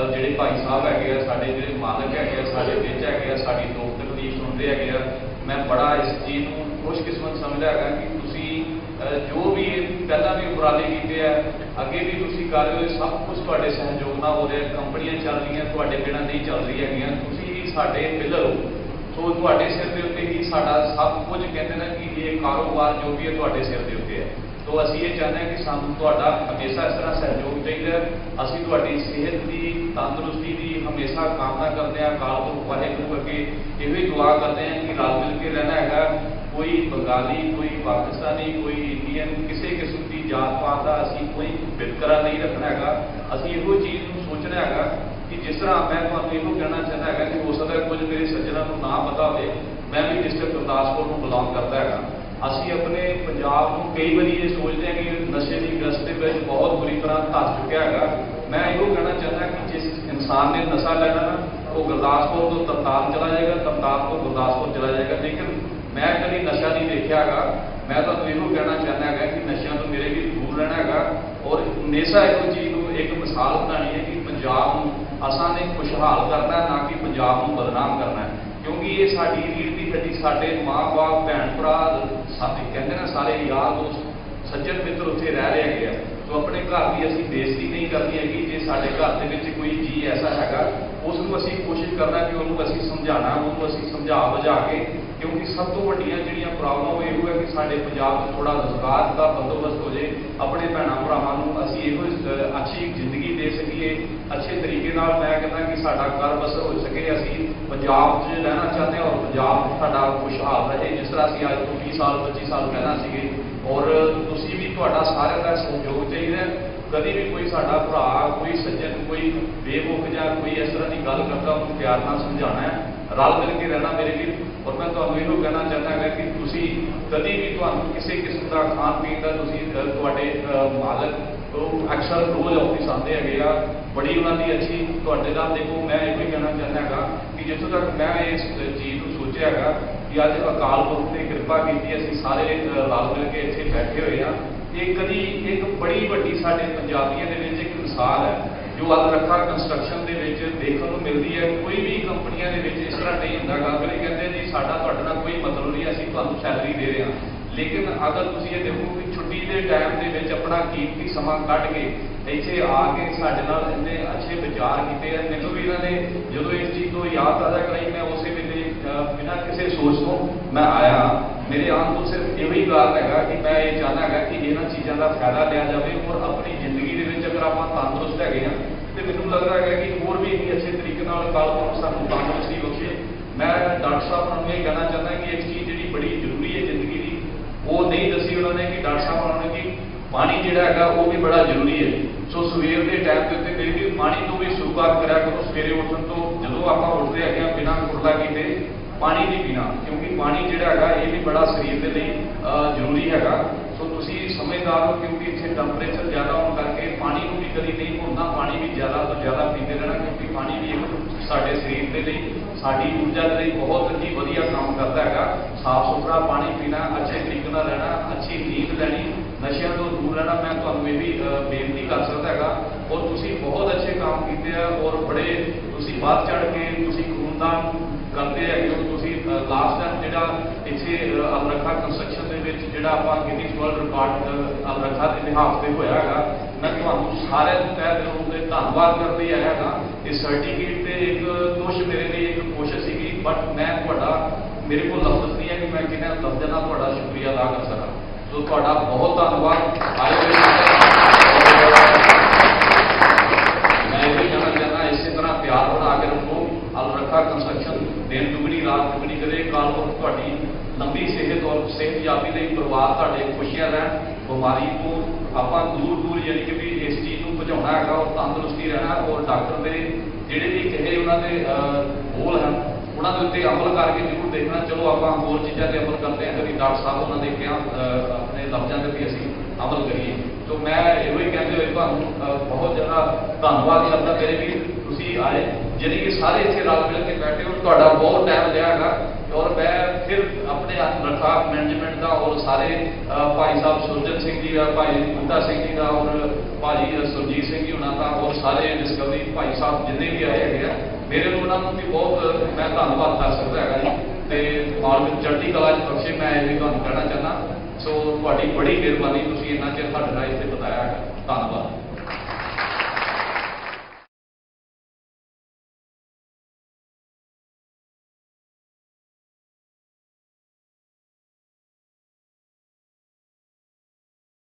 जिहड़े भाई साहब है, साडे जिहड़े मालक है, साडे विच है, साडी दुख तकलीफ सुनते हैं। मैं बड़ा इस चीज़ को खुशकिस्मत समझदा है कि तुसी जो भी पहला भी उपराले किए हैं, अगे भी तुसी कर रहे हो, सब कुछ तुहाडे सहयोग नाल हो रहा, कंपनियां चल रही तुहाडे बिना नहीं चल रही है, तुसी ही साडे पिलर हो। तो तुहाडे सिर के उत्ते ही साडा सब कुछ कहते हैं कि ये कारोबार जो भी है तुहाडे सिर के उत्ते है। तो असी ये चाहते हैं कि सानू तुहाडा हमेशा इस तरह सहयोग चाहिए। असी तुहाडी सेहत की तंदुरुस्ती की हमेशा कामना करते हैं, काल को वाहेगुरू अगे ये दुआ करते हैं कि रल मिल के रहना है। कोई बंगाली कोई पाकिस्तानी कोई इंडियन किसी किस्म की जात पात का असी कोई वितकरा नहीं रखना है। असी यो चीज़ को सोचना है कि जिस तरह मैं तुहानू यो कहना चाहता है कि हो सकता है कुछ मेरे सज्जनों को ना पता हो, मैं भी डिस्ट्रिक्ट गुरदासपुर को बिलोंग करता है। असी अपने पंजाब को कई बार ये सोचते हैं कि नशे की ग्रस्त में बहुत बुरी तरह धस चुका है। मैं यो कहना चाहता कि जिस इंसान ने नशा लेना ना वो गुरदासपुर तो तरताल चला जाएगा, तरताल को गुरदासपुर चला जाएगा, लेकिन मैं कभी नशा नहीं देखा है। मैं तो यो कहना चाहता है कि नशा ਹਮੇਸ਼ਾ ਇੱਕ ਚੀਜ਼ ਨੂੰ ਇੱਕ ਮਿਸਾਲ ਬਣਾਉਣੀ ਹੈ ਕਿ ਪੰਜਾਬ ਨੂੰ ਅਸਾਂ ਨੇ ਖੁਸ਼ਹਾਲ ਕਰਨਾ, ਨਾ ਕਿ ਪੰਜਾਬ ਨੂੰ ਬਦਨਾਮ ਕਰਨਾ ਹੈ। ਕਿਉਂਕਿ ਇਹ ਸਾਡੀ ਰੀੜ ਦੀ ਹੱਡੀ, ਸਾਡੇ ਮਾਂ-ਬਾਪ, ਭੈਣ ਭਰਾ, ਸਾਡੇ ਕਹਿੰਦੇ ਨਾ ਸਾਰੇ ਯਾਰ ਦੋਸਤ, ਸੱਜਣ ਮਿੱਤਰ ਉੱਥੇ ਰਹਿ ਰਹੇ ਹੈਗੇ ਆ। ਸੋ ਆਪਣੇ ਘਰ ਦੀ ਅਸੀਂ ਬੇਇੱਜ਼ਤੀ ਨਹੀਂ ਕਰਨੀ ਹੈਗੀ। ਜੇ ਸਾਡੇ ਘਰ ਦੇ ਵਿੱਚ ਕੋਈ ਜੀ ਐਸਾ ਹੈਗਾ, ਉਸ ਨੂੰ ਅਸੀਂ ਕੋਸ਼ਿਸ਼ ਕਰਨਾ ਕਿ ਉਹਨੂੰ ਅਸੀਂ ਸਮਝਾਉਣਾ, ਉਹਨੂੰ ਅਸੀਂ ਸਮਝਾ ਬੁਝਾ ਕੇ, ਕਿਉਂਕਿ ਸਭ ਤੋਂ ਵੱਡੀਆਂ ਜਿਹੜੀਆਂ ਪ੍ਰੋਬਲਮ ਇਹੋ ਹੈ ਕਿ ਸਾਡੇ ਪੰਜਾਬ 'ਚ ਥੋੜ੍ਹਾ ਰੁਜ਼ਗਾਰ ਦਾ ਬੰਦੋਬਸਤ ਹੋ ਜੇ, ਆਪਣੇ ਭੈਣਾਂ ਭਰਾਵਾਂ ਨੂੰ ਅਸੀਂ ਇਹੋ ਅੱਛੀ ਜ਼ਿੰਦਗੀ ਦੇ ਸਕੀਏ, ਅੱਛੇ ਤਰੀਕੇ ਨਾਲ। ਮੈਂ ਕਹਿੰਦਾ ਕਿ ਸਾਡਾ ਘਰ ਬਸਰ ਹੋ ਸਕੇ। ਅਸੀਂ ਪੰਜਾਬ 'ਚ ਰਹਿਣਾ ਚਾਹੁੰਦੇ ਹਾਂ ਔਰ ਪੰਜਾਬ ਸਾਡਾ ਖੁਸ਼ਹਾਲ ਰਹੇ, ਜਿਸ ਤਰ੍ਹਾਂ ਅਸੀਂ ਅੱਜ ਤੋਂ 20 ਸਾਲ 25 ਸਾਲ ਪਹਿਲਾਂ ਸੀਗੇ। ਔਰ ਤੁਸੀਂ ਵੀ, ਤੁਹਾਡਾ ਸਾਰਿਆਂ ਦਾ ਸਹਿਯੋਗ ਚਾਹੀਦਾ। ਕਦੀ ਵੀ ਕੋਈ ਸਾਡਾ ਭਰਾ, ਕੋਈ ਸੱਜਣ, ਕੋਈ ਬੇਵਕੂਫ ਜਾਂ ਕੋਈ ਇਸ ਤਰ੍ਹਾਂ ਦੀ ਗੱਲ ਕਰਦਾ, ਉਹਨੂੰ ਪਿਆਰ ਨਾਲ ਸਮਝਾਉਣਾ ਹੈ, ਰਲ ਮਿਲ ਕੇ ਰਹਿਣਾ ਮੇਰੇ ਵੀਰ। ਔਰ ਮੈਂ ਤੁਹਾਨੂੰ ਇਹੋ ਕਹਿਣਾ ਚਾਹੁੰਦਾ ਹਾਂ ਕਿ ਤੁਸੀਂ ਕਦੀ ਵੀ ਤੁਹਾਨੂੰ ਕਿਸੇ ਕਿਸਮ ਦਾ ਖਾਣ ਪੀਣ ਦਾ, ਤੁਸੀਂ ਤੁਹਾਡੇ ਮਾਲਕ ਉਹ ਅਕਸਰ ਰੋਜ਼ ਆਫਿਸ ਆਉਂਦੇ ਹੈਗੇ ਆ, ਬੜੀ ਉਹਨਾਂ ਦੀ ਅੱਛੀ ਤੁਹਾਡੇ ਨਾਲ। ਦੇਖੋ ਮੈਂ ਇਹੋ ਹੀ ਕਹਿਣਾ ਚਾਹੁੰਦਾ ਹੈਗਾ ਕਿ ਜਿੱਥੋਂ ਤੱਕ ਮੈਂ ਇਸ ਚੀਜ਼ ਨੂੰ ਸੋਚਿਆ ਹੈਗਾ ਕਿ ਅੱਜ ਅਕਾਲ ਪੁਰਖ ਨੇ ਕਿਰਪਾ ਕੀਤੀ, ਅਸੀਂ ਸਾਰੇ ਰਲ ਮਿਲ ਕੇ ਇੱਥੇ ਬੈਠੇ ਹੋਏ ਹਾਂ। ਇਹ ਕਦੀ ਇੱਕ ਬੜੀ ਵੱਡੀ ਸਾਡੇ ਪੰਜਾਬੀਆਂ ਦੇ ਵਿੱਚ ਇੱਕ ਮਿਸਾਲ ਹੈ ਜੋ ਅਲ ਰੱਖਾ ਕੰਸਟਰਕਸ਼ਨ ਦੇ ਵਿੱਚ ਦੇਖਣ ਨੂੰ ਮਿਲਦੀ ਹੈ। ਕੋਈ ਵੀ ਕੰਪਨੀਆਂ ਦੇ ਵਿੱਚ ਇਸ ਤਰ੍ਹਾਂ ਨਹੀਂ ਹੁੰਦਾ ਗਾ। ਅਗਲੇ ਕਹਿੰਦੇ ਜੀ ਸਾਡਾ ਤੁਹਾਡੇ ਨਾਲ ਕੋਈ ਮਤਲਬ ਨਹੀਂ, ਅਸੀਂ ਤੁਹਾਨੂੰ ਸੈਲਰੀ ਦੇ ਰਹੇ ਹਾਂ। ਲੇਕਿਨ ਅਗਰ ਤੁਸੀਂ ਇਹ ਦੇਖੋ ਕਿ ਛੁੱਟੀ ਦੇ ਟਾਈਮ ਦੇ ਵਿੱਚ ਆਪਣਾ ਕੀਮਤੀ ਸਮਾਂ ਕੱਢ ਕੇ ਇੱਥੇ ਆ ਕੇ ਸਾਡੇ ਨਾਲ ਇੰਨੇ ਅੱਛੇ ਵਿਚਾਰ ਕੀਤੇ ਆ। ਮੈਨੂੰ ਵੀ ਇਹਨਾਂ ਨੇ ਜਦੋਂ ਇਸ ਚੀਜ਼ ਤੋਂ ਯਾਦ ਤਾਜ਼ਾ ਕਰਾਈ, ਮੈਂ ਉਸੇ ਵੇਲੇ ਬਿਨਾਂ ਕਿਸੇ ਸੋਚ ਤੋਂ ਮੈਂ ਆਇਆ। ਮੇਰੇ ਆਉਣ ਤੋਂ ਸਿਰਫ ਇਹੋ ਹੀ ਗੱਲ ਹੈਗਾ ਕਿ ਮੈਂ ਇਹ ਚਾਹੁੰਦਾ ਹੈਗਾ ਕਿ ਇਹਨਾਂ ਚੀਜ਼ਾਂ ਦਾ ਫਾਇਦਾ ਲਿਆ ਜਾਵੇ ਔਰ ਆਪਣੀ ਜ਼ਿੰਦਗੀ ਦੇ ਵਿੱਚ ਅਗਰ ਆਪਾਂ ਤੰਦਰੁਸਤ ਹੈਗੇ ਹਾਂ ਤੇ ਮੈਨੂੰ ਲੱਗਦਾ ਹੈਗਾ ਕਿ ਹੋਰ ਵੀ ਇੰਨੀ ਅੱਛੇ ਤਰੀਕੇ ਨਾਲ ਕੱਲ੍ਹ ਨੂੰ ਸਾਨੂੰ ਤੰਦਰੁਸਤੀ ਬਖਸ਼ੇ। ਮੈਂ ਡਾਕਟਰ ਸਾਹਿਬ ਨੂੰ ਇਹ ਕਹਿਣਾ ਚਾਹੁੰਦਾ ਕਿ ਇੱਕ ਚੀਜ਼ ਜਿਹੜੀ ਬੜੀ ਜ਼ਰੂਰੀ ਹੈ ਜ਼ਿੰਦਗੀ ਦੀ, ਉਹ ਨਹੀਂ ਦੱਸੀ ਉਹਨਾਂ ਨੇ ਕਿ ਡਾਕਟਰ ਸਾਹਿਬ ਉਹਨਾਂ ਨੇ ਕਿ ਪਾਣੀ ਜਿਹੜਾ ਹੈਗਾ ਉਹ ਵੀ ਬੜਾ ਜ਼ਰੂਰੀ ਹੈ। ਸੋ ਸਵੇਰ ਦੇ ਟਾਈਮ ਦੇ ਉੱਤੇ ਮੇਰੀ ਵੀ ਪਾਣੀ ਤੋਂ ਵੀ ਸ਼ੁਰੂਆਤ ਕਰਿਆ ਕਰੋ। ਸਵੇਰੇ ਉੱਠਣ ਤੋਂ ਜਦੋਂ ਆਪਾਂ ਉੱਠਦੇ ਹੈਗੇ ਹਾਂ ਬਿਨਾਂ ਕੁਰਲਾ ਕੀਤੇ ਪਾਣੀ ਨਹੀਂ ਪੀਣਾ, ਕਿਉਂਕਿ ਪਾਣੀ ਜਿਹੜਾ ਹੈਗਾ ਇਹ ਵੀ ਬੜਾ ਸਰੀਰ ਦੇ ਲਈ ਜ਼ਰੂਰੀ ਹੈਗਾ। ਸੋ ਤੁਸੀਂ ਸਮਝਦਾਰ ਹੋ, ਕਿਉਂਕਿ ਇੱਥੇ ਟੈਂਪਰੇਚਰ ਜ਼ਿਆਦਾ ਹੋਣ ਕਰਕੇ ਪਾਣੀ ਨੂੰ ਵੀ ਕਦੀ ਨਹੀਂ ਭੁੱਲਣਾ, ਪਾਣੀ ਵੀ ਜ਼ਿਆਦਾ ਤੋਂ ਜ਼ਿਆਦਾ ਪੀਂਦੇ ਰਹਿਣਾ, ਕਿਉਂਕਿ ਪਾਣੀ ਵੀ ਇੱਕ ਸਾਡੇ ਸਰੀਰ ਦੇ ਲਈ, ਸਾਡੀ ਊਰਜਾ ਦੇ ਲਈ ਬਹੁਤ ਹੀ ਵਧੀਆ ਕੰਮ ਕਰਦਾ ਹੈਗਾ। ਸਾਫ਼ ਸੁਥਰਾ ਪਾਣੀ ਪੀਣਾ, ਅੱਛੇ ਤਰੀਕੇ ਨਾਲ ਰਹਿਣਾ, ਅੱਛੀ ਨੀਂਦ ਲੈਣੀ, ਨਸ਼ਿਆਂ ਤੋਂ ਦੂਰ ਰਹਿਣਾ। ਮੈਂ ਤੁਹਾਨੂੰ ਇਹ ਵੀ ਬੇਨਤੀ ਕਰ ਸਕਦਾ ਹੈਗਾ। ਔਰ ਤੁਸੀਂ ਬਹੁਤ ਅੱਛੇ ਕੰਮ ਕੀਤੇ ਆ ਔਰ ਬੜੇ ਤੁਸੀਂ ਵੱਧ ਚੜ੍ਹ ਕੇ ਤੁਸੀਂ ਖੂਨਦਾਨ ਕਰਦੇ ਹੈਗੇ ਹੋ। ਤੁਸੀਂ ਲਾਸਟ ਟਾਈਮ ਜਿਹੜਾ ਇੱਥੇ ਅਲ ਰੱਖਾ ਕੰਸਟਰਕਸ਼ਨ ਦੇ ਵਿੱਚ ਜਿਹੜਾ ਆਪਾਂ ਗਿਨੀਜ਼ ਵਰਲਡ ਰਿਕਾਰਡ ਅਲ ਰੱਖਾ ਦੇ ਬਿਹਾਫ ਤੇ ਹੋਇਆ ਹੈਗਾ, ਮੈਂ ਤੁਹਾਨੂੰ ਸਾਰਿਆਂ ਨੂੰ ਤਹਿ ਦਿਲੋਂ ਤੇ ਧੰਨਵਾਦ ਕਰਨ ਲਈ ਆਇਆ ਹੈਗਾ। ਇਹ ਸਰਟੀਫਿਕੇਟ ਤੇ ਇੱਕ ਕੁਛ ਮੇਰੇ ਲਈ ਇੱਕ ਕੋਸ਼ਿਸ਼ ਸੀਗੀ, ਬਟ ਮੈਂ ਤੁਹਾਡਾ, ਮੇਰੇ ਕੋਲ ਲਫ਼ਜ਼ ਨਹੀਂ ਹੈ ਕਿ ਮੈਂ ਕਿਹਨਾਂ ਲਫ਼ਜ਼ਾਂ ਨਾਲ ਤੁਹਾਡਾ ਸ਼ੁਕਰੀਆ ਅਦਾ ਕਰ ਸਕਾਂ। ਸੋ ਤੁਹਾਡਾ ਬਹੁਤ ਧੰਨਵਾਦ। ਆਏ ਹੋਏ ਮੈਂ ਇਹ ਵੀ ਕਹਿਣਾ ਚਾਹੁੰਦਾ, ਇਸੇ ਤਰ੍ਹਾਂ ਪਿਆਰ ਬਣਾ ਕੇ ਰੱਖੋ। ਅਲ ਰੱਖਾ ਕੰਸਟਰਕਸ਼ਨ ਦਿਨ ਦੁਗਣੀ ਰਾਤ ਦੁਗਣੀ ਕਰੇ। ਕੱਲ੍ਹ ਨੂੰ ਤੁਹਾਡੀ ਲੰਬੀ ਸਿਹਤ ਔਰ ਸਿਹਤਯਾਬੀ ਲਈ ਪਰਿਵਾਰ ਤੁਹਾਡੇ ਖੁਸ਼ੀਆਂ ਰਹਿਣ। ਬਿਮਾਰੀ ਤੋਂ ਆਪਾਂ ਦੂਰ ਦੂਰ ਯਾਨੀ ਕਿ ਵੀ ਇਸ ਚੀਜ਼ ਨੂੰ ਭਜਾਉਣਾ ਹੈਗਾ ਔਰ ਤੰਦਰੁਸਤੀ ਰਹਿਣਾ। ਔਰ ਡਾਕਟਰ ਦੇ ਜਿਹੜੇ ਵੀ ਕਹੇ ਉਹਨਾਂ ਦੇ ਗੋਲ ਹਨ, ਉਹਨਾਂ ਦੇ ਉੱਤੇ ਅਮਲ ਕਰਕੇ ਜ਼ਰੂਰ ਦੇਖਣਾ। ਚਲੋ ਆਪਾਂ ਹੋਰ ਚੀਜ਼ਾਂ 'ਤੇ ਅਮਲ ਕਰਦੇ ਹਾਂ, ਕਦੀ ਡਾਕਟਰ ਸਾਹਿਬ ਉਹਨਾਂ ਦੇ ਕਿਹਾ ਆਪਣੇ ਲਫ਼ਜ਼ਾਂ 'ਤੇ ਵੀ ਅਸੀਂ ਅਮਲ ਕਰੀਏ। ਸੋ ਮੈਂ ਇਹੋ ਹੀ ਕਹਿੰਦੇ ਹੋਏ ਤੁਹਾਨੂੰ ਬਹੁਤ ਜ਼ਿਆਦਾ ਧੰਨਵਾਦ ਕਰਦਾ ਮੇਰੇ ਵੀ ਤੁਸੀਂ ਆਏ, ਜਿਹੜੀ ਕਿ ਸਾਰੇ ਇੱਥੇ ਰਲ ਮਿਲ ਕੇ ਬੈਠੇ ਹੋ। ਤੁਹਾਡਾ ਬਹੁਤ ਟਾਈਮ ਲਿਆ ਹੈਗਾ ਔਰ ਮੈਂ ਫਿਰ ਆਪਣੇ ਰੱਖਾ ਮੈਨੇਜਮੈਂਟ ਦਾ ਔਰ ਸਾਰੇ ਭਾਈ ਸਾਹਿਬ ਸੁਰਜਨ ਸਿੰਘ ਜੀ ਦਾ, ਭਾਈ ਬੂਟਾ ਸਿੰਘ ਜੀ ਦਾ ਔਰ ਭਾਜੀ ਸੁਰਜੀਤ ਸਿੰਘ ਜੀ ਉਹਨਾਂ ਦਾ ਔਰ ਸਾਰੇ ਡਿਸਕਵਰੀ ਭਾਈ ਸਾਹਿਬ ਜਿੰਨੇ ਵੀ ਆਏ ਹੈਗੇ ਆ, ਮੇਰੇ ਨੂੰ ਉਹਨਾਂ ਨੂੰ ਵੀ ਬਹੁਤ ਮੈਂ ਧੰਨਵਾਦ ਕਰ ਸਕਦਾ ਹੈਗਾ ਜੀ। ਤੇ ਮਾਲਕ ਚੜ੍ਹਦੀ ਕਲਾ 'ਚ ਬਖਸ਼ੇ, ਮੈਂ ਇਹ ਵੀ ਤੁਹਾਨੂੰ ਕਹਿਣਾ ਚਾਹੁੰਦਾ। ਸੋ ਤੁਹਾਡੀ ਬੜੀ ਮਿਹਰਬਾਨੀ, ਤੁਸੀਂ ਇੰਨਾ ਚਿਰ ਸਾਡੇ ਨਾਲ ਇੱਥੇ ਬਤਾਇਆ ਹੈਗਾ। ਧੰਨਵਾਦ।